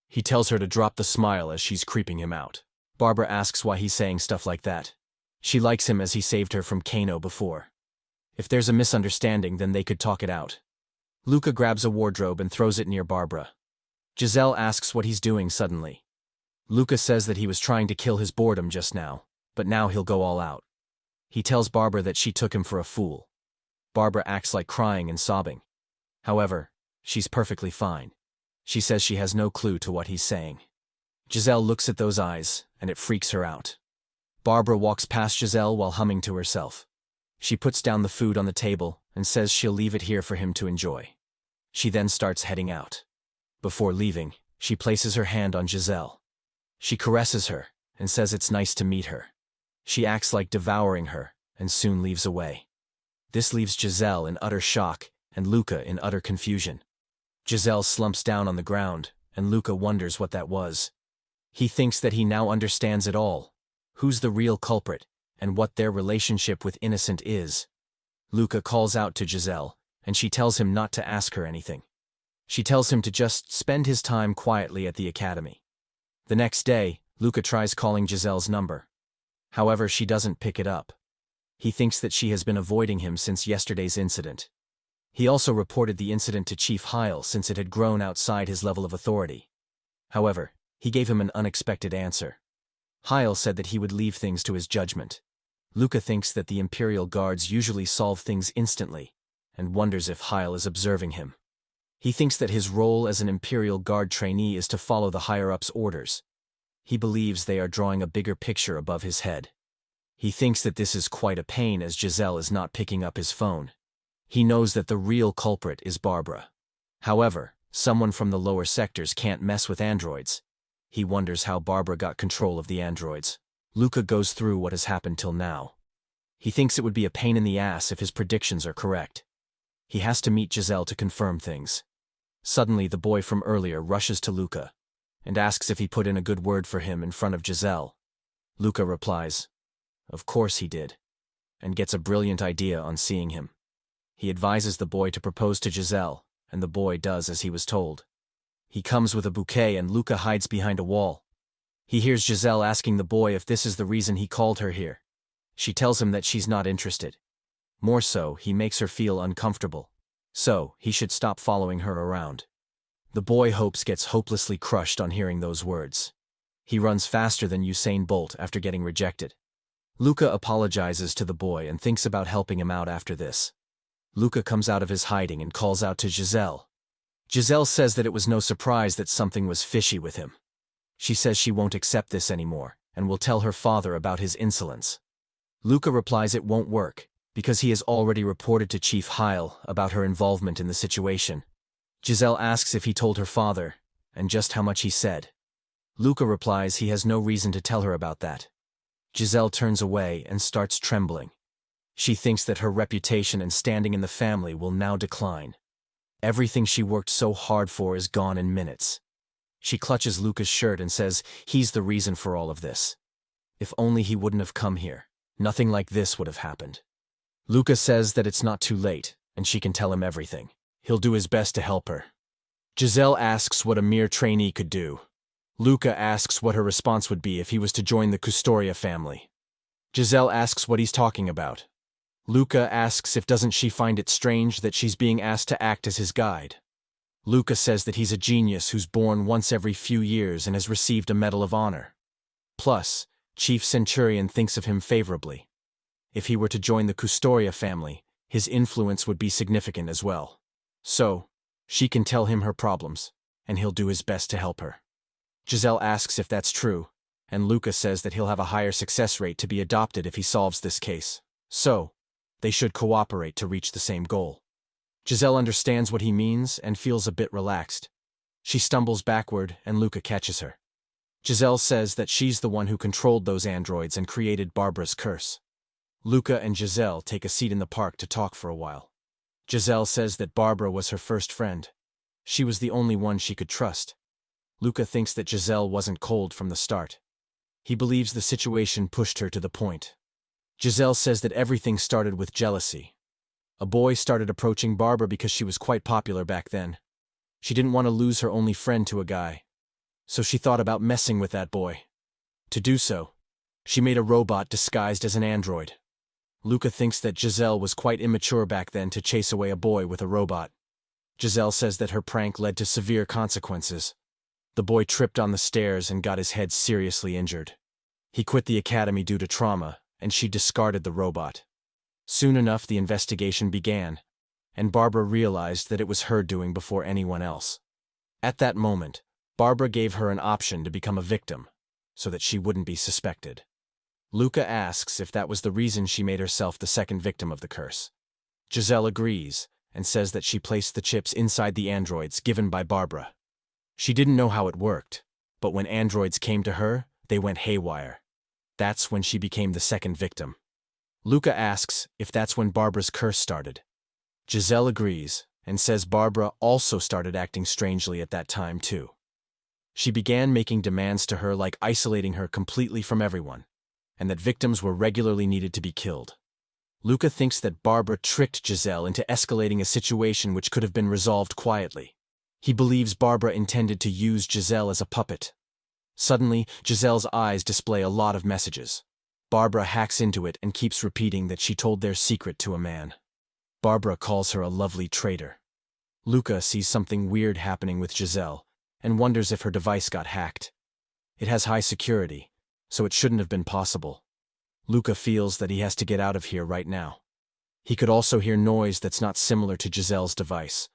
He tells her to drop the smile as she's creeping him out. Barbara asks why he's saying stuff like that. She likes him as he saved her from Kano before. If there's a misunderstanding, then they could talk it out. Luca grabs a wardrobe and throws it near Barbara. Giselle asks what he's doing suddenly. Luca says that he was trying to kill his boredom just now, but now he'll go all out. He tells Barbara that she took him for a fool. Barbara acts like crying and sobbing. However, she's perfectly fine. She says she has no clue to what he's saying. Giselle looks at those eyes, and it freaks her out. Barbara walks past Giselle while humming to herself. She puts down the food on the table and says she'll leave it here for him to enjoy. She then starts heading out. Before leaving, she places her hand on Giselle. She caresses her and says it's nice to meet her. She acts like devouring her and soon leaves away. This leaves Giselle in utter shock and Luca in utter confusion. Giselle slumps down on the ground, and Luca wonders what that was. He thinks that he now understands it all. Who's the real culprit, and what their relationship with Innocent is. Luca calls out to Giselle, and she tells him not to ask her anything. She tells him to just spend his time quietly at the academy. The next day, Luca tries calling Giselle's number. However, she doesn't pick it up. He thinks that she has been avoiding him since yesterday's incident. He also reported the incident to Chief Heil since it had grown outside his level of authority. However, he gave him an unexpected answer. Heil said that he would leave things to his judgment. Luca thinks that the Imperial Guards usually solve things instantly, and wonders if Heil is observing him. He thinks that his role as an Imperial Guard trainee is to follow the higher-ups' orders. He believes they are drawing a bigger picture above his head. He thinks that this is quite a pain as Giselle is not picking up his phone. He knows that the real culprit is Barbara. However, someone from the lower sectors can't mess with androids. He wonders how Barbara got control of the androids. Luca goes through what has happened till now. He thinks it would be a pain in the ass if his predictions are correct. He has to meet Giselle to confirm things. Suddenly, the boy from earlier rushes to Luca and asks if he put in a good word for him in front of Giselle. Luca replies, "Of course he did," and gets a brilliant idea on seeing him. He advises the boy to propose to Giselle, and the boy does as he was told. He comes with a bouquet and Luca hides behind a wall. He hears Giselle asking the boy if this is the reason he called her here. She tells him that she's not interested. More so, he makes her feel uncomfortable. So, he should stop following her around. The boy hopes gets hopelessly crushed on hearing those words. He runs faster than Usain Bolt after getting rejected. Luca apologizes to the boy and thinks about helping him out after this. Luca comes out of his hiding and calls out to Giselle. Giselle says that it was no surprise that something was fishy with him. She says she won't accept this anymore and will tell her father about his insolence. Luca replies it won't work because he has already reported to Chief Heil about her involvement in the situation. Giselle asks if he told her father, and just how much he said. Luca replies he has no reason to tell her about that. Giselle turns away and starts trembling. She thinks that her reputation and standing in the family will now decline. Everything she worked so hard for is gone in minutes. She clutches Luca's shirt and says he's the reason for all of this. If only he wouldn't have come here, nothing like this would have happened. Luca says that it's not too late, and she can tell him everything. He'll do his best to help her. Giselle asks what a mere trainee could do. Luca asks what her response would be if he was to join the Custoria family. Giselle asks what he's talking about. Luca asks if doesn't she find it strange that she's being asked to act as his guide. Luca says that he's a genius who's born once every few years and has received a Medal of Honor. Plus, Chief Centurion thinks of him favorably. If he were to join the Custoria family, his influence would be significant as well. So, she can tell him her problems, and he'll do his best to help her. Giselle asks if that's true, and Luca says that he'll have a higher success rate to be adopted if he solves this case. So, they should cooperate to reach the same goal. Giselle understands what he means and feels a bit relaxed. She stumbles backward and Luca catches her. Giselle says that she's the one who controlled those androids and created Barbara's curse. Luca and Giselle take a seat in the park to talk for a while. Giselle says that Barbara was her first friend. She was the only one she could trust. Luca thinks that Giselle wasn't cold from the start. He believes the situation pushed her to the point. Giselle says that everything started with jealousy. A boy started approaching Barbara because she was quite popular back then. She didn't want to lose her only friend to a guy. So she thought about messing with that boy. To do so, she made a robot disguised as an android. Luca thinks that Giselle was quite immature back then to chase away a boy with a robot. Giselle says that her prank led to severe consequences. The boy tripped on the stairs and got his head seriously injured. He quit the academy due to trauma, and she discarded the robot. Soon enough, the investigation began, and Barbara realized that it was her doing before anyone else. At that moment, Barbara gave her an option to become a victim, so that she wouldn't be suspected. Luca asks if that was the reason she made herself the second victim of the curse. Giselle agrees, and says that she placed the chips inside the androids given by Barbara. She didn't know how it worked, but when androids came to her, they went haywire. That's when she became the second victim. Luca asks if that's when Barbara's curse started. Giselle agrees, and says Barbara also started acting strangely at that time too. She began making demands to her like isolating her completely from everyone, and that victims were regularly needed to be killed. Luca thinks that Barbara tricked Giselle into escalating a situation which could have been resolved quietly. He believes Barbara intended to use Giselle as a puppet. Suddenly, Giselle's eyes display a lot of messages. Barbara hacks into it and keeps repeating that she told their secret to a man. Barbara calls her a lovely traitor. Luca sees something weird happening with Giselle and wonders if her device got hacked. It has high security, so it shouldn't have been possible. Luca feels that he has to get out of here right now. He could also hear noise that's not similar to Giselle's device.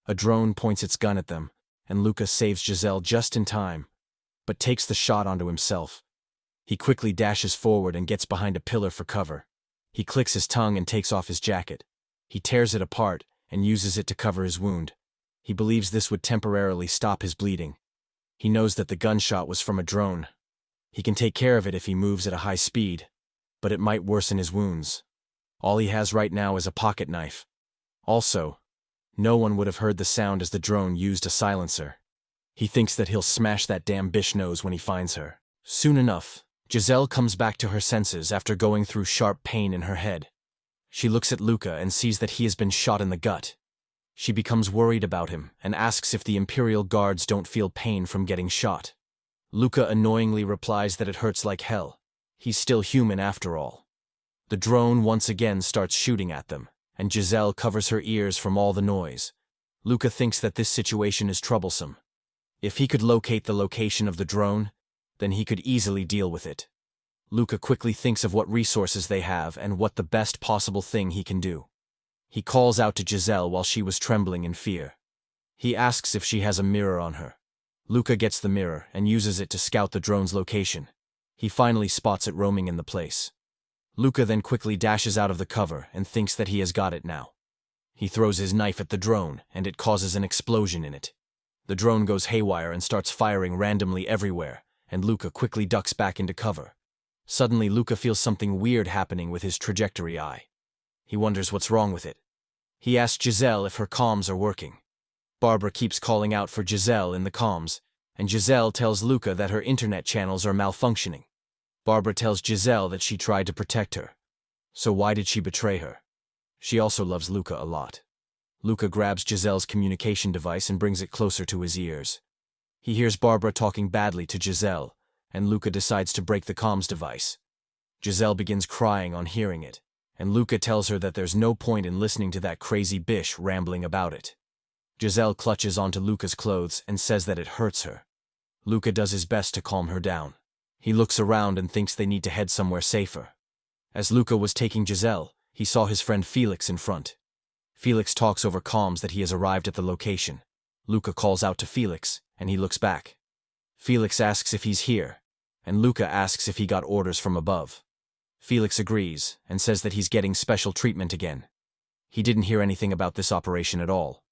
A drone points its gun at them, and Luca saves Giselle just in time, but takes the shot onto himself. He quickly dashes forward and gets behind a pillar for cover. He clicks his tongue and takes off his jacket. He tears it apart and uses it to cover his wound. He believes this would temporarily stop his bleeding. He knows that the gunshot was from a drone. He can take care of it if he moves at a high speed, but it might worsen his wounds. All he has right now is a pocket knife. Also, no one would have heard the sound as the drone used a silencer. He thinks that he'll smash that damn bitch nose when he finds her. Soon enough, Giselle comes back to her senses after going through sharp pain in her head. She looks at Luca and sees that he has been shot in the gut. She becomes worried about him and asks if the Imperial Guards don't feel pain from getting shot. Luca annoyingly replies that it hurts like hell. He's still human after all. The drone once again starts shooting at them, and Giselle covers her ears from all the noise. Luca thinks that this situation is troublesome. If he could locate the location of the drone, then he could easily deal with it. Luca quickly thinks of what resources they have and what the best possible thing he can do. He calls out to Giselle while she was trembling in fear. He asks if she has a mirror on her. Luca gets the mirror and uses it to scout the drone's location. He finally spots it roaming in the place. Luca then quickly dashes out of the cover and thinks that he has got it now. He throws his knife at the drone, and it causes an explosion in it. The drone goes haywire and starts firing randomly everywhere, and Luca quickly ducks back into cover. Suddenly, Luca feels something weird happening with his trajectory eye. He wonders what's wrong with it. He asks Giselle if her comms are working. Barbara keeps calling out for Giselle in the comms, and Giselle tells Luca that her internet channels are malfunctioning. Barbara tells Giselle that she tried to protect her. So why did she betray her? She also loves Luca a lot. Luca grabs Giselle's communication device and brings it closer to his ears. He hears Barbara talking badly to Giselle, and Luca decides to break the comms device. Giselle begins crying on hearing it, and Luca tells her that there's no point in listening to that crazy bish rambling about it. Giselle clutches onto Luca's clothes and says that it hurts her. Luca does his best to calm her down. He looks around and thinks they need to head somewhere safer. As Luca was taking Giselle, he saw his friend Felix in front. Felix talks over comms that he has arrived at the location. Luca calls out to Felix, and he looks back. Felix asks if he's here, and Luca asks if he got orders from above. Felix agrees, and says that he's getting special treatment again. He didn't hear anything about this operation at all.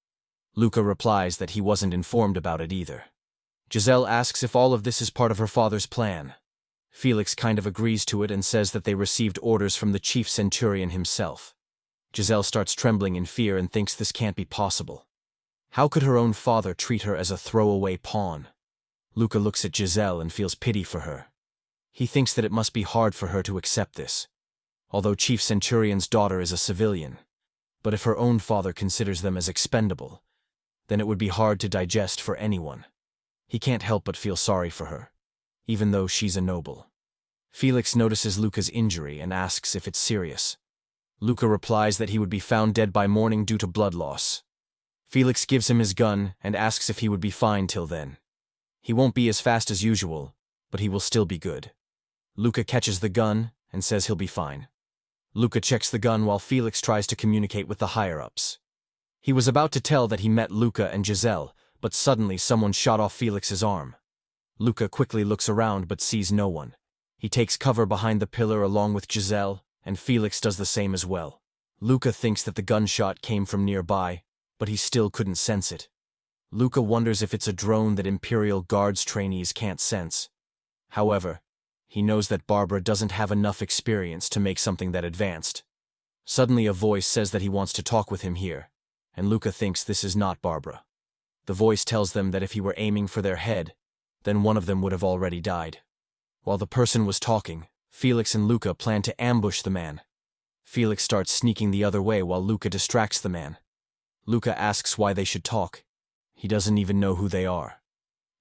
Luca replies that he wasn't informed about it either. Giselle asks if all of this is part of her father's plan. Felix kind of agrees to it and says that they received orders from the chief centurion himself. Giselle starts trembling in fear and thinks this can't be possible. How could her own father treat her as a throwaway pawn? Luca looks at Giselle and feels pity for her. He thinks that it must be hard for her to accept this, although Chief Centurion's daughter is a civilian. But if her own father considers them as expendable, then it would be hard to digest for anyone. He can't help but feel sorry for her, even though she's a noble. Felix notices Luca's injury and asks if it's serious. Luca replies that he would be found dead by morning due to blood loss. Felix gives him his gun and asks if he would be fine till then. He won't be as fast as usual, but he will still be good. Luca catches the gun and says he'll be fine. Luca checks the gun while Felix tries to communicate with the higher-ups. He was about to tell that he met Luca and Giselle, but suddenly someone shot off Felix's arm. Luca quickly looks around but sees no one. He takes cover behind the pillar along with Giselle, and Felix does the same as well. Luca thinks that the gunshot came from nearby, but he still couldn't sense it. Luca wonders if it's a drone that Imperial Guards trainees can't sense. However, he knows that Barbara doesn't have enough experience to make something that advanced. Suddenly a voice says that he wants to talk with him here, and Luca thinks this is not Barbara. The voice tells them that if he were aiming for their head, then one of them would have already died. While the person was talking, Felix and Luca plan to ambush the man. Felix starts sneaking the other way while Luca distracts the man. Luca asks why they should talk. He doesn't even know who they are.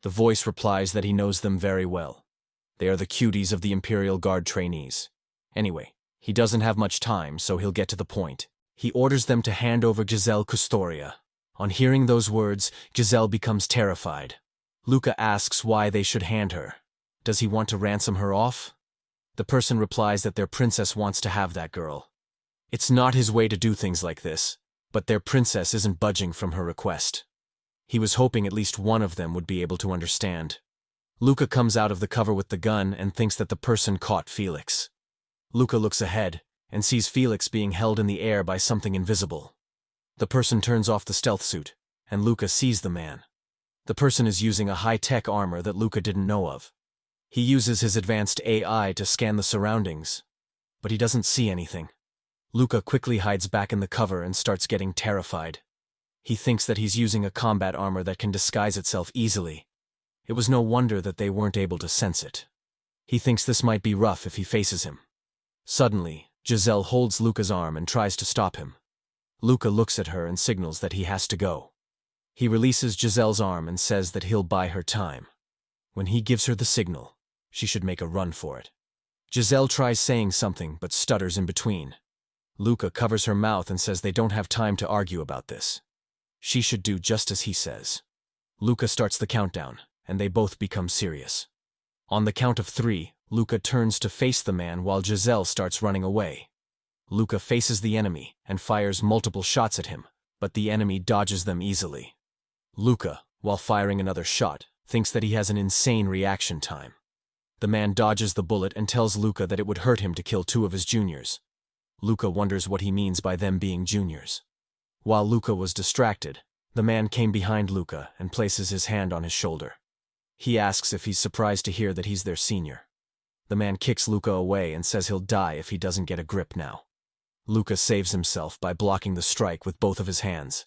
The voice replies that he knows them very well. They are the cuties of the Imperial Guard trainees. Anyway, he doesn't have much time, so he'll get to the point. He orders them to hand over Giselle Custoria. On hearing those words, Giselle becomes terrified. Luca asks why they should hand her. Does he want to ransom her off? The person replies that their princess wants to have that girl. It's not his way to do things like this, but their princess isn't budging from her request. He was hoping at least one of them would be able to understand. Luca comes out of the cover with the gun and thinks that the person caught Felix. Luca looks ahead and sees Felix being held in the air by something invisible. The person turns off the stealth suit, and Luca sees the man. The person is using a high-tech armor that Luca didn't know of. He uses his advanced AI to scan the surroundings, but he doesn't see anything. Luca quickly hides back in the cover and starts getting terrified. He thinks that he's using a combat armor that can disguise itself easily. It was no wonder that they weren't able to sense it. He thinks this might be rough if he faces him. Suddenly, Giselle holds Luca's arm and tries to stop him. Luca looks at her and signals that he has to go. He releases Giselle's arm and says that he'll buy her time. When he gives her the signal, she should make a run for it. Giselle tries saying something but stutters in between. Luca covers her mouth and says they don't have time to argue about this. She should do just as he says. Luca starts the countdown, and they both become serious. On the count of 3, Luca turns to face the man while Giselle starts running away. Luca faces the enemy and fires multiple shots at him, but the enemy dodges them easily. Luca, while firing another shot, thinks that he has an insane reaction time. The man dodges the bullet and tells Luca that it would hurt him to kill 2 of his juniors. Luca wonders what he means by them being juniors. While Luca was distracted, the man came behind Luca and places his hand on his shoulder. He asks if he's surprised to hear that he's their senior. The man kicks Luca away and says he'll die if he doesn't get a grip now. Luca saves himself by blocking the strike with both of his hands.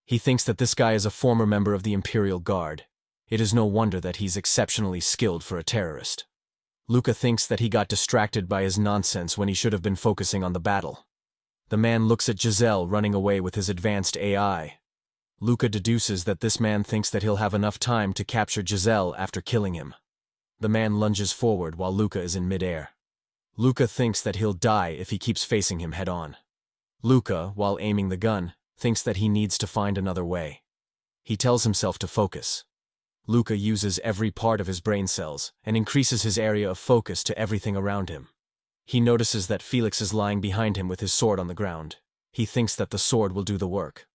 He thinks that this guy is a former member of the Imperial Guard. It is no wonder that he's exceptionally skilled for a terrorist. Luca thinks that he got distracted by his nonsense when he should have been focusing on the battle. The man looks at Giselle running away with his advanced AI. Luca deduces that this man thinks that he'll have enough time to capture Giselle after killing him. The man lunges forward while Luca is in midair. Luca thinks that he'll die if he keeps facing him head-on. Luca, while aiming the gun, thinks that he needs to find another way. He tells himself to focus. Luca uses every part of his brain cells and increases his area of focus to everything around him. He notices that Felix is lying behind him with his sword on the ground. He thinks that the sword will do the work.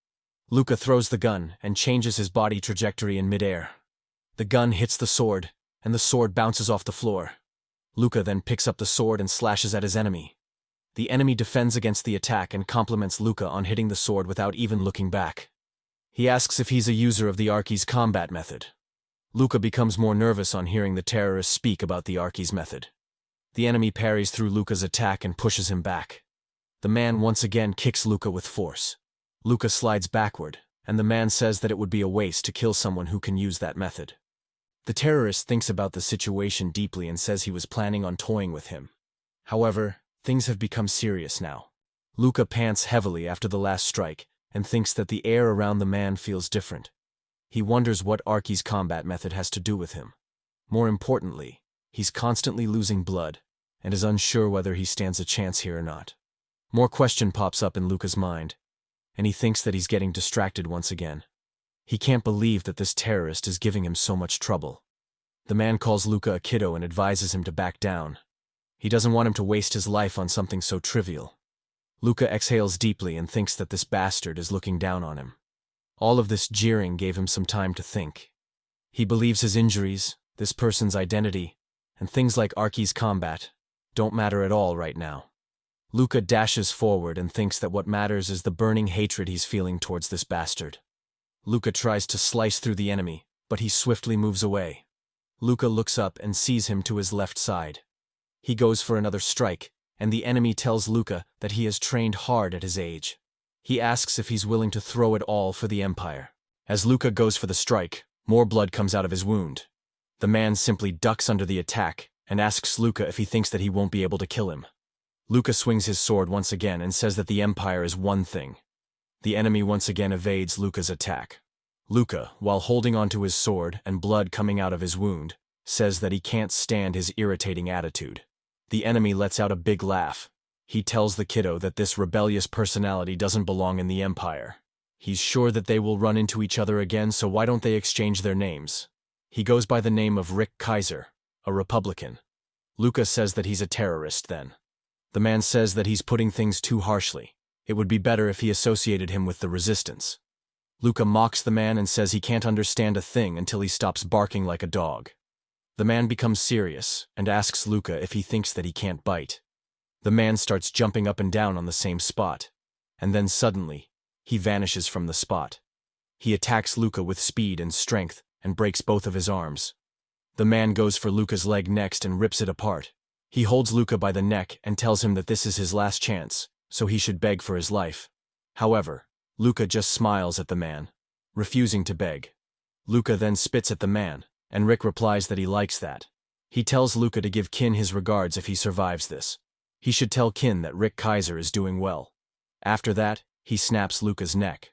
Luca throws the gun and changes his body trajectory in midair. The gun hits the sword, and the sword bounces off the floor. Luca then picks up the sword and slashes at his enemy. The enemy defends against the attack and compliments Luca on hitting the sword without even looking back. He asks if he's a user of the Archi's combat method. Luca becomes more nervous on hearing the terrorists speak about the Archi's method. The enemy parries through Luca's attack and pushes him back. The man once again kicks Luca with force. Luca slides backward, and the man says that it would be a waste to kill someone who can use that method. The terrorist thinks about the situation deeply and says he was planning on toying with him. However, things have become serious now. Luca pants heavily after the last strike and thinks that the air around the man feels different. He wonders what Archi's combat method has to do with him. More importantly, he's constantly losing blood and is unsure whether he stands a chance here or not. More question pops up in Luca's mind, and he thinks that he's getting distracted once again. He can't believe that this terrorist is giving him so much trouble. The man calls Luca a kiddo and advises him to back down. He doesn't want him to waste his life on something so trivial. Luca exhales deeply and thinks that this bastard is looking down on him. All of this jeering gave him some time to think. He believes his injuries, this person's identity, and things like Archi's combat don't matter at all right now. Luca dashes forward and thinks that what matters is the burning hatred he's feeling towards this bastard. Luca tries to slice through the enemy, but he swiftly moves away. Luca looks up and sees him to his left side. He goes for another strike, and the enemy tells Luca that he has trained hard at his age. He asks if he's willing to throw it all for the Empire. As Luca goes for the strike, more blood comes out of his wound. The man simply ducks under the attack and asks Luca if he thinks that he won't be able to kill him. Luca swings his sword once again and says that the Empire is one thing. The enemy once again evades Luca's attack. Luca, while holding onto his sword and blood coming out of his wound, says that he can't stand his irritating attitude. The enemy lets out a big laugh. He tells the kiddo that this rebellious personality doesn't belong in the Empire. He's sure that they will run into each other again, so why don't they exchange their names? He goes by the name of Rick Kaiser, a Republican. Luca says that he's a terrorist then. The man says that he's putting things too harshly. It would be better if he associated him with the resistance. Luca mocks the man and says he can't understand a thing until he stops barking like a dog. The man becomes serious and asks Luca if he thinks that he can't bite. The man starts jumping up and down on the same spot, and then suddenly, he vanishes from the spot. He attacks Luca with speed and strength and breaks both of his arms. The man goes for Luca's leg next and rips it apart. He holds Luca by the neck and tells him that this is his last chance, so he should beg for his life. However, Luca just smiles at the man, refusing to beg. Luca then spits at the man, and Rick replies that he likes that. He tells Luca to give Kin his regards if he survives this. He should tell Kin that Rick Kaiser is doing well. After that, he snaps Luca's neck.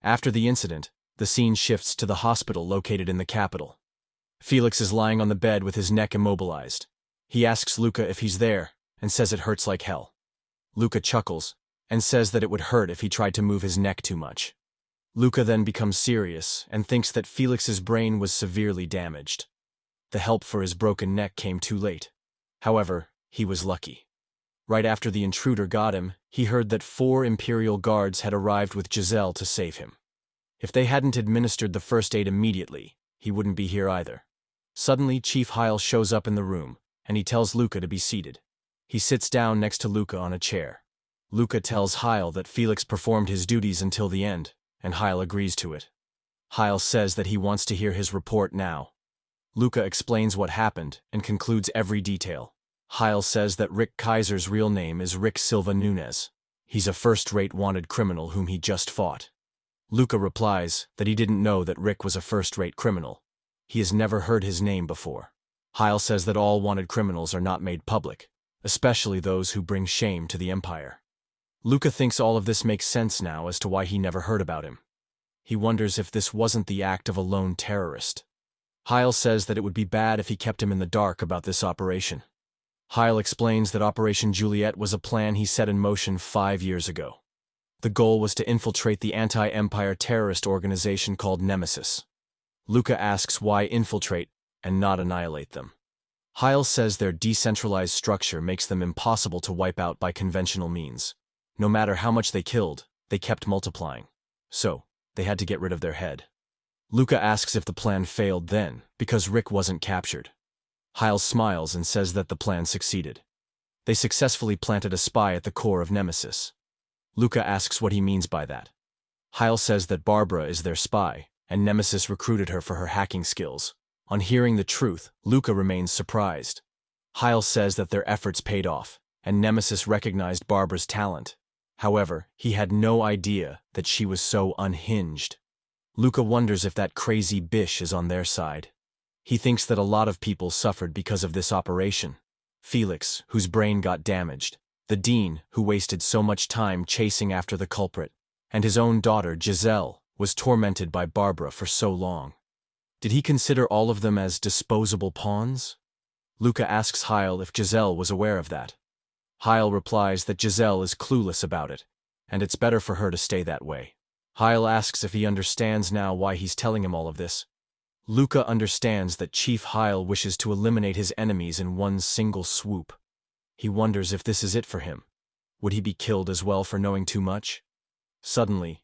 After the incident, the scene shifts to the hospital located in the capital. Felix is lying on the bed with his neck immobilized. He asks Luca if he's there, and says it hurts like hell. Luca chuckles, and says that it would hurt if he tried to move his neck too much. Luca then becomes serious and thinks that Felix's brain was severely damaged. The help for his broken neck came too late. However, he was lucky. Right after the intruder got him, he heard that 4 Imperial guards had arrived with Giselle to save him. If they hadn't administered the first aid immediately, he wouldn't be here either. Suddenly, Chief Heil shows up in the room, and he tells Luca to be seated. He sits down next to Luca on a chair. Luca tells Heil that Felix performed his duties until the end, and Heil agrees to it. Heil says that he wants to hear his report now. Luca explains what happened and concludes every detail. Heil says that Rick Kaiser's real name is Rick Silva Nunez. He's a first-rate wanted criminal whom he just fought. Luca replies that he didn't know that Rick was a first-rate criminal. He has never heard his name before. Heil says that all wanted criminals are not made public, especially those who bring shame to the Empire. Luca thinks all of this makes sense now as to why he never heard about him. He wonders if this wasn't the act of a lone terrorist. Heil says that it would be bad if he kept him in the dark about this operation. Heil explains that Operation Juliet was a plan he set in motion 5 years ago. The goal was to infiltrate the anti-Empire terrorist organization called Nemesis. Luca asks why infiltrate and not annihilate them. Heil says their decentralized structure makes them impossible to wipe out by conventional means. No matter how much they killed, they kept multiplying. So, they had to get rid of their head. Luca asks if the plan failed then, because Rick wasn't captured. Heil smiles and says that the plan succeeded. They successfully planted a spy at the core of Nemesis. Luca asks what he means by that. Heil says that Barbara is their spy, and Nemesis recruited her for her hacking skills. On hearing the truth, Luca remains surprised. Heil says that their efforts paid off, and Nemesis recognized Barbara's talent. However, he had no idea that she was so unhinged. Luca wonders if that crazy Bish is on their side. He thinks that a lot of people suffered because of this operation. Felix, whose brain got damaged, the dean, who wasted so much time chasing after the culprit, and his own daughter, Giselle, was tormented by Barbara for so long. Did he consider all of them as disposable pawns? Luca asks Heil if Giselle was aware of that. Heil replies that Giselle is clueless about it, and it's better for her to stay that way. Heil asks if he understands now why he's telling him all of this. Luca understands that Chief Heil wishes to eliminate his enemies in one single swoop. He wonders if this is it for him. Would he be killed as well for knowing too much? Suddenly,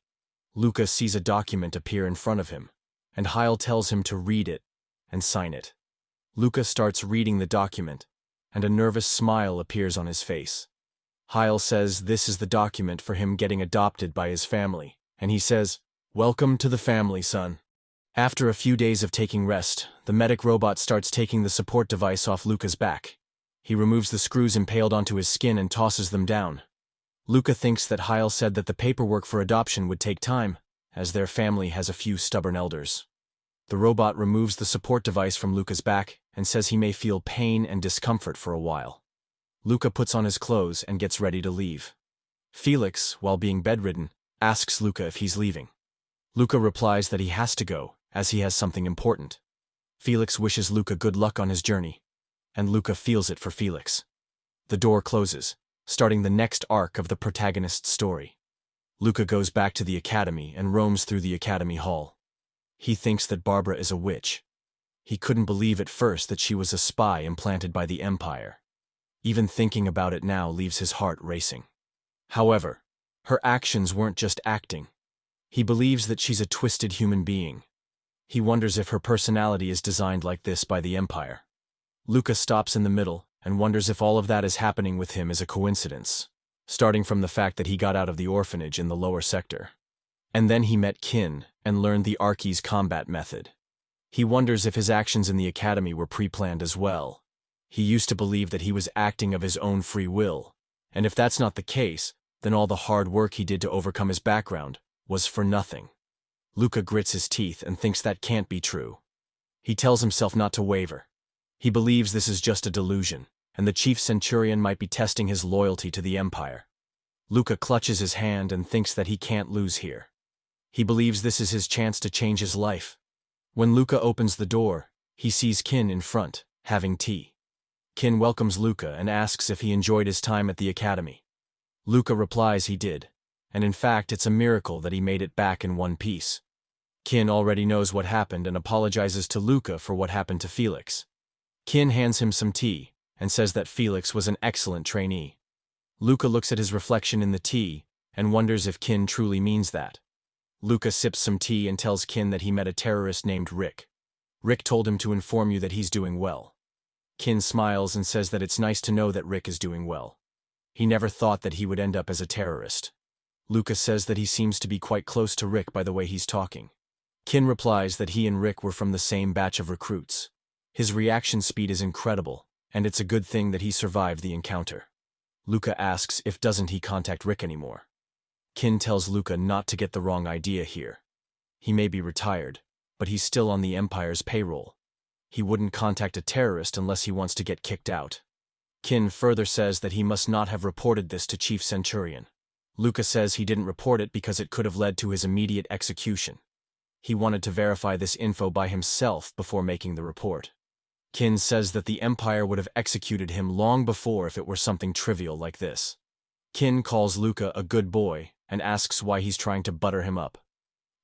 Luca sees a document appear in front of him, and Heil tells him to read it and sign it. Luca starts reading the document, and a nervous smile appears on his face. Heil says this is the document for him getting adopted by his family, and he says, "Welcome to the family, son." After a few days of taking rest, the medic robot starts taking the support device off Luca's back. He removes the screws impaled onto his skin and tosses them down. Luca thinks that Heil said that the paperwork for adoption would take time, as their family has a few stubborn elders. The robot removes the support device from Luca's back and says he may feel pain and discomfort for a while. Luca puts on his clothes and gets ready to leave. Felix, while being bedridden, asks Luca if he's leaving. Luca replies that he has to go, as he has something important. Felix wishes Luca good luck on his journey, and Luca feels it for Felix. The door closes, starting the next arc of the protagonist's story. Luca goes back to the academy and roams through the academy hall. He thinks that Barbara is a witch. He couldn't believe at first that she was a spy implanted by the Empire. Even thinking about it now leaves his heart racing. However, her actions weren't just acting. He believes that she's a twisted human being. He wonders if her personality is designed like this by the Empire. Luca stops in the middle and wonders if all of that is happening with him is a coincidence, starting from the fact that he got out of the orphanage in the lower sector. And then he met Kin and learned the Archie's combat method. He wonders if his actions in the academy were pre-planned as well. He used to believe that he was acting of his own free will, and if that's not the case, then all the hard work he did to overcome his background was for nothing. Luca grits his teeth and thinks that can't be true. He tells himself not to waver. He believes this is just a delusion, and the chief centurion might be testing his loyalty to the Empire. Luca clutches his hand and thinks that he can't lose here. He believes this is his chance to change his life. When Luca opens the door, he sees Kin in front, having tea. Kin welcomes Luca and asks if he enjoyed his time at the academy. Luca replies he did, and in fact it's a miracle that he made it back in one piece. Kin already knows what happened and apologizes to Luca for what happened to Felix. Kin hands him some tea and says that Felix was an excellent trainee. Luca looks at his reflection in the tea and wonders if Kin truly means that. Luca sips some tea and tells Kin that he met a terrorist named Rick. Rick told him to inform you that he's doing well. Kin smiles and says that it's nice to know that Rick is doing well. He never thought that he would end up as a terrorist. Luca says that he seems to be quite close to Rick by the way he's talking. Kin replies that he and Rick were from the same batch of recruits. His reaction speed is incredible, and it's a good thing that he survived the encounter. Luca asks if doesn't he contact Rick anymore. Kin tells Luca not to get the wrong idea here. He may be retired, but he's still on the Empire's payroll. He wouldn't contact a terrorist unless he wants to get kicked out. Kin further says that he must not have reported this to Chief Centurion. Luca says he didn't report it because it could have led to his immediate execution. He wanted to verify this info by himself before making the report. Kin says that the Empire would have executed him long before if it were something trivial like this. Kin calls Luca a good boy and asks why he's trying to butter him up.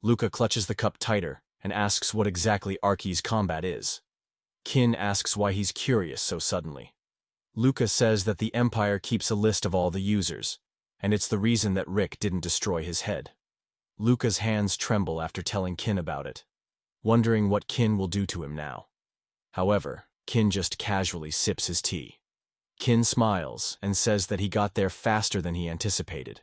Luca clutches the cup tighter and asks what exactly Arky's combat is. Kin asks why he's curious so suddenly. Luca says that the Empire keeps a list of all the users, and it's the reason that Rick didn't destroy his head. Luca's hands tremble after telling Kin about it, wondering what Kin will do to him now. However, Kin just casually sips his tea. Kin smiles and says that he got there faster than he anticipated.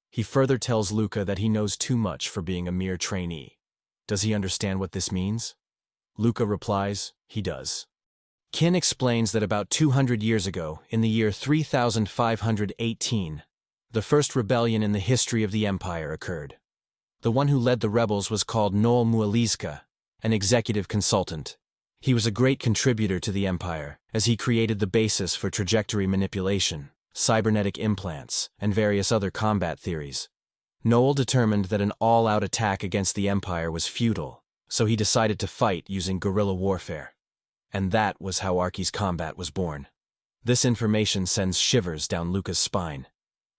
He further tells Luca that he knows too much for being a mere trainee. Does he understand what this means? Luca replies, he does. Kin explains that about 200 years ago, in the year 3518, the first rebellion in the history of the Empire occurred. The one who led the rebels was called Noel Mualizka, an executive consultant. He was a great contributor to the Empire, as he created the basis for trajectory manipulation, cybernetic implants, and various other combat theories. Noel determined that an all-out attack against the Empire was futile, so he decided to fight using guerrilla warfare. And that was how Arky's combat was born. This information sends shivers down Luca's spine.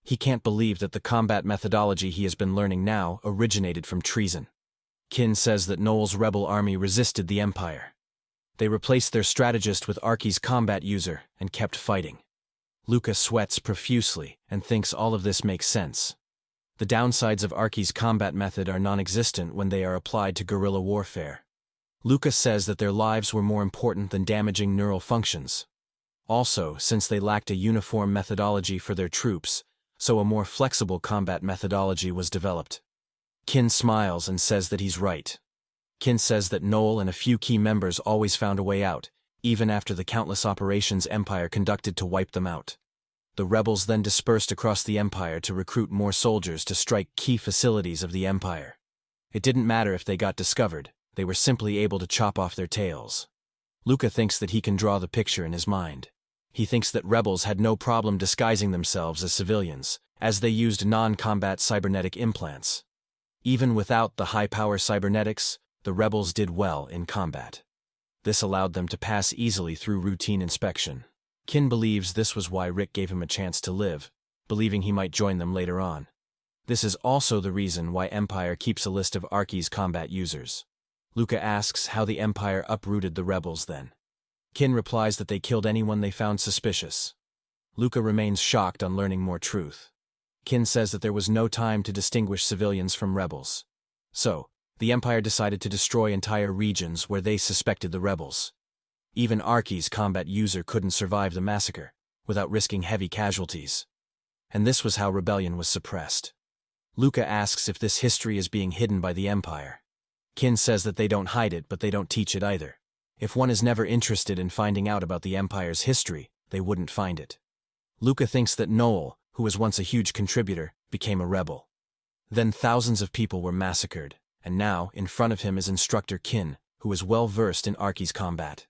He can't believe that the combat methodology he has been learning now originated from treason. Kin says that Noel's rebel army resisted the Empire. They replaced their strategist with Arky's combat user and kept fighting. Luca sweats profusely and thinks all of this makes sense. The downsides of Arky's combat method are non-existent when they are applied to guerrilla warfare. Luca says that their lives were more important than damaging neural functions. Also, since they lacked a uniform methodology for their troops, so a more flexible combat methodology was developed. Kin smiles and says that he's right. Kin says that Noel and a few key members always found a way out, even after the countless operations Empire conducted to wipe them out. The rebels then dispersed across the Empire to recruit more soldiers to strike key facilities of the Empire. It didn't matter if they got discovered, they were simply able to chop off their tails. Luca thinks that he can draw the picture in his mind. He thinks that rebels had no problem disguising themselves as civilians, as they used non-combat cybernetic implants. Even without the high-power cybernetics, the rebels did well in combat. This allowed them to pass easily through routine inspection. Kin believes this was why Rick gave him a chance to live, believing he might join them later on. This is also the reason why Empire keeps a list of Arky's combat users. Luca asks how the Empire uprooted the rebels then. Kin replies that they killed anyone they found suspicious. Luca remains shocked on learning more truth. Kin says that there was no time to distinguish civilians from rebels. So, the Empire decided to destroy entire regions where they suspected the rebels. Even Arky's combat user couldn't survive the massacre, without risking heavy casualties. And this was how rebellion was suppressed. Luca asks if this history is being hidden by the Empire. Kin says that they don't hide it, but they don't teach it either. If one is never interested in finding out about the Empire's history, they wouldn't find it. Luca thinks that Noel, who was once a huge contributor, became a rebel. Then thousands of people were massacred, and now, in front of him is instructor Kin, who is well versed in Arky's combat.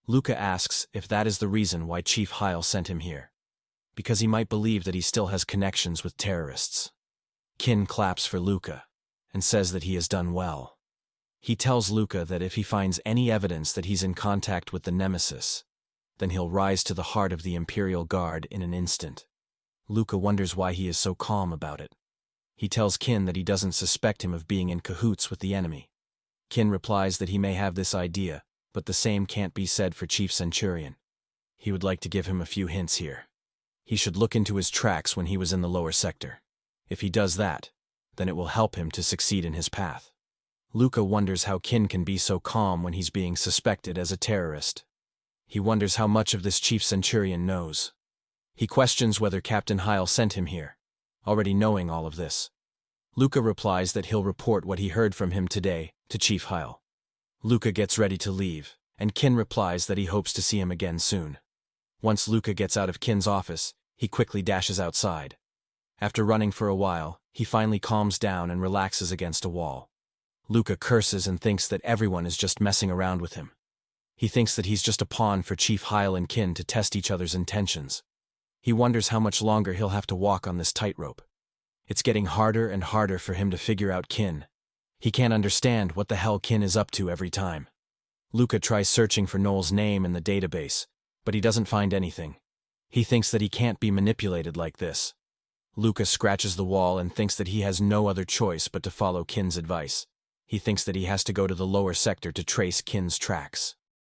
Luca asks if that is the reason why Chief Heil sent him here. Because he might believe that he still has connections with terrorists. Kin claps for Luca, and says that he has done well. He tells Luca that if he finds any evidence that he's in contact with the Nemesis, then he'll rise to the heart of the Imperial Guard in an instant. Luca wonders why he is so calm about it. He tells Kin that he doesn't suspect him of being in cahoots with the enemy. Kin replies that he may have this idea, but the same can't be said for Chief Centurion. He would like to give him a few hints here. He should look into his tracks when he was in the lower sector. If he does that, then it will help him to succeed in his path. Luca wonders how Kin can be so calm when he's being suspected as a terrorist. He wonders how much of this Chief Centurion knows. He questions whether Captain Heil sent him here, already knowing all of this. Luca replies that he'll report what he heard from him today to Chief Heil. Luca gets ready to leave, and Kin replies that he hopes to see him again soon. Once Luca gets out of Kin's office, he quickly dashes outside. After running for a while, he finally calms down and relaxes against a wall. Luca curses and thinks that everyone is just messing around with him. He thinks that he's just a pawn for Chief Heil and Kin to test each other's intentions. He wonders how much longer he'll have to walk on this tightrope. It's getting harder and harder for him to figure out Kin. He can't understand what the hell Kin is up to every time. Luca tries searching for Noel's name in the database, but he doesn't find anything. He thinks that he can't be manipulated like this. Luca scratches the wall and thinks that he has no other choice but to follow Kin's advice. He thinks that he has to go to the lower sector to trace Kin's tracks.